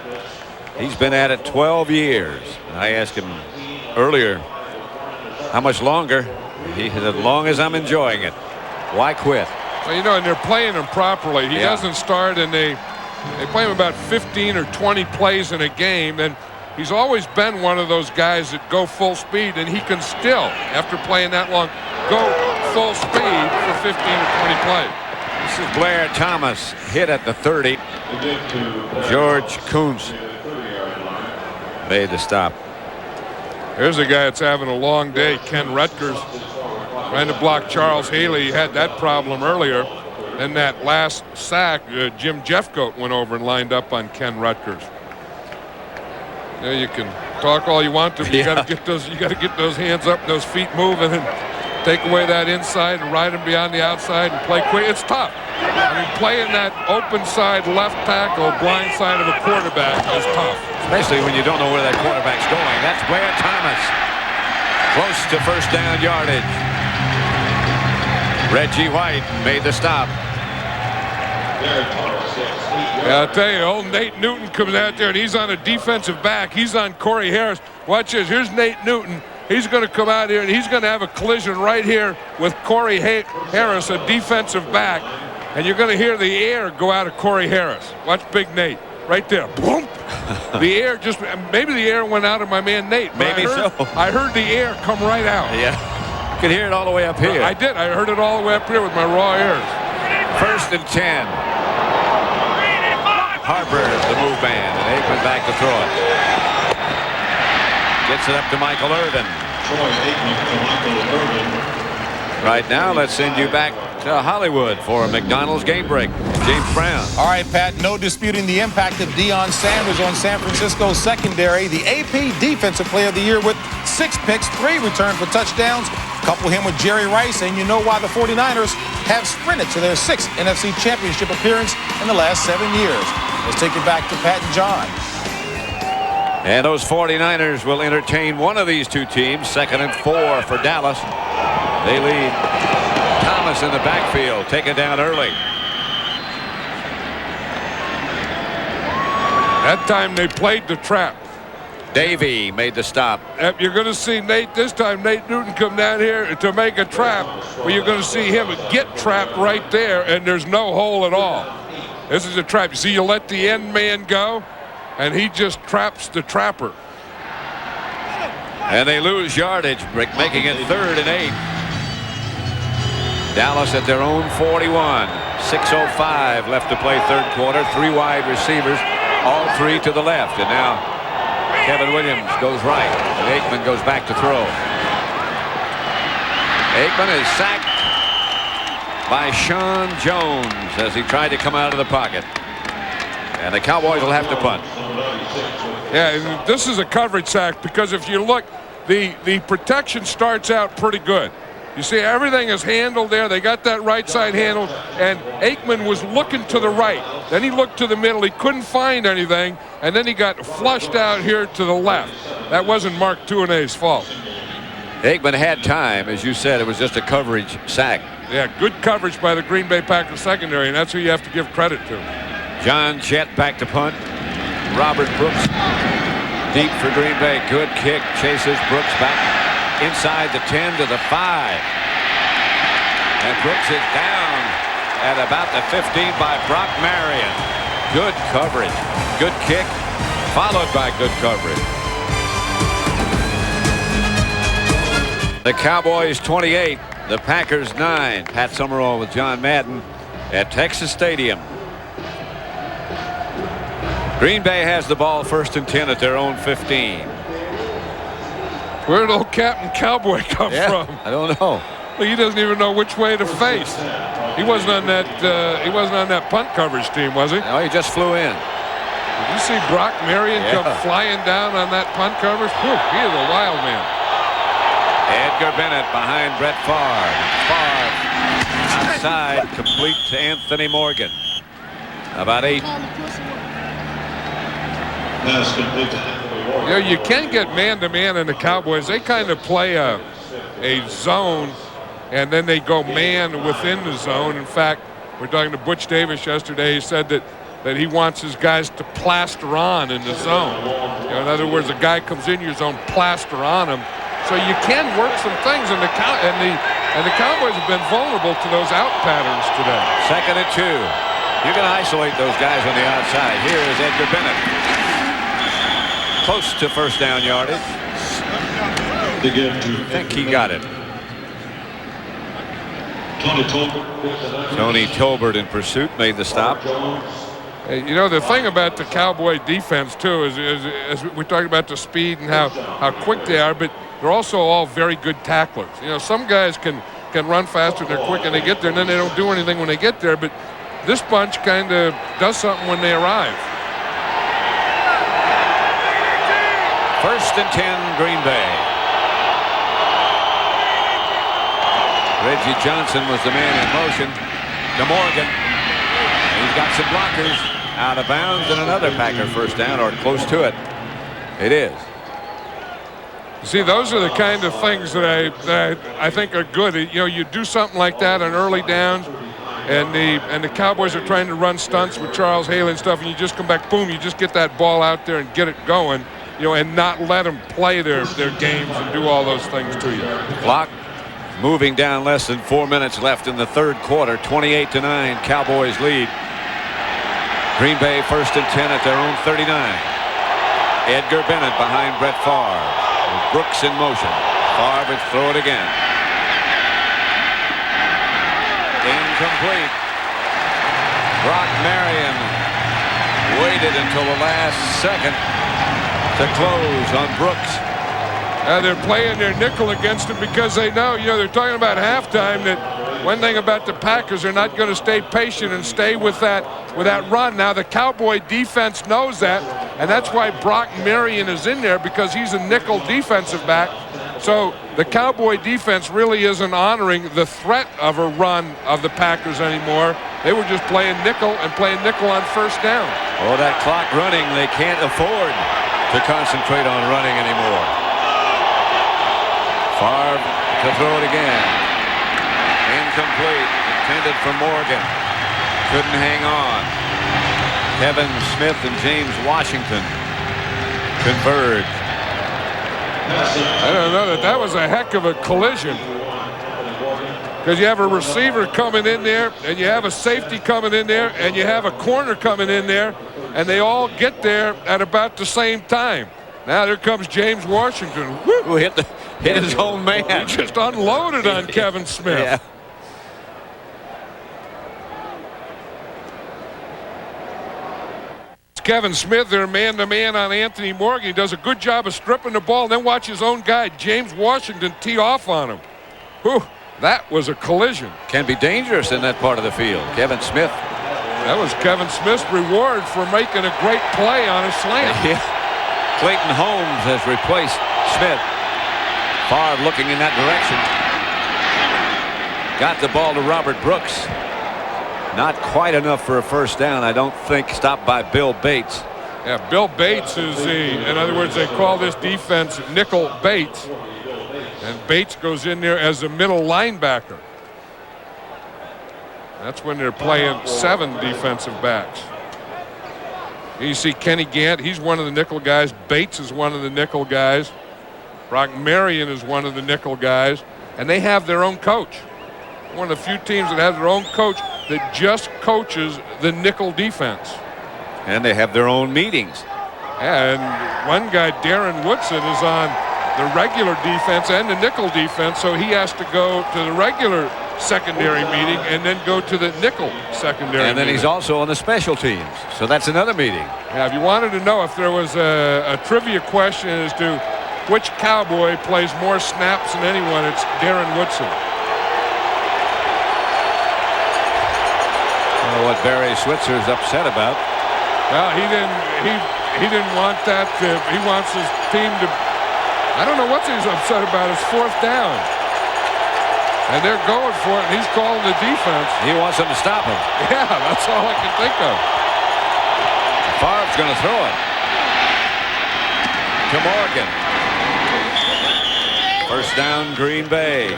He's been at it 12 years. I asked him earlier, how much longer? He said, as long as I'm enjoying it. Why quit? Well, you know, and they're playing him properly. He doesn't start, and they play him about 15 or 20 plays in a game, and he's always been one of those guys that go full speed, and he can still, after playing that long, go full speed for 15 or 20 plays. This is Blair Thomas, hit at the 30. George Kuntz made the stop. Here's a guy that's having a long day, Ken Rutgers, trying to block Charles Haley. He had that problem earlier. Then that last sack, Jim Jeffcoat went over and lined up on Ken Rutgers. You know, you can talk all you want to, but you got to get those. You got to get those hands up, those feet moving, and take away that inside and ride him beyond the outside and play quick. It's tough. I mean, playing that open side left tackle, blind side of a quarterback is tough. Especially when you don't know where that quarterback's going. That's Blair Thomas. Close to first down yardage. Reggie White made the stop. Yeah, I'll tell you, old Nate Newton comes out there, and he's on a defensive back. He's on Corey Harris. Watch this. Here's Nate Newton. He's going to come out here, and he's going to have a collision right here with Corey Harris, a defensive back. And you're going to hear the air go out of Corey Harris. Watch Big Nate. Right there. Boom. The air just, maybe the air went out of my man Nate. Maybe so. I heard the air come right out. Yeah. You could hear it all the way up here. I did. I heard it all the way up here with my raw ears. 1st and 10. Harper, the move man, and Aikman back to throw it. Gets it up to Michael Irvin. Right now, let's send you back to Hollywood for a McDonald's game break. James Brown. All right, Pat, no disputing the impact of Deion Sanders on San Francisco's secondary. The AP Defensive Player of the Year with 6 picks, 3 returned for touchdowns. Couple him with Jerry Rice, and you know why the 49ers have sprinted to their 6th NFC Championship appearance in the last 7 years. Let's take it back to Pat and John. And those 49ers will entertain one of these two teams. 2nd and 4 for Dallas. They lead. Thomas in the backfield, taken down early. That time they played the trap. Davey made the stop. You're going to see Nate this time. Nate Newton come down here to make a trap, but you're going to see him get trapped right there, and there's no hole at all. This is a trap. You see, you let the end man go, and he just traps the trapper. And they lose yardage, making it 3rd and 8. Dallas at their own 41. 6:05 left to play third quarter. 3 wide receivers, all 3 to the left. And now Kevin Williams goes right, and Aikman goes back to throw. Aikman is sacked by Sean Jones as he tried to come out of the pocket. And the Cowboys will have to punt. Yeah, and this is a coverage sack because if you look, the protection starts out pretty good. You see everything is handled there. They got that right side handled, and Aikman was looking to the right. Then he looked to the middle. He couldn't find anything, and then he got flushed out here to the left. That wasn't Mark Tuanay's fault. Aikman had time. As you said, it was just a coverage sack. Yeah, good coverage by the Green Bay Packers secondary, and that's who you have to give credit to. John Jett back to punt. Robert Brooks deep for Green Bay. Good kick. Chases Brooks back inside the 10 to the 5. And Brooks is down at about the 15 by Brock Marion. Good coverage. Good kick followed by good coverage. The Cowboys 28, the Packers 9. Pat Summerall with John Madden at Texas Stadium. Green Bay has the ball 1st and 10 at their own 15. Where did old Captain Cowboy come from? I don't know. Well, he doesn't even know which way to face. He wasn't on that. He wasn't on that punt coverage team, was he? No, he just flew in. Did you see Brock Marion come flying down on that punt coverage? Whew, he is a wild man. Edgar Bennett behind Brett Favre. Favre outside, complete to Anthony Morgan. About 8. You know, you can get man-to-man in the Cowboys. They kind of play a zone, and then they go man within the zone. In fact, we're talking to Butch Davis yesterday. He said that he wants his guys to plaster on in the zone. You know, in other words, a guy comes in your zone, plaster on him. So you can work some things, and the Cowboys have been vulnerable to those out patterns today. 2nd and 2. You can isolate those guys on the outside. Here is Edgar Bennett. Close to first down yardage. I think he got it. Tony Tolbert in pursuit made the stop. You know, the thing about the Cowboy defense, too, is we talked about the speed and how quick they are, but they're also all very good tacklers. You know, some guys can run faster, they're quick, and they get there, and then they don't do anything when they get there, but this bunch kind of does something when they arrive. 1st and 10, Green Bay. Reggie Johnson was the man in motion to Morgan. He's got some blockers out of bounds, and another Packer first down, or close to it. It is. See, those are the kind of things that I think are good. You know, you do something like that on early downs, and the Cowboys are trying to run stunts with Charles Haley and stuff, and you just come back, boom, you just get that ball out there and get it going, you know, and not let them play their games and do all those things to you. Clock moving down, less than 4 minutes left in the third quarter. 28-9, Cowboys lead. Green Bay 1st and 10 at their own 39. Edgar Bennett behind Brett Favre. Brooks in motion. Favre would throw it again. Incomplete. Brock Marion waited until the last second to close on Brooks. They're playing their nickel against him because they know, you know, they're talking about halftime that one thing about the Packers, they're not going to stay patient and stay with that run. Now the Cowboy defense knows that, and that's why Brock Marion is in there, because he's a nickel defensive back. So the Cowboy defense really isn't honoring the threat of a run of the Packers anymore. They were just playing nickel and playing nickel on first down. Oh, that clock running, they can't afford to concentrate on running anymore. Favre to throw it again. Incomplete. Intended for Morgan. Couldn't hang on. Kevin Smith and James Washington converged. I don't know, that was a heck of a collision. Because you have a receiver coming in there, and you have a safety coming in there, and you have a corner coming in there, and they all get there at about the same time. Now there comes James Washington. Woo! Who hit his own man. He just unloaded on Kevin Smith. Yeah. Kevin Smith there man-to-man on Anthony Morgan. He does a good job of stripping the ball, then watch his own guy, James Washington, tee off on him. Whew, that was a collision. Can be dangerous in that part of the field. Kevin Smith. That was Kevin Smith's reward for making a great play on a slant. Yeah. Clayton Holmes has replaced Smith. Favre looking in that direction. Got the ball to Robert Brooks. Not quite enough for a first down, I don't think. Stopped by Bill Bates. Yeah, Bill Bates is in other words, they call this defense nickel Bates. And Bates goes in there as a middle linebacker. That's when they're playing 7 defensive backs. You see Kenny Gant, he's one of the nickel guys. Bates is one of the nickel guys. Brock Marion is one of the nickel guys. And they have their own coach. One of the few teams that has their own coach that just coaches the nickel defense. And they have their own meetings. And one guy, Darren Woodson, is on the regular defense and the nickel defense, so he has to go to the regular secondary meeting and then go to the nickel secondary And then meeting. he's also on the special teams, so that's another meeting. Yeah, if you wanted to know if there was a trivia question as to which Cowboy plays more snaps than anyone, it's Darren Woodson. What Barry Switzer's upset about. Well, he didn't want that. He wants his team to. I don't know what he's upset about. It's 4th down, and they're going for it. And he's calling the defense. He wants them to stop him. Yeah, that's all I can think of. Favre's going to throw it to Morgan. First down, Green Bay.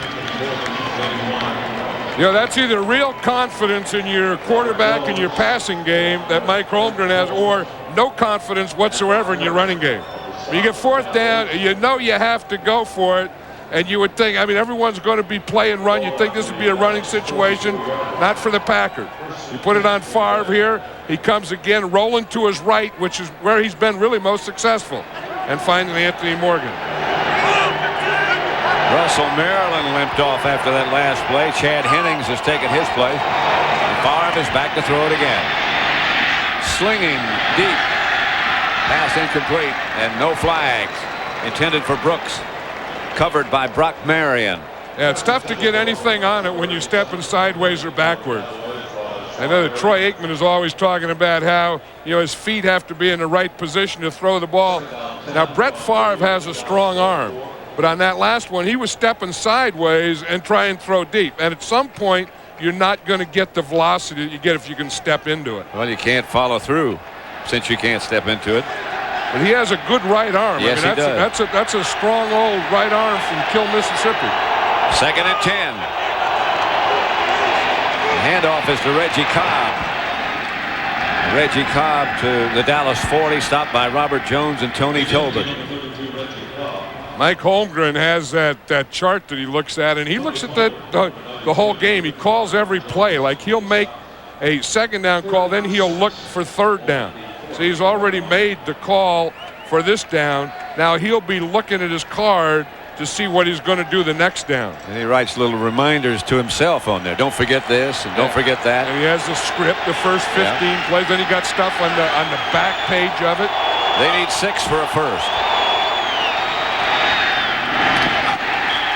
You know, that's either real confidence in your quarterback and your passing game that Mike Holmgren has, or no confidence whatsoever in your running game. When you get 4th down, you know you have to go for it, and you would think, I mean, everyone's going to be play and run. You'd think this would be a running situation, not for the Packers. You put it on Favre here. He comes again, rolling to his right, which is where he's been really most successful, and finding Anthony Morgan. Russell Maryland limped off after that last play. Chad Hennings has taken his place. And Favre is back to throw it again. Slinging deep. Pass incomplete and no flags. Intended for Brooks. Covered by Brock Marion. Yeah, it's tough to get anything on it when you're stepping sideways or backwards. I know that Troy Aikman is always talking about how, you know, his feet have to be in the right position to throw the ball. Now, Brett Favre has a strong arm. But on that last one, he was stepping sideways and try and throw deep. And at some point, you're not going to get the velocity that you get if you can step into it. Well, you can't follow through since you can't step into it. But he has a good right arm. Yes, I mean, he does. That's a strong old right arm from Kill, Mississippi. 2nd and 10. The handoff is to Reggie Cobb. Reggie Cobb to the Dallas 40, stopped by Robert Jones and Tony Tolbert. Mike Holmgren has that chart that he looks at, and he looks at the whole game. He calls every play. Like, he'll make a 2nd down call, then he'll look for 3rd down. So he's already made the call for this down. Now he'll be looking at his card to see what he's going to do the next down. And he writes little reminders to himself on there. Don't forget this and don't forget that. And he has the script, the first 15 plays. Then he got stuff on the back page of it. They need 6 for a first.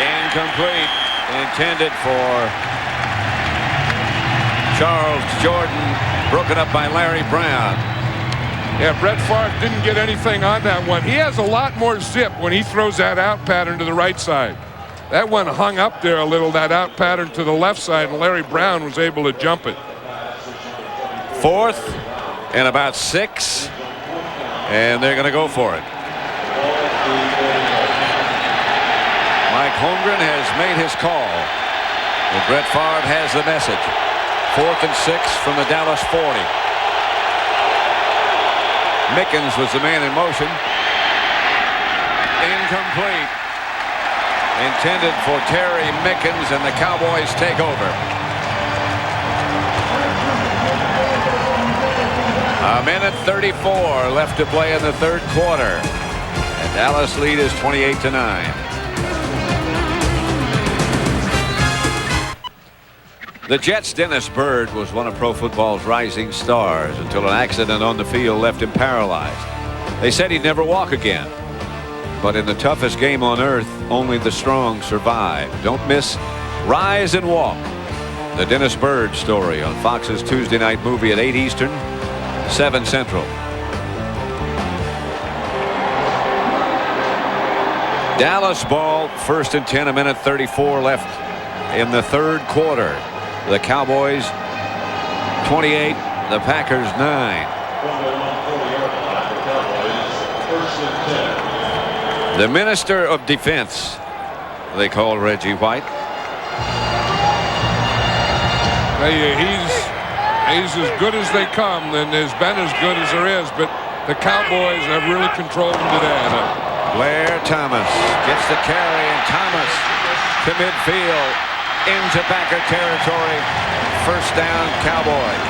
Incomplete. Intended for Charles Jordan. Broken up by Larry Brown. Yeah, Brett Favre didn't get anything on that one. He has a lot more zip when he throws that out pattern to the right side. That one hung up there a little, that out pattern to the left side, and Larry Brown was able to jump it. 4th and about 6. And they're going to go for it. Mike Holmgren has made his call. And Brett Favre has the message. 4th and 6 from the Dallas 40. Mickens was the man in motion. Incomplete. Intended for Terry Mickens, and the Cowboys take over. 1:34 left to play in the 3rd quarter. And Dallas lead is 28-9. The Jets' Dennis Byrd was one of pro football's rising stars until an accident on the field left him paralyzed. They said he'd never walk again. But in the toughest game on earth, only the strong survive. Don't miss Rise and Walk, the Dennis Byrd story on Fox's Tuesday night movie at 8 Eastern, 7 Central. Dallas ball, 1st and 10, a minute 34 left in the third quarter. The Cowboys 28, the Packers 9. The Minister of Defense, they call Reggie White. He's as good as they come, and has been as good as there is, but the Cowboys have really controlled him today. Blair Thomas gets the carry, and Thomas to midfield into Packer territory. First down, Cowboys.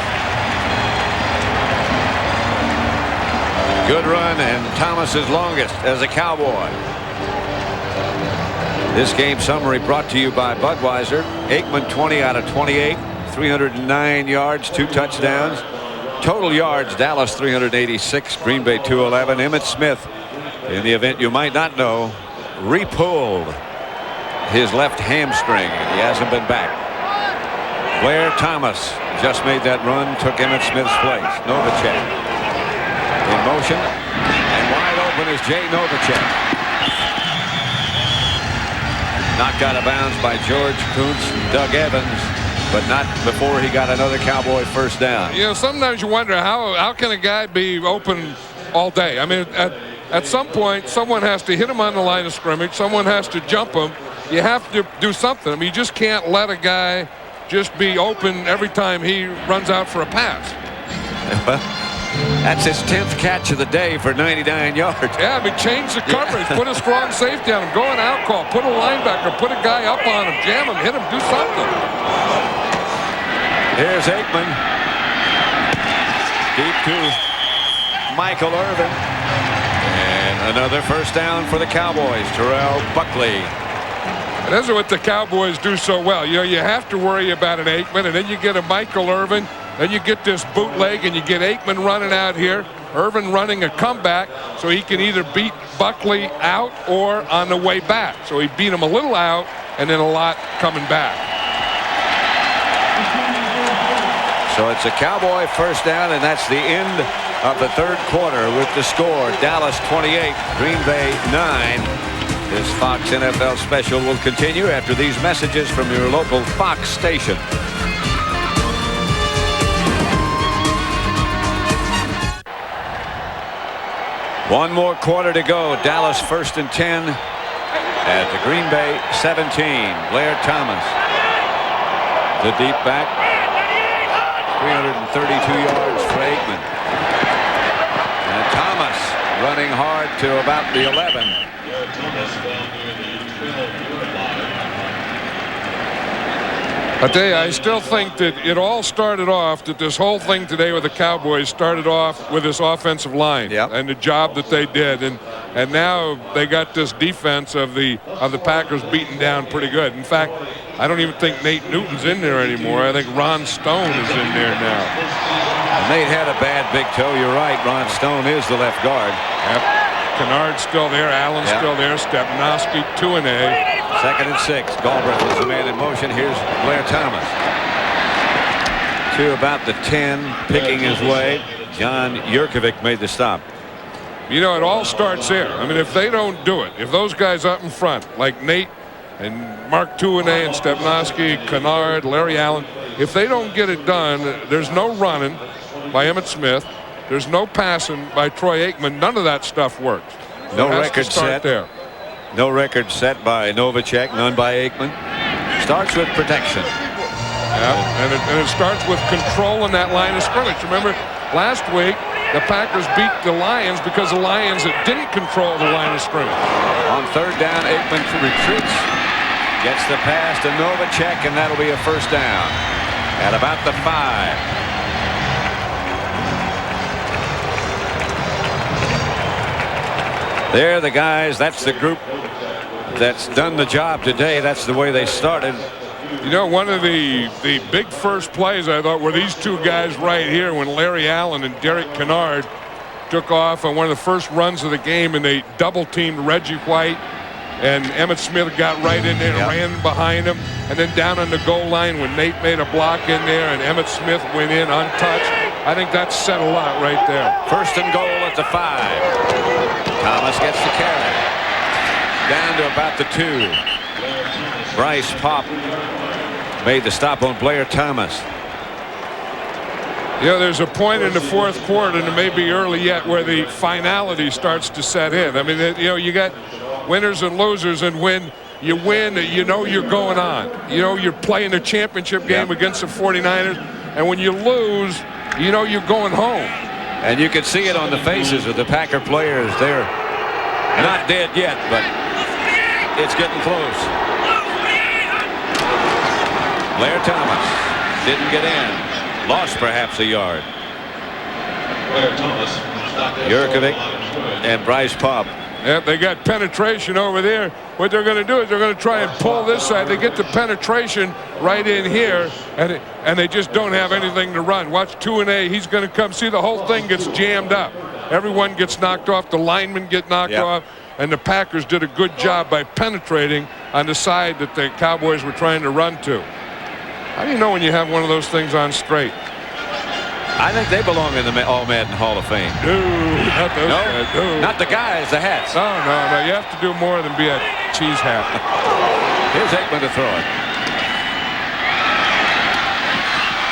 Good run, and Thomas's longest as a Cowboy. This game summary brought to you by Budweiser. Aikman 20 out of 28, 309 yards, 2 touchdowns. Total yards, Dallas 386, Green Bay 211. Emmitt Smith, in the event you might not know, re-pulled his left hamstring. He hasn't been back. Blair Thomas just made that run, took Emmitt Smith's place. Novacek in motion, and wide open is Jay Novacek. Knocked out of bounds by George Kuntz and Doug Evans, but not before he got another Cowboy first down. You know, sometimes you wonder how can a guy be open all day? I mean, at some point, someone has to hit him on the line of scrimmage. Someone has to jump him. You have to do something. I mean, you just can't let a guy just be open every time he runs out for a pass. Well, that's his 10th catch of the day for 99 yards. Yeah, I mean, change the coverage. Put a strong safety on him. Go an out call. Put a linebacker. Put a guy up on him. Jam him. Hit him. Do something. Here's Aikman. Deep to Michael Irvin. And another first down for the Cowboys. Terrell Buckley. And that's what the Cowboys do so well. You know, you have to worry about an Aikman, and then you get a Michael Irvin. Then you get this bootleg, and you get Aikman running out here. Irvin running a comeback, so he can either beat Buckley out or on the way back. So he beat him a little out, and then a lot coming back. So it's a Cowboy first down, and that's the end of the third quarter with the score. Dallas 28, Green Bay 9. This Fox NFL special will continue after these messages from your local Fox station. One more quarter to go. Dallas 1st and 10 at the Green Bay 17. Blair Thomas, the deep back, 332 yards for Aikman. And Thomas running hard to about the 11. I tell you, I still think that it all started off, that this whole thing today with the Cowboys started off with this offensive line and the job that they did, and now they got this defense of the Packers beaten down pretty good. In fact, I don't even think Nate Newton's in there anymore. I think Ron Stone is in there now. Nate had a bad big toe. You're right. Ron Stone is the left guard. Yep. Kennard's still there. Allen's still there. Stepnoski, 2-A. 2nd and 6. Galbraith is the man in motion. Here's Blair Thomas. To about the 10, picking his way. John Yurkovic made the stop. You know, it all starts there. I mean, if they don't do it, if those guys up in front, like Nate and Mark 2-A and Stepnoski, Kennard, Larry Allen, if they don't get it done, there's no running by Emmitt Smith. There's no passing by Troy Aikman. None of that stuff works. No record set there. No record set by Novacek, none by Aikman. Starts with protection. Yeah, and it starts with controlling that line of scrimmage. Remember, last week, the Packers beat the Lions because the Lions didn't control the line of scrimmage. On 3rd down, Aikman retreats. Gets the pass to Novacek, and that'll be a first down at about the 5. They're the guys. That's the group that's done the job today. That's the way they started. You know, one of the big first plays I thought were these two guys right here when Larry Allen and Derek Kennard took off on one of the first runs of the game, and they double-teamed Reggie White, and Emmitt Smith got right in there and ran behind him, and then down on the goal line when Nate made a block in there and Emmitt Smith went in untouched. I think that said a lot right there. First and goal at the 5. Thomas gets the carry. Down to about the 2. Bryce Popp made the stop on Blair Thomas. You know, there's a point in the fourth quarter, and it may be early yet, where the finality starts to set in. I mean, you know, you got winners and losers, and when you win, you know you're going on. You know you're playing a championship game against the 49ers, and when you lose, you know you're going home. And you can see it on the faces of the Packer players. They're not dead yet, but it's getting close. Blair Thomas didn't get in. Lost perhaps a yard. Jurkovic and Bryce Popp. Yep, they got penetration over there. What they're going to do is they're going to try and pull this side. They get the penetration right in here, and they just don't have anything to run. Watch 2-A. He's going to come. See, the whole thing gets jammed up. Everyone gets knocked off. The linemen get knocked off. And the Packers did a good job by penetrating on the side that the Cowboys were trying to run to. How do you know when you have one of those things on straight? I think they belong in the All-Madden Hall of Fame. No, not those guys. No. Not the guys, the hats. No. You have to do more than be a cheese hat. Here's Aikman to throw it.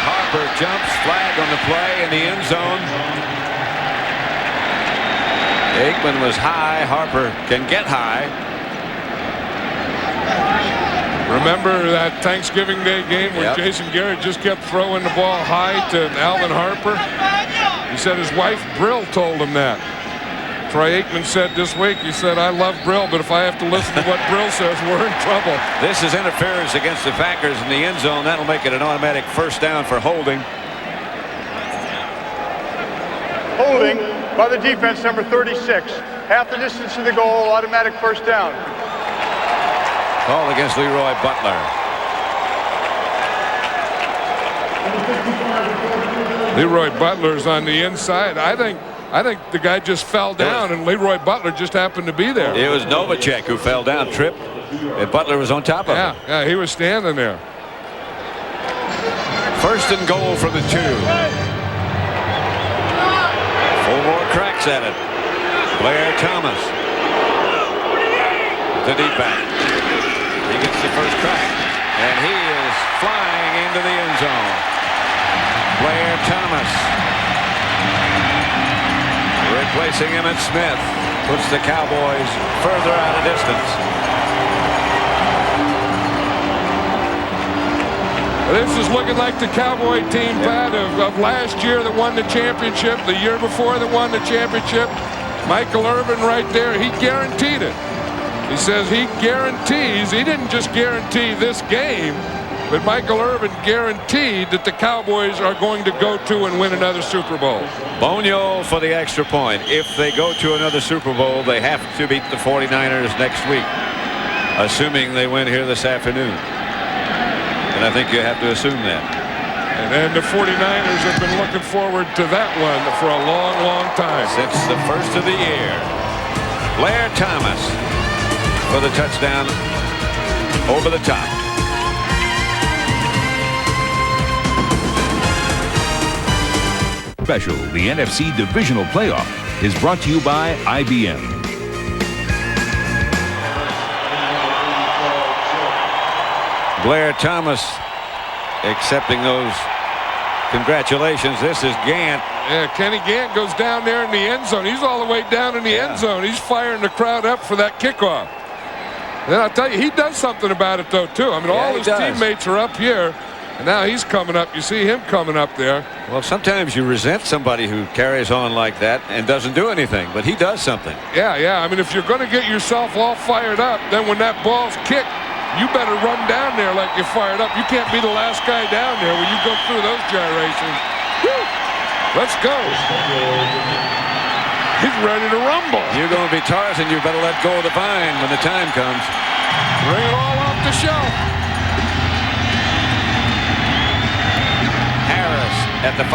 Harper jumps, flag on the play in the end zone. Aikman was high. Harper can get high. Remember that Thanksgiving Day game where Jason Garrett just kept throwing the ball high to Alvin Harper? He said his wife Brill told him that. Troy Aikman said this week, he said, I love Brill, but if I have to listen to what Brill says, we're in trouble. This is interference against the Packers in the end zone. That'll make it an automatic first down for holding. Holding by the defense, number 36. Half the distance to the goal, automatic first down. Call against Leroy Butler. Leroy Butler's on the inside. I think the guy just fell down, and Leroy Butler just happened to be there. It was Novacek who fell down, tripped, and Butler was on top of him. Yeah, he was standing there. First and goal from the 2. 4 more cracks at it. Blair Thomas. The deep back. He gets the first crack, and he is flying into the end zone. Blair Thomas, replacing Emmitt Smith, puts the Cowboys further out of distance. This is looking like the Cowboy team, Pat, of last year that won the championship, the year before that won the championship. Michael Irvin right there, he guaranteed it. He says he guarantees, he didn't just guarantee this game, but Michael Irvin guaranteed that the Cowboys are going to go to and win another Super Bowl. Bonio for the extra point. If they go to another Super Bowl, they have to beat the 49ers next week, assuming they win here this afternoon. And I think you have to assume that. And the 49ers have been looking forward to that one for a long, long time. Since the first of the year. Blair Thomas for the touchdown over the top. Special, the NFC Divisional Playoff, is brought to you by IBM. Blair Thomas accepting those congratulations. This is Gant. Yeah, Kenny Gant goes down there in the end zone. He's all the way down in the end zone. He's firing the crowd up for that kickoff. And then I'll tell you, he does something about it, though, too. I mean, all his teammates are up here, and now he's coming up. You see him coming up there. Well, sometimes you resent somebody who carries on like that and doesn't do anything, but he does something. Yeah. I mean, if you're going to get yourself all fired up, then when that ball's kicked, you better run down there like you're fired up. You can't be the last guy down there when you go through those gyrations. Woo! Let's go. He's ready to rumble. You're going to be Tarzan. You better let go of the vine when the time comes. Bring it all off the shelf. Harris at the 5.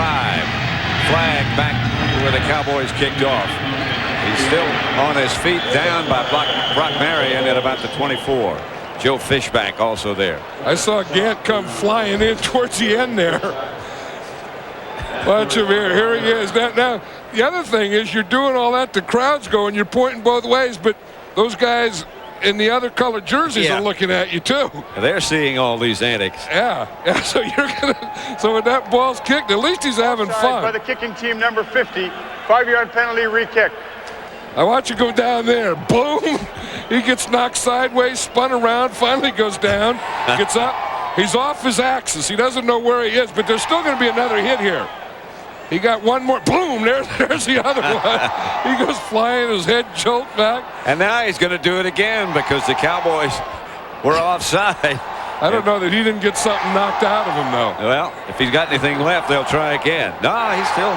Flag back where the Cowboys kicked off. He's still on his feet, down by Brock Marion at about the 24. Joe Fishback also there. I saw Gant come flying in towards the end there. Watch him here. Here he is. Now, the other thing is you're doing all that. The crowd's going. You're pointing both ways, but those guys in the other colored jerseys are looking at you too. They're seeing all these antics. Yeah. So you're gonna. So when that ball's kicked, at least he's having fun. By the kicking team, number 50, 5-yard penalty, re-kick. I watch you go down there. Boom. He gets knocked sideways, spun around, finally goes down, gets up. He's off his axis. He doesn't know where he is, but there's still going to be another hit here. He got one more. Boom. There's the other one. He goes flying, his head choked back. And now he's going to do it again because the Cowboys were offside. I don't know that he didn't get something knocked out of him, though. Well, if he's got anything left, they'll try again. No, he's still.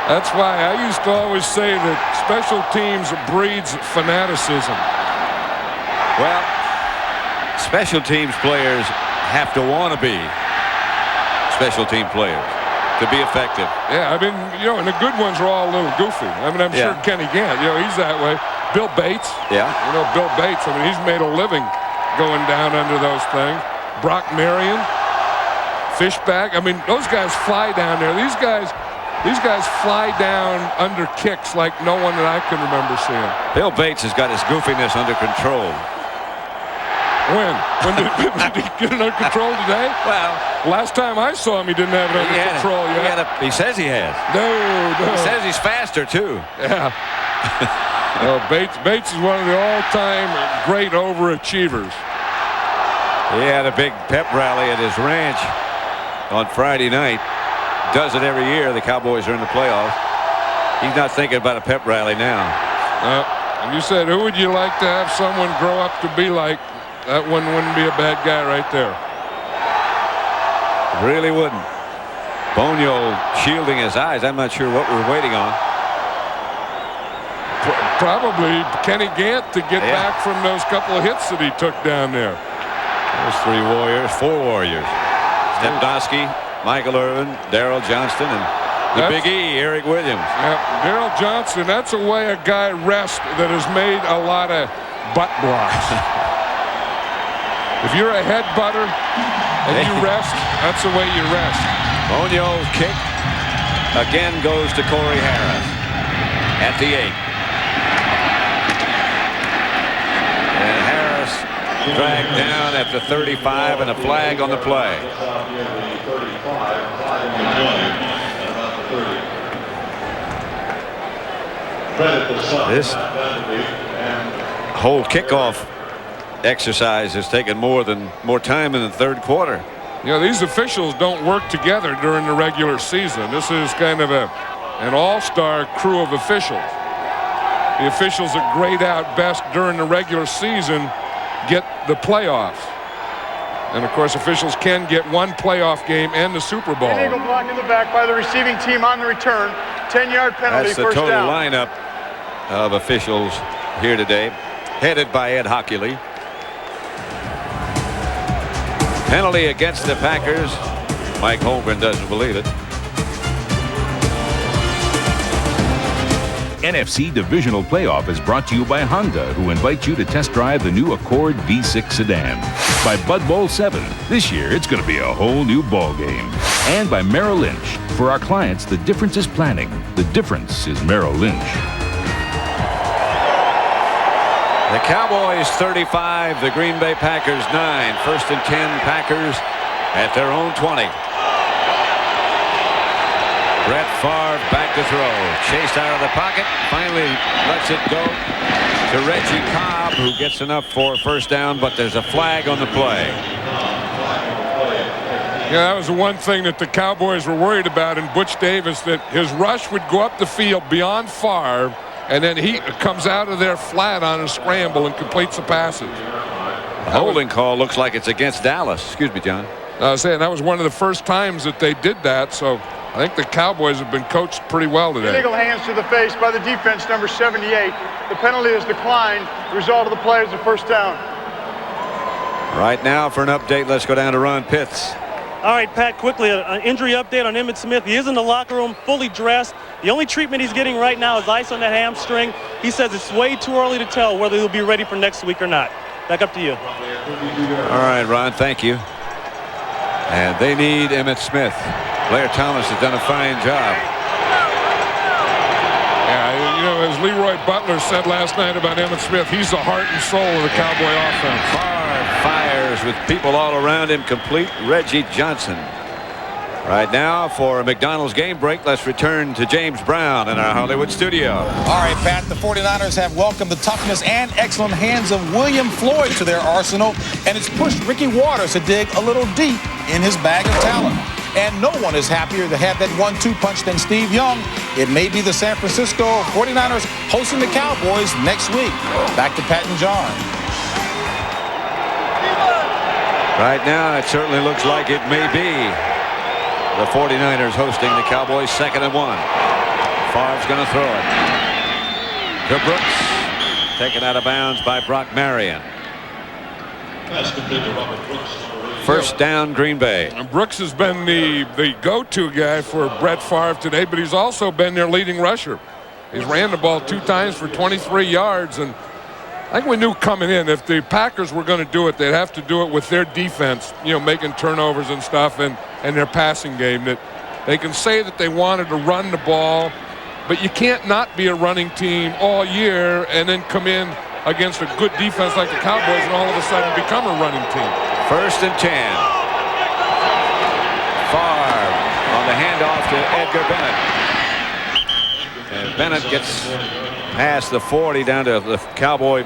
That's why I used to always say that special teams breeds fanaticism. Well, special teams players have to want to be special team players to be effective. Yeah, I mean, and the good ones are all a little goofy. I mean, I'm sure Kenny Gant, he's that way. Bill Bates. Yeah. Bill Bates, I mean, he's made a living going down under those things. Brock Marion, Fishback. I mean, those guys fly down there. These guys fly down under kicks like no one that I can remember seeing. Bill Bates has got his goofiness under control. When did he get it under control today? Well, last time I saw him, he didn't have it under control yet. He says he has. No. He says he's faster, too. Yeah. Bates is one of the all-time great overachievers. He had a big pep rally at his ranch on Friday night. Does it every year. The Cowboys are in the playoffs. He's not thinking about a pep rally now. And you said, who would you like to have someone grow up to be like? That one wouldn't be a bad guy right there. Really wouldn't. Bonio shielding his eyes. I'm not sure what we're waiting on. Probably Kenny Gant to get back from those couple of hits that he took down there. There's 4 Warriors. Stepdowski, Michael Irvin, Darrell Johnston, and the Big E, Eric Williams. Yeah, Darrell Johnston, that's a way a guy rests that has made a lot of butt blocks. If you're a head butter and you rest, that's the way you rest. Bonio's kick again goes to Corey Harris at the 8. And Harris dragged down at the 35 and a flag on the play. This whole kickoff exercise has taken more time in the third quarter. These officials don't work together during the regular season. This is kind of an all-star crew of officials. The officials that grade out best during the regular season get the playoffs. And of course, officials can get one playoff game and the Super Bowl. Illegal block in the back by the receiving team on the return. 10-yard penalty, That's the first total down. lineup of officials here today, headed by Ed Hockley. Penalty against the Packers. Mike Holmgren doesn't believe it. NFC Divisional Playoff is brought to you by Honda, who invites you to test drive the new Accord V6 sedan. By Bud Bowl 7. This year, it's going to be a whole new ball game. And by Merrill Lynch. For our clients, the difference is planning. The difference is Merrill Lynch. The Cowboys 35, the Green Bay Packers 9. First and 10 Packers at their own 20. Brett Favre back to throw. Chased out of the pocket. Finally lets it go to Reggie Cobb, who gets enough for a first down, but there's a flag on the play. Yeah, that was the one thing that the Cowboys were worried about in Butch Davis, that his rush would go up the field beyond Favre, and then he comes out of there flat on a scramble and completes the passes. The holding call looks like it's against Dallas. Excuse me, John. I was saying that was one of the first times that they did that, so I think the Cowboys have been coached pretty well today. Illegal hands to the face by the defense, number 78. The penalty is declined. The result of the play is a first down. Right now for an update, let's go down to Ron Pitts. All right, Pat, quickly, an injury update on Emmitt Smith. He is in the locker room, fully dressed. The only treatment he's getting right now is ice on that hamstring. He says it's way too early to tell whether he'll be ready for next week or not. Back up to you. All right, Ron, thank you. And they need Emmitt Smith. Blair Thomas has done a fine job. Yeah, you know, as Leroy Butler said last night about Emmitt Smith, he's the heart and soul of the Cowboy offense. Fires with people all around him, complete Reggie Johnson. Right now for a McDonald's game break, let's return to James Brown in our Hollywood studio. All right, Pat, the 49ers have welcomed the toughness and excellent hands of William Floyd to their arsenal, and it's pushed Ricky Waters to dig a little deep in his bag of talent. And no one is happier to have that 1-2 punch than Steve Young. It may be the San Francisco 49ers hosting the Cowboys next week. Back to Pat and John. Right now, it certainly looks like it may be the 49ers hosting the Cowboys, 2nd and 1. Favre's going to throw it to Brooks. Taken out of bounds by Brock Marion. Pass complete to Robert Brooks. First down, Green Bay. And Brooks has been the go-to guy for Brett Favre today, but he's also been their leading rusher. He's ran the ball 2 times for 23 yards, and I think we knew coming in if the Packers were going to do it, they'd have to do it with their defense, you know, making turnovers and stuff, and their passing game. That they can say that they wanted to run the ball, but you can't not be a running team all year and then come in against a good defense like the Cowboys and all of a sudden become a running team. 1st and 10. Favre on the handoff to Edgar Bennett. And Bennett gets past the 40 down to the Cowboy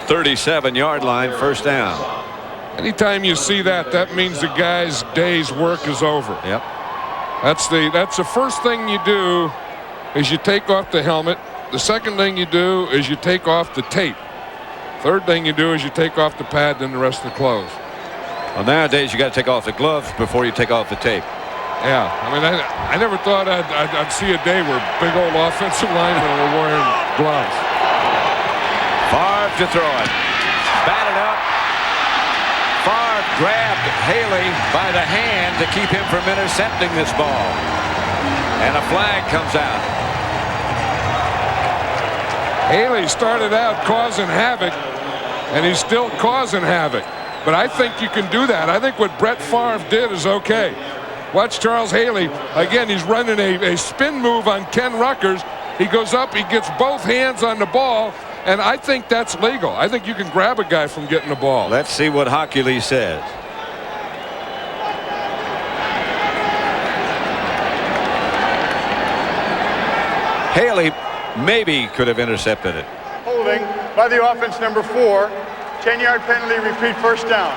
37-yard line, 1st down. Anytime you see that, that means the guy's day's work is over. Yep. That's the first thing you do is you take off the helmet. The second thing you do is you take off the tape. Third thing you do is you take off the pad, then the rest of the clothes. Well, nowadays you got to take off the gloves before you take off the tape. Yeah, I mean, I never thought I'd see a day where big old offensive linemen were wearing gloves. Favre to throw it. Batted up. Favre grabbed Haley by the hand to keep him from intercepting this ball. And a flag comes out. Haley started out causing havoc, and he's still causing havoc. But I think you can do that. I think what Brett Favre did is okay. Watch Charles Haley. Again, he's running a spin move on Ken Ruckers. He goes up, he gets both hands on the ball, and I think that's legal. I think you can grab a guy from getting the ball. Let's see what Hockley says. Haley maybe could have intercepted it. Holding by the offense, number 4. 10-yard penalty, repeat, first down.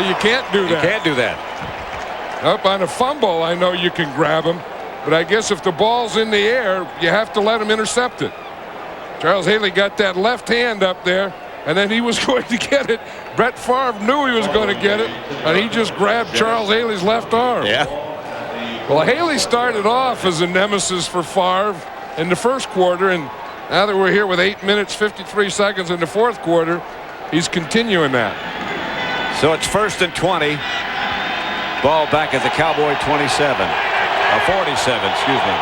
You can't do that. You can't do that. Up on a fumble, I know you can grab him, but I guess if the ball's in the air, you have to let him intercept it. Charles Haley got that left hand up there, and then he was going to get it. Brett Favre knew he was going to get it, and he just grabbed Charles Haley's left arm. Yeah. Well, Haley started off as a nemesis for Favre in the first quarter, and now that we're here with 8 minutes, 53 seconds in the fourth quarter, he's continuing that. So it's 1st and 20. Ball back at the Cowboy 27. 47, excuse me.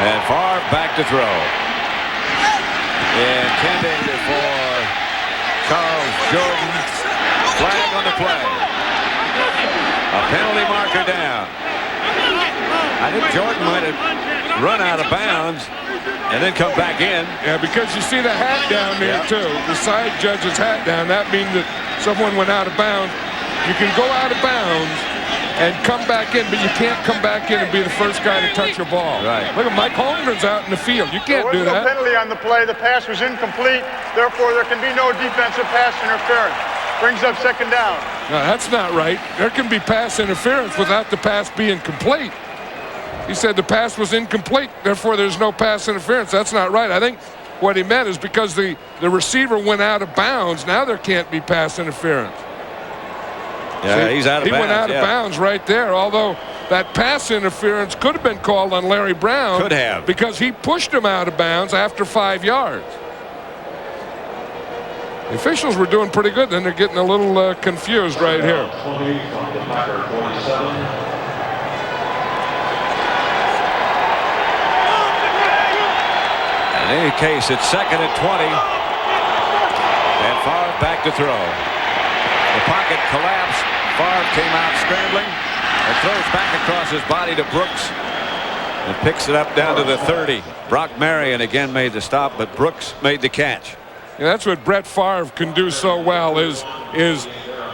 And Favre back to throw. Intended for Charles Jordan. Flag on the play. A penalty marker down. I think Jordan might have run out of bounds and then come back in. Yeah, because you see the hat down there, too. The side judge's hat down. That means that someone went out of bounds. You can go out of bounds and come back in, but you can't come back in and be the first guy to touch your ball. Right. Look at Mike Holmgren's out in the field. You can't do that. There was no penalty on the play. The pass was incomplete. Therefore, there can be no defensive pass interference. Brings up 2nd down. No, that's not right. There can be pass interference without the pass being complete. He said the pass was incomplete, therefore there's no pass interference. That's not right. I think what he meant is because the receiver went out of bounds, now there can't be pass interference. Yeah, he's out of bounds. He went out of bounds right there, although that pass interference could have been called on Larry Brown. Could have. Because he pushed him out of bounds after 5 yards. The officials were doing pretty good, then they're getting a little confused right here. In any case, it's 2nd and 20. And Favre back to throw. The pocket collapsed. Favre came out scrambling and throws back across his body to Brooks and picks it up down to the 30. Brock Marion again made the stop, but Brooks made the catch. Yeah, that's what Brett Favre can do so well is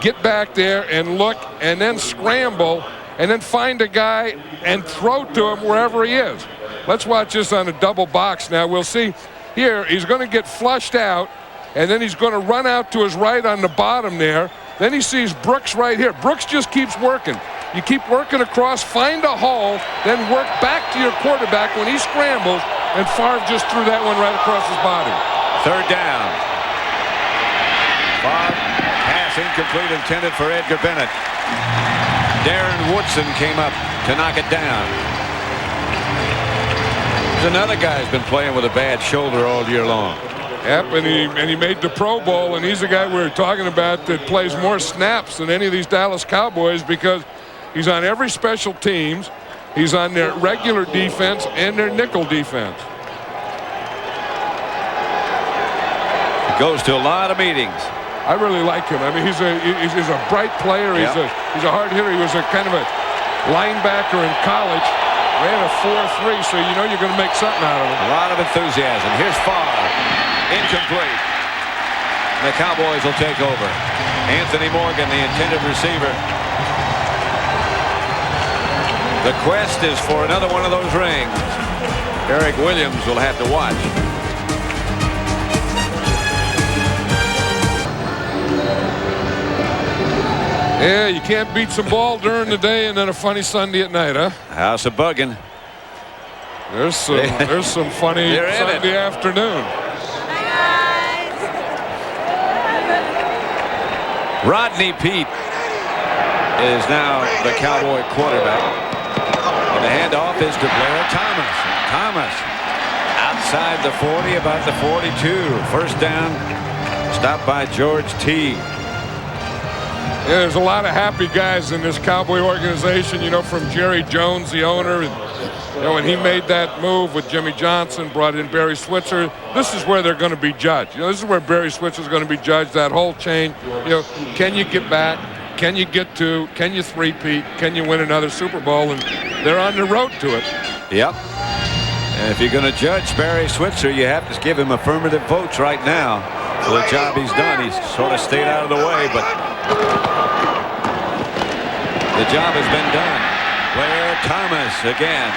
get back there and look and then scramble and then find a guy and throw to him wherever he is. Let's watch this on a double box now. We'll see here. He's going to get flushed out, and then he's going to run out to his right on the bottom there. Then he sees Brooks right here. Brooks just keeps working. You keep working across, find a hole, then work back to your quarterback when he scrambles, and Favre just threw that one right across his body. 3rd down. Favre, pass incomplete, intended for Edgar Bennett. Darren Woodson came up to knock it down. There's another guy who's been playing with a bad shoulder all year long. Yep, and he made the Pro Bowl, and he's the guy we were talking about that plays more snaps than any of these Dallas Cowboys because he's on every special teams. He's on their regular defense and their nickel defense. He goes to a lot of meetings. I really like him. I mean, he's a bright player. He's a hard hitter. He was a kind of a linebacker in college. Ran a 4.3, so you know you're going to make something out of him. A lot of enthusiasm. Here's Favre. Incomplete. The Cowboys will take over. Anthony Morgan, the intended receiver. The quest is for another one of those rings. Eric Williams will have to watch. Yeah, you can't beat some ball during the day and then a funny Sunday at night, huh? House of bugging. There's some funny Sunday afternoon. Rodney Peete is now the Cowboy quarterback. And the handoff is to Blair Thomas. Thomas outside the 40, about the 42. 1st down, stopped by George T. Yeah, there's a lot of happy guys in this Cowboy organization, you know, from Jerry Jones, the owner. And, you know, when he made that move with Jimmy Johnson, brought in Barry Switzer, this is where they're going to be judged. You know, this is where Barry Switzer is going to be judged, that whole chain. You know, can you get back? Can you get to? Can you three-peat? Can you win another Super Bowl? And they're on the road to it. Yep. And if you're going to judge Barry Switzer, you have to give him affirmative votes right now for the job he's done. He's sort of stayed out of the way, but the job has been done. Blair Thomas again.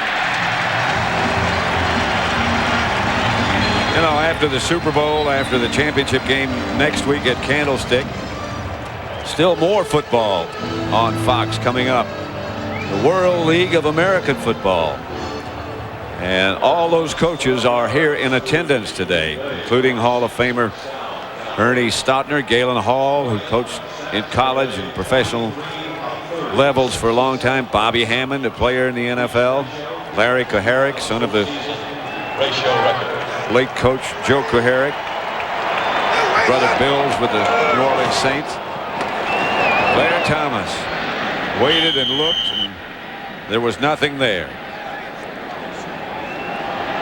You know, after the Super Bowl, after the championship game next week at Candlestick, still more football on Fox coming up. The World League of American Football. And all those coaches are here in attendance today, including Hall of Famer Ernie Stautner, Galen Hall, who coached in college and professional levels for a long time. Bobby Hammond, a player in the NFL. Larry Kuharich, son of the late coach Joe Kuharich. Brother Bills with the New Orleans Saints. Blair Thomas waited and looked, and there was nothing there.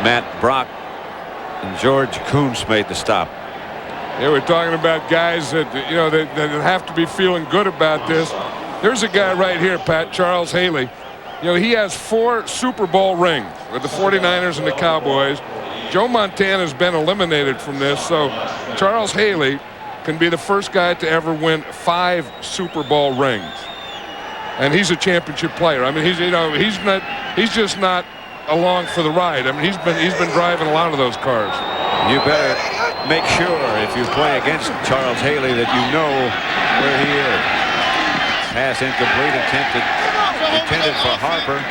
Matt Brock and George Kuntz made the stop. Yeah, we're talking about guys that, you know, that have to be feeling good about this. There's a guy right here, Pat, Charles Haley. You know, he has 4 Super Bowl rings with the 49ers and the Cowboys. Joe Montana's been eliminated from this, so Charles Haley can be the first guy to ever win 5 Super Bowl rings. And he's a championship player. I mean, he's just not along for the ride. I mean, he's been driving a lot of those cars. You better make sure if you play against Charles Haley that you know where he is. Pass incomplete, intended for Harper.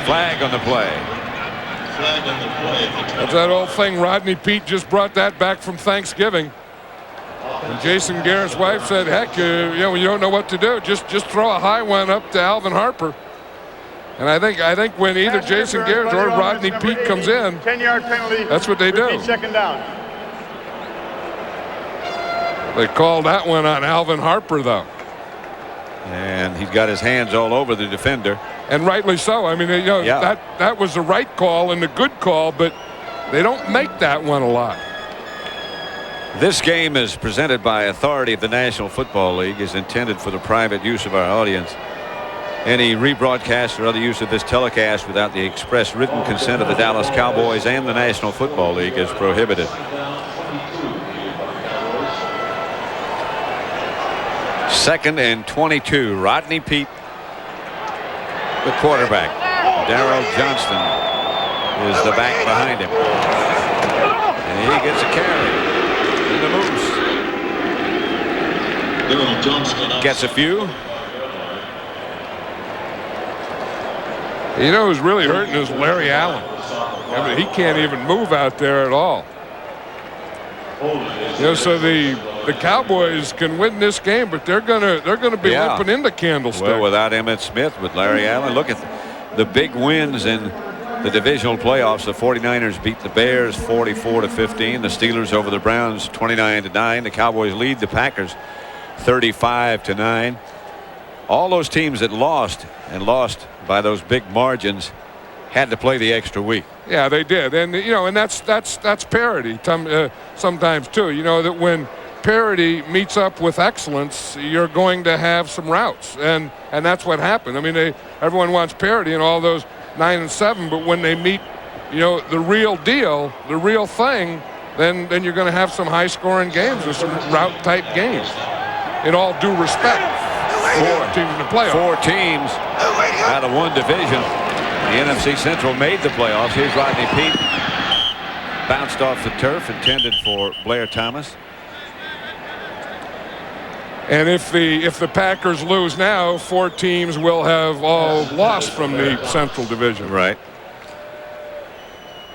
Flag on the play. That's that old thing. Rodney Peete just brought that back from Thanksgiving. And Jason Garrett's wife said, heck, you know, you don't know what to do. Just throw a high one up to Alvin Harper. And I think when either Jason Garrett or Rodney Peete comes in, 10-yard penalty. that's what they do. Second down. They called that one on Alvin Harper, though. And he's got his hands all over the defender. And rightly so. I mean, you know, that was the right call and the good call, but they don't make that one a lot. This game is presented by authority of the National Football League, is intended for the private use of our audience. Any rebroadcast or other use of this telecast without the express written consent of the Dallas Cowboys and the National Football League is prohibited. Second and 22. Rodney Peete, the quarterback. Darrell Johnston is the back behind him. And he gets a carry. And the Moose gets a few. You know who's really hurting is Larry Allen. I mean, he can't even move out there at all. You know, so the Cowboys can win this game, but they're gonna be limping into Candlestick. Well, without Emmitt Smith, with Larry Allen, look at the big wins in the divisional playoffs. The 49ers beat the Bears 44-15. The Steelers over the Browns 29-9. The Cowboys lead the Packers 35-9. All those teams that lost by those big margins had to play the extra week. Yeah, they did, and you know, and that's parity. Sometimes too, you know, that when parity meets up with excellence, you're going to have some routes, and that's what happened. I mean, everyone wants parity and all those 9 and 7, but when they meet, you know, the real deal, the real thing, then you're going to have some high-scoring games or some route-type games. In all due respect. 4 teams in the playoffs. 4 teams out of one division. The NFC Central made the playoffs. Here's Rodney Peete. Bounced off the turf, intended for Blair Thomas. And if the Packers lose now, 4 teams will have all lost from the Central Division. Right.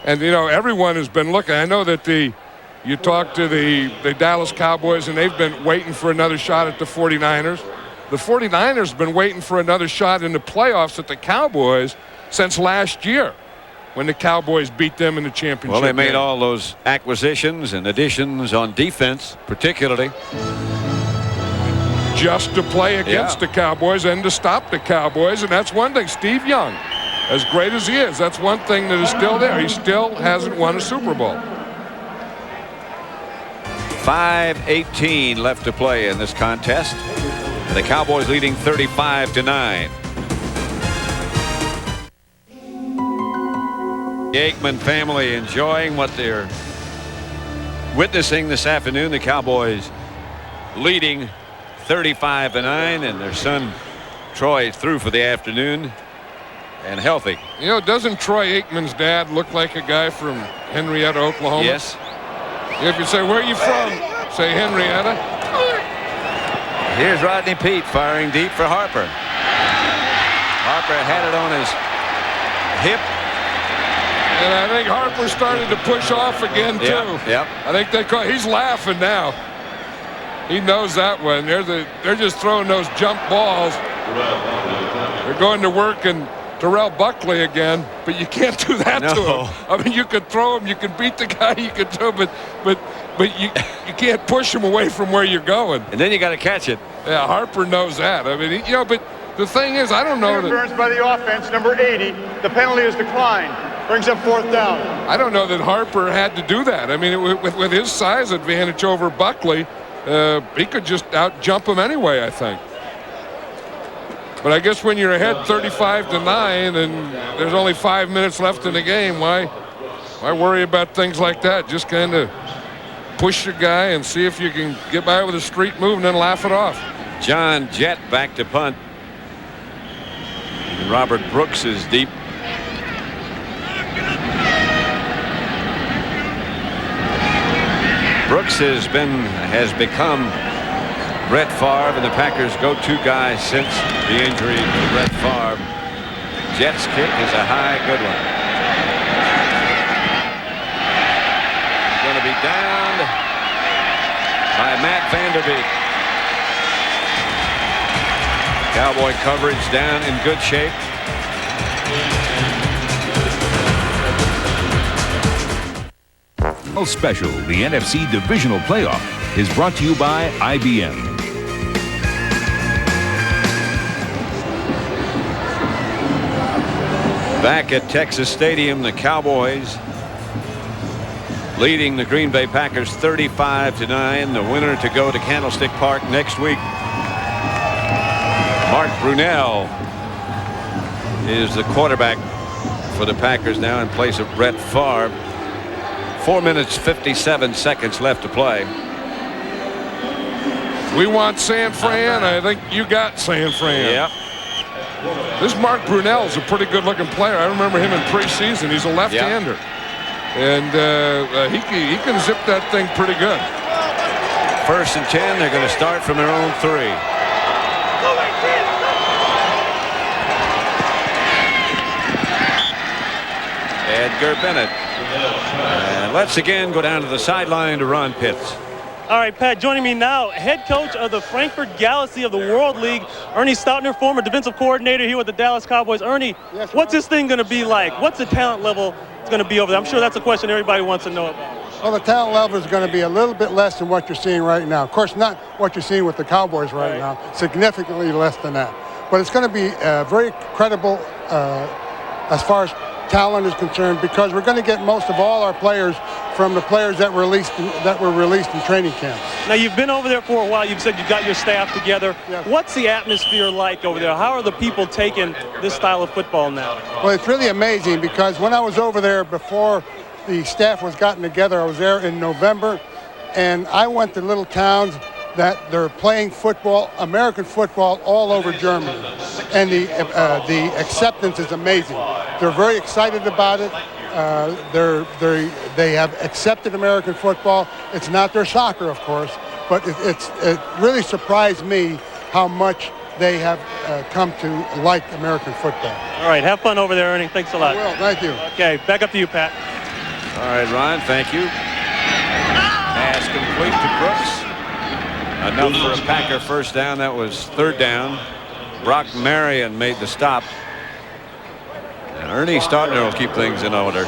And you know, everyone has been looking. I know that you talk to the Dallas Cowboys, and they've been waiting for another shot at the 49ers. The 49ers have been waiting for another shot in the playoffs at the Cowboys since last year, when the Cowboys beat them in the championship. Well, they made game. all those acquisitions and additions on defense, particularly. Just to play against the Cowboys and to stop the Cowboys, and that's one thing. Steve Young, as great as he is, that's one thing that is still there. He still hasn't won a Super Bowl. 5:18 left to play in this contest. And the Cowboys leading 35-9. The Aikman family enjoying what they're witnessing this afternoon. The Cowboys leading 35-9, and their son Troy through for the afternoon and healthy. You know, doesn't Troy Aikman's dad look like a guy from Henrietta, Oklahoma? Yes. If you say, where are you from? Say Henrietta. Here's Rodney Peete firing deep for Harper. Harper had it on his hip. And I think Harper started to push off again, too. Yep. I think he's laughing now. He knows that one. They're just throwing those jump balls. They're going to work and Terrell Buckley again, but you can't do that to him. I mean, you could throw him, you could beat the guy, you could do it, but you can't push him away from where you're going. And then you got to catch it. Yeah, Harper knows that. I mean, you know, but the thing is, I don't know. Interference by the offense, number 80. The penalty is declined. Brings up 4th down. I don't know that Harper had to do that. I mean, with his size advantage over Buckley, he could just out-jump him anyway, I think. But I guess when you're ahead 35-9 and there's only 5 minutes left in the game, why worry about things like that? Just kind of push your guy and see if you can get by with a street move and then laugh it off. John Jett back to punt. And Robert Brooks is deep. Brooks has become Brett Favre and the Packers' go-to guy since the injury to Brett Favre. Jett's kick is a high, good one. Going to be downed by Matt Van Vanderbeek. Cowboy coverage down in good shape. Special, the NFC Divisional Playoff, is brought to you by IBM. Back at Texas Stadium, the Cowboys leading the Green Bay Packers 35-9. The winner to go to Candlestick Park next week. Mark Brunell is the quarterback for the Packers now in place of Brett Favre. 4 minutes 57 seconds left to play. We want San Fran. I think you got San Fran. Yep. This Mark Brunell is a pretty good-looking player. I remember him in preseason. He's a left-hander. And he can zip that thing pretty good. 1st and 10. They're going to start from their own 3. Edgar Bennett. And let's again go down to the sideline to Ron Pitts. All right, Pat, joining me now, head coach of the Frankfurt Galaxy of the World League, Ernie Stautner, former defensive coordinator here with the Dallas Cowboys. Ernie, what's this thing going to be like? What's the talent level going to be over there? I'm sure that's a question everybody wants to know about. Well, the talent level is going to be a little bit less than what you're seeing right now. Of course, not what you're seeing with the Cowboys right now, significantly less than that. But it's going to be very credible as far as talent is concerned, because we're going to get most of all our players from the players that were released in training camps. Now, you've been over there for a while. You've said you've got your staff together. Yes. What's the atmosphere like over there? How are the people taking this style of football now? Well, it's really amazing, because when I was over there before the staff was gotten together, I was there in November, and I went to little towns that they're playing football, American football, all over Germany. And the acceptance is amazing. They're very excited about it. They have accepted American football. It's not their soccer, of course, but it really surprised me how much they have come to like American football. All right, have fun over there, Ernie. Thanks a lot. I will, thank you. Okay, back up to you, Pat. All right, Ron, thank you. Pass complete to Brooks. Enough for a Packer first down. That was 3rd down. Brock Marion made the stop. And Ernie Stautner will keep things in order.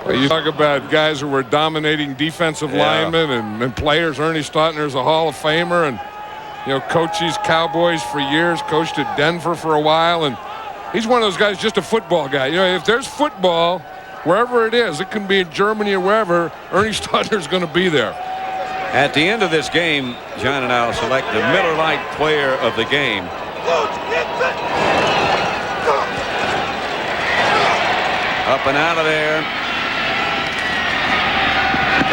Well, you talk about guys who were dominating defensive linemen and players. Ernie Stautner is a Hall of Famer, and coached these Cowboys for years, coached at Denver for a while, and he's one of those guys, just a football guy. If there's football, wherever it is, it can be in Germany or wherever, Ernie Stautner is going to be there. At the end of this game, John and I will select the Miller Lite player of the game. Up and out of there.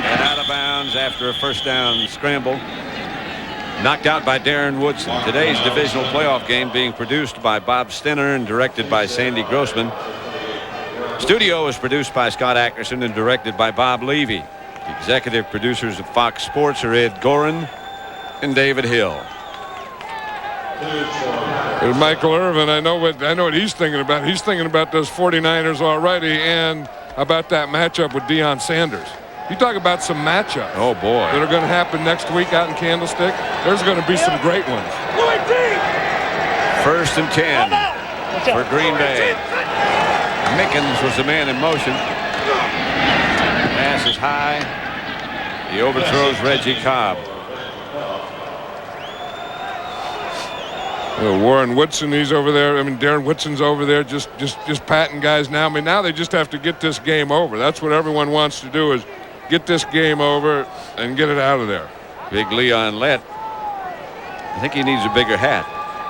And out of bounds after a first down scramble. Knocked out by Darren Woodson. Today's divisional playoff game being produced by Bob Stenner and directed by Sandy Grossman. Studio is produced by Scott Ackerson and directed by Bob Levy. The executive producers of Fox Sports are Ed Gorin and David Hill. And Michael Irvin, I know what he's thinking about. He's thinking about those 49ers already, and about that matchup with Deion Sanders. You talk about some matchups. Oh boy, that are going to happen next week out in Candlestick. There's going to be some great ones. 1st and 10 for Green Bay. Mickens was the man in motion. Pass is high. He overthrows Reggie Cobb. Warren Woodson, he's over there. I mean, Darren Woodson's over there just patting guys now. I mean, now they just have to get this game over. That's what everyone wants to do, is get this game over and get it out of there. Big Leon Lett. I think he needs a bigger hat.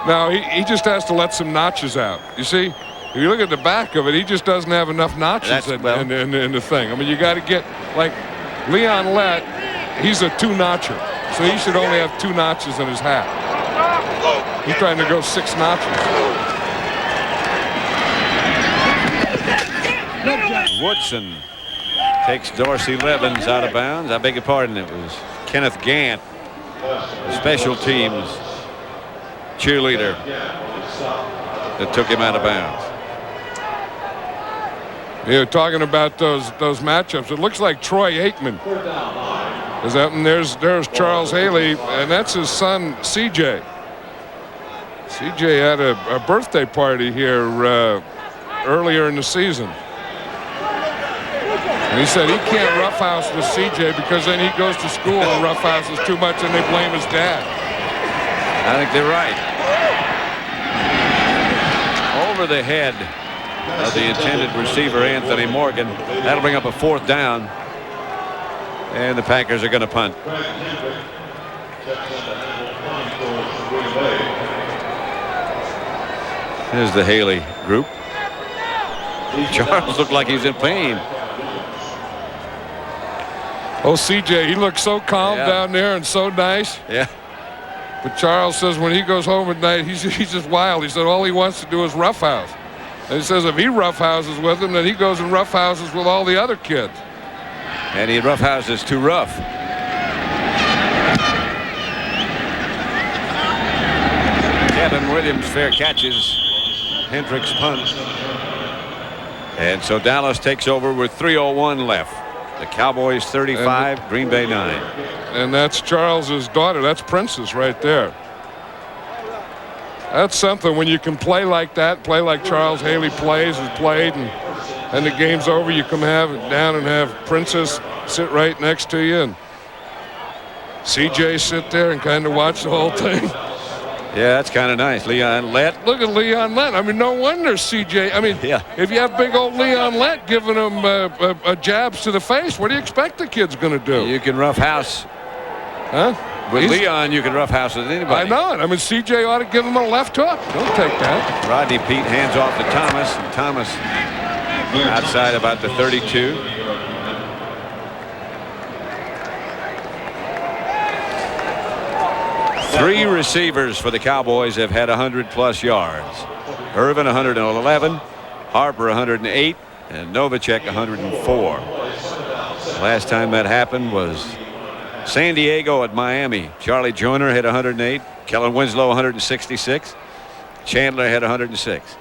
No, he just has to let some notches out. You see, if you look at the back of it, he just doesn't have enough notches in the thing. I mean, you got to get, like Leon Lett, he's a 2-notcher. So he should only have 2 notches in his hat. He's trying to go 6 notches. Woodson takes Dorsey Levens out of bounds. I beg your pardon, it was Kenneth Gant, the special teams cheerleader, that took him out of bounds. Talking about those matchups, it looks like Troy Aikman There's Charles Haley, and that's his son, C.J. C.J. had a birthday party here earlier in the season. And he said he can't roughhouse with C.J. because then he goes to school and roughhouses too much and they blame his dad. I think they're right. Over the head of the intended receiver, Anthony Morgan. That'll bring up a 4th down. And the Packers are going to punt. Here's the Haley group. Charles looked like he was in pain. Oh, CJ, he looks so calm down there and so nice. Yeah. But Charles says when he goes home at night, he's just wild. He said all he wants to do is roughhouse. And he says if he roughhouses with him, then he goes and roughhouses with all the other kids. And he roughhouses too rough. Kevin Williams fair catches Hendricks' punt. And so Dallas takes over with 3:01 left. The Cowboys 35, Green Bay 9. And that's Charles's daughter. That's Princess right there. That's something when you can play like that, play like Charles Haley has played, and the game's over, you come down and have Princess sit right next to you, and CJ sit there and kind of watch the whole thing. Yeah, that's kind of nice. Leon Lett. Look at Leon Lett. I mean, no wonder CJ. I mean, if you have big old Leon Lett giving him jabs to the face, what do you expect the kid's going to do? You can roughhouse. Huh? With Leon, you can roughhouse with anybody. I know it. I mean, CJ ought to give him a left hook. Don't take that. Rodney Peete hands off to Thomas. And Thomas outside about the 32. Three receivers for the Cowboys have had 100+ yards. Irvin 111, Harper 108, and Novacek 104. Last time that happened was San Diego at Miami. Charlie Joyner had 108, Kellen Winslow 166, Chandler had 106.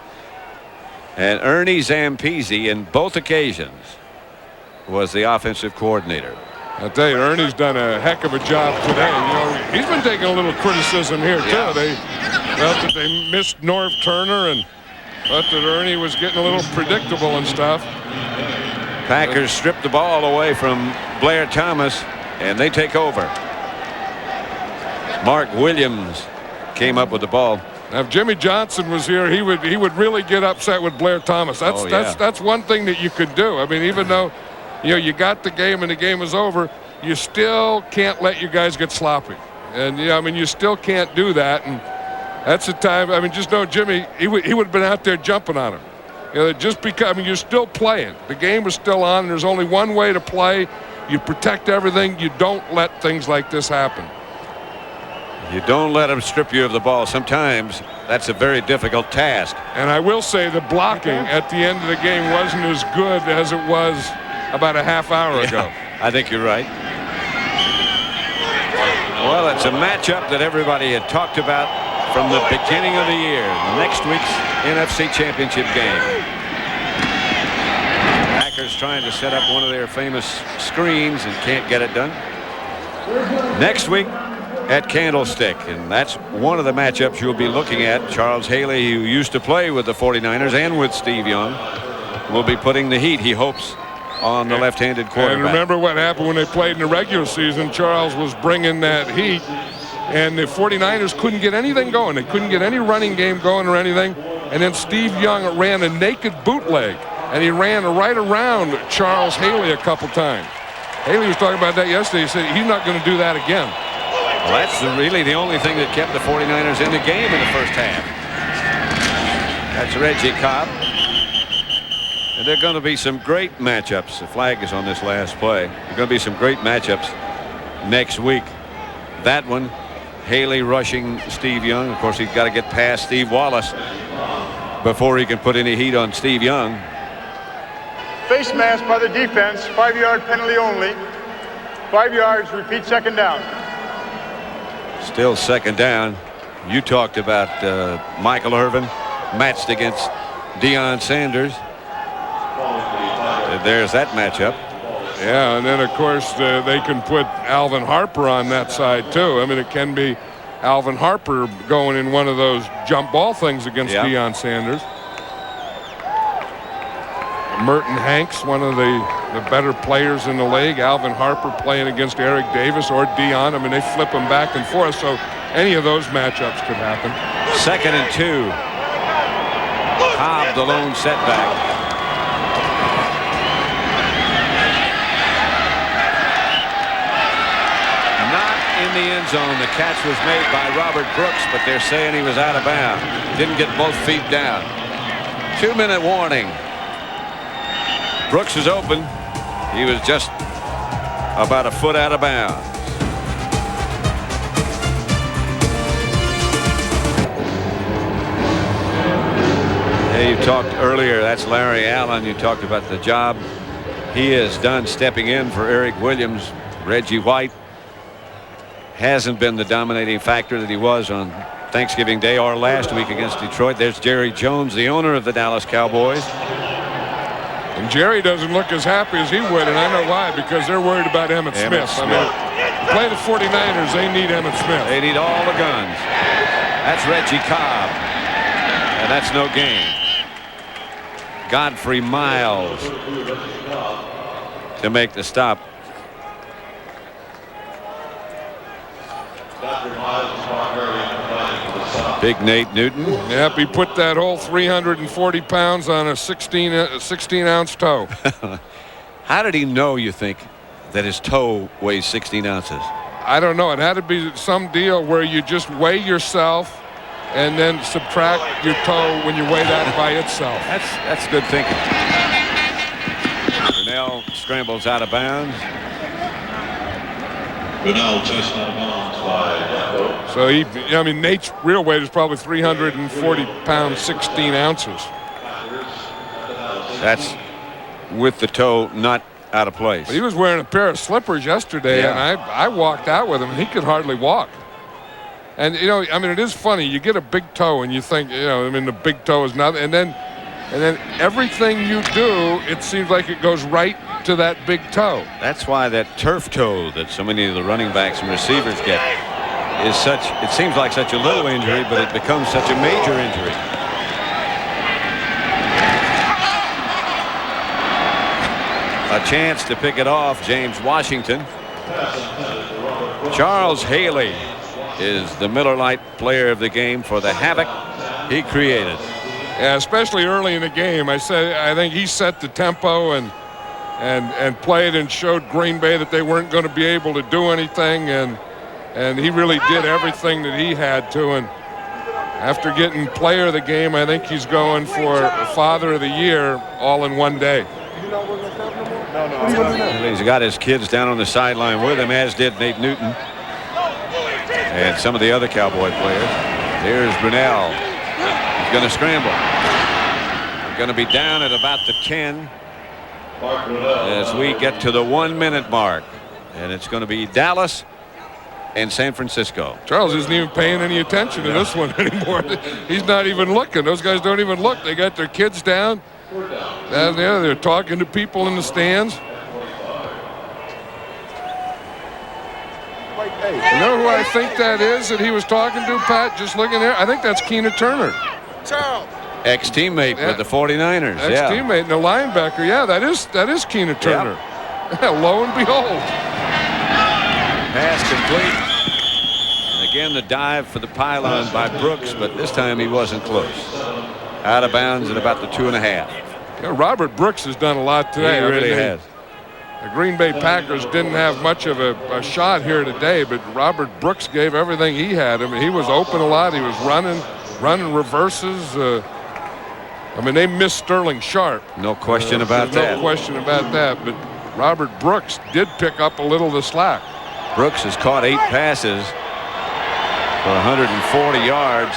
And Ernie Zampese in both occasions was the offensive coordinator. I'll tell you, Ernie's done a heck of a job today. You know, he's been taking a little criticism here, too. They felt that they missed Norv Turner and thought that Ernie was getting a little predictable and stuff. Packers stripped the ball away from Blair Thomas, and they take over. Mark Williams came up with the ball. Now, if Jimmy Johnson was here, he would really get upset with Blair Thomas. That's one thing that you could do. I mean, even though you got the game and the game is over, you still can't let your guys get sloppy. And I mean, you still can't do that. And that's the time. I mean, just know Jimmy, he would have been out there jumping on him. Just because, I mean, you're still playing. The game is still on. And there's only one way to play. You protect everything. You don't let things like this happen. You don't let them strip you of the ball. Sometimes that's a very difficult task. And I will say the blocking at the end of the game wasn't as good as it was about a half hour ago. I think you're right. Well, it's a matchup that everybody had talked about from the beginning of the year. Next week's NFC Championship game. Packers trying to set up one of their famous screens and can't get it done. Next week at Candlestick, and that's one of the matchups you'll be looking at. Charles Haley, who used to play with the 49ers and with Steve Young, will be putting the heat, he hopes, on the left-handed quarterback. And remember what happened when they played in the regular season. Charles was bringing that heat, and the 49ers couldn't get anything going. They couldn't get any running game going or anything. And then Steve Young ran a naked bootleg, and he ran right around Charles Haley a couple times. Haley was talking about that yesterday. He said he's not going to do that again. Well, that's really the only thing that kept the 49ers in the game in the first half. That's Reggie Cobb. And there are going to be some great matchups. The flag is on this last play. There are going to be some great matchups next week. That one, Haley rushing Steve Young. Of course, he's got to get past Steve Wallace before he can put any heat on Steve Young. Face mask by the defense, 5-yard penalty only. 5 yards, repeat second down. Still second down. You talked about Michael Irvin matched against Deion Sanders. There's that matchup. Yeah, and then, of course, they can put Alvin Harper on that side, too. I mean, it can be Alvin Harper going in one of those jump ball things against Deion Sanders. Merton Hanks, one of the better players in the league. Alvin Harper playing against Eric Davis or Deion. I mean, they flip them back and forth, so any of those matchups could happen. 2nd and 2. Cobb, the lone setback. Not in the end zone. The catch was made by Robert Brooks, but they're saying he was out of bounds. Didn't get both feet down. 2-minute warning. Brooks is open. He was just about a foot out of bounds. Hey, you talked earlier, that's Larry Allen. You talked about the job he has done stepping in for Eric Williams. Reggie White hasn't been the dominating factor that he was on Thanksgiving Day or last week against Detroit. There's Jerry Jones, the owner of the Dallas Cowboys. And Jerry doesn't look as happy as he would, and I know why, because they're worried about Emmitt Smith. I mean, play the 49ers, they need Emmitt Smith. They need all the guns. That's Reggie Cobb, and that's no gain. Godfrey Miles to make the stop. Big Nate Newton. Yep, he put that whole 340 pounds on a 16-ounce toe. How did he know, you think, that his toe weighs 16 ounces? I don't know. It had to be some deal where you just weigh yourself and then subtract your toe when you weigh that by itself. That's good thinking. Brunell scrambles out of bounds. Brunell chased out of bounds by so I mean, Nate's real weight is probably 340 pounds, 16 ounces. That's with the toe not out of place. But he was wearing a pair of slippers yesterday, and I walked out with him, and he could hardly walk. And, you know, I mean, it is funny. You get a big toe, and you think, you know, I mean, the big toe is nothing. And then everything you do, it seems like it goes right to that big toe. That's why that turf toe that so many of the running backs and receivers get is such, it seems like such a little injury, but it becomes such a major injury. A chance to pick it off, James Washington. Charles Haley is the Miller Lite player of the game for the havoc he created. Yeah, especially early in the game. I think he set the tempo and played and showed Green Bay that they weren't going to be able to do anything, and he really did everything that he had to. And after getting player of the game, I think he's going for father of the year all in one day. He's got his kids down on the sideline with him, as did Nate Newton and some of the other Cowboy players. Here's Brunell. He's going to scramble. We're going to be down at about the 10 as we get to the 1-minute mark, and it's going to be Dallas and San Francisco. Charles isn't even paying any attention to this one anymore. He's not even looking. Those guys don't even look. They got their kids down there. They're talking to people in the stands. You know who I think that is that he was talking to, Pat? Just looking there. I think that's Keena Turner. Charles. Ex-teammate with the 49ers. Ex-teammate and the linebacker. Yeah, that is Keena Turner. Yeah, lo and behold. Pass complete. And again, the dive for the pylon by Brooks, but this time he wasn't close. Out of bounds at about the 2.5. Yeah, Robert Brooks has done a lot today. He really has. The Green Bay Packers didn't have much of a shot here today, but Robert Brooks gave everything he had. I mean, he was open a lot. He was running reverses. I mean, they missed Sterling Sharp. No question about that. No question about that. But Robert Brooks did pick up a little of the slack. Brooks has caught 8 passes for 140 yards.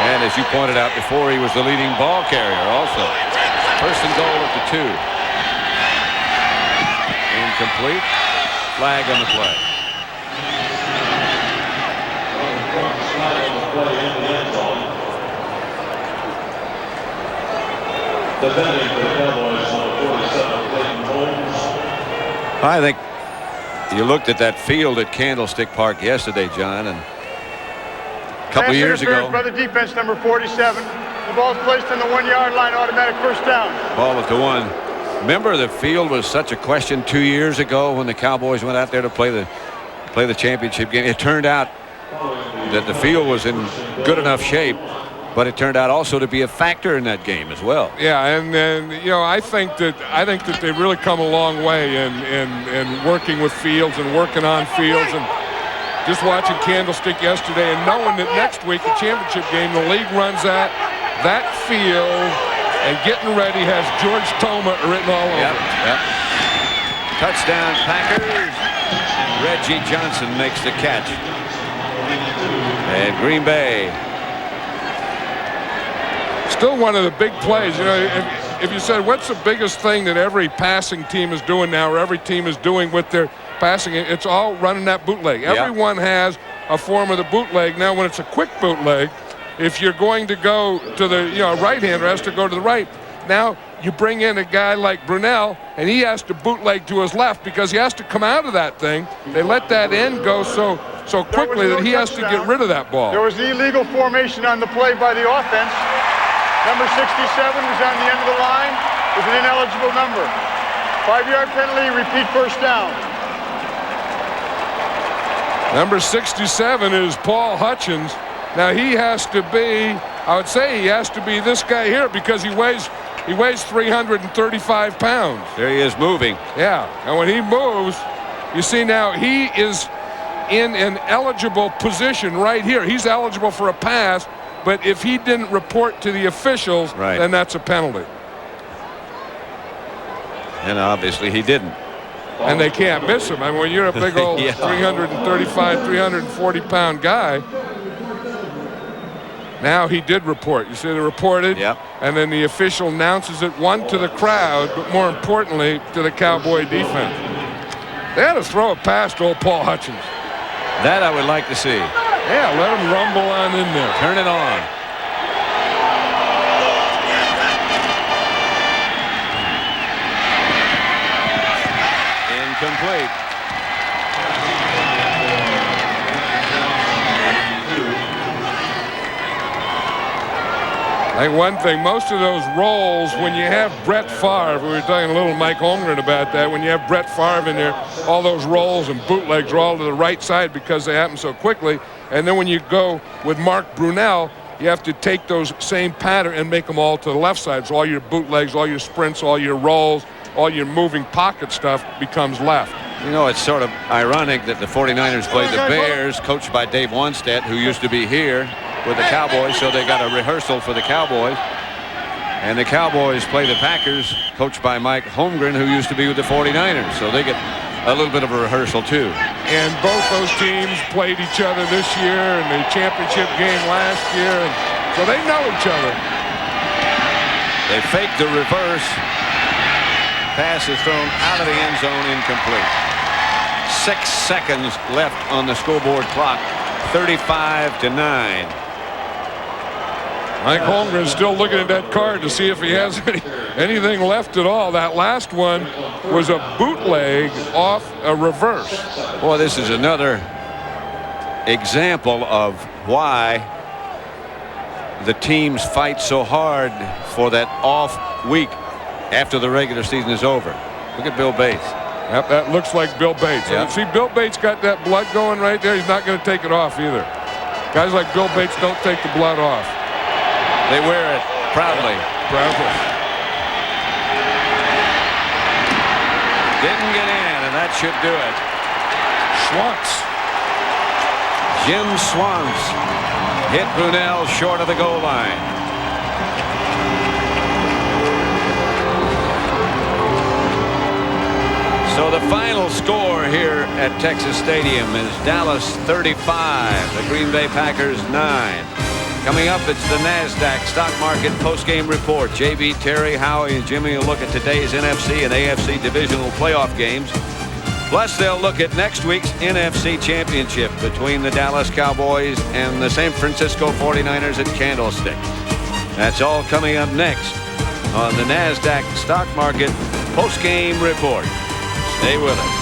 And as you pointed out before, he was the leading ball carrier also. First and goal at the 2. Incomplete. Flag on the play. Defending for the Cowboys, number 47, Clayton Holmes. I think you looked at that field at Candlestick Park yesterday, John, and a couple of years ago. By the defense, number 47. The ball's placed on the 1-yard line, automatic first down. Ball at the 1. Remember, the field was such a question 2 years ago when the Cowboys went out there to play the championship game. It turned out that the field was in good enough shape, but it turned out also to be a factor in that game as well. Yeah, and you know, I think that they've really come a long way in working with fields and working on fields, and just watching Candlestick yesterday and knowing that next week the championship game the league runs at that field and getting ready has George Toma written all over it. Yep. Touchdown Packers. Reggie Johnson makes the catch. And Green Bay. Still one of the big plays. You know, if you said what's the biggest thing that every passing team is doing now, or every team is doing with their passing, it's all running that bootleg. Yep. Everyone has a form of the bootleg. Now, when it's a quick bootleg, if you're going to go to the, you know, a right-hander has to go to the right. Now you bring in a guy like Brunell, and he has to bootleg to his left because he has to come out of that thing. They let that end go so quickly that he has to get rid of that ball. There was illegal formation on the play by the offense. Number 67 was on the end of the line. It was an ineligible number. 5-yard penalty, repeat first down. Number 67 is Paul Hutchins. Now he has to be, I would say he has to be this guy here because he weighs 335 pounds. There he is moving. Yeah, and when he moves, you see now he is in an eligible position right here. He's eligible for a pass, but if he didn't report to the officials, then that's a penalty. And obviously he didn't. And they can't miss him. I mean, when you're a big old 335, 340-pound guy, now he did report. You see the reported? Yep. And then the official announces it, one, to the crowd, but more importantly, to the Cowboy defense. They had to throw a pass to old Paul Hutchins. That I would like to see. Yeah, let him rumble on in there. Turn it on. Incomplete. I think one thing, most of those rolls, when you have Brett Favre, we were talking a little to Mike Holmgren about that, when you have Brett Favre in there, all those rolls and bootlegs are all to the right side because they happen so quickly. And then when you go with Mark Brunell, you have to take those same pattern and make them all to the left side. So all your bootlegs, all your sprints, all your rolls, all your moving pocket stuff becomes left. You know, it's sort of ironic that the 49ers played the Bears, coached by Dave Wanstedt, who used to be here with the Cowboys, so they got a rehearsal for the Cowboys. And the Cowboys play the Packers, coached by Mike Holmgren, who used to be with the 49ers, so they get a little bit of a rehearsal too. And both those teams played each other this year in the championship game last year, and so they know each other. They fake the reverse. Pass is thrown out of the end zone, incomplete. 6 seconds left on the scoreboard clock, 35-9. Mike Holmgren is still looking at that card to see if he has anything left at all. That last one was a bootleg off a reverse. Boy, this is another example of why the teams fight so hard for that off week after the regular season is over. Look at Bill Bates. Yep, that looks like Bill Bates. Yep. See, Bill Bates got that blood going right there. He's not going to take it off either. Guys like Bill Bates don't take the blood off. They wear it proudly. Proudly. Didn't get in, and that should do it. Schwantz. Jim Schwantz hit Brunell short of the goal line. So the final score here at Texas Stadium is Dallas 35, the Green Bay Packers 9. Coming up, it's the NASDAQ Stock Market Postgame Report. JB, Terry, Howie, and Jimmy will look at today's NFC and AFC Divisional playoff games. Plus, they'll look at next week's NFC Championship between the Dallas Cowboys and the San Francisco 49ers at Candlestick. That's all coming up next on the NASDAQ Stock Market Postgame Report. Stay with us.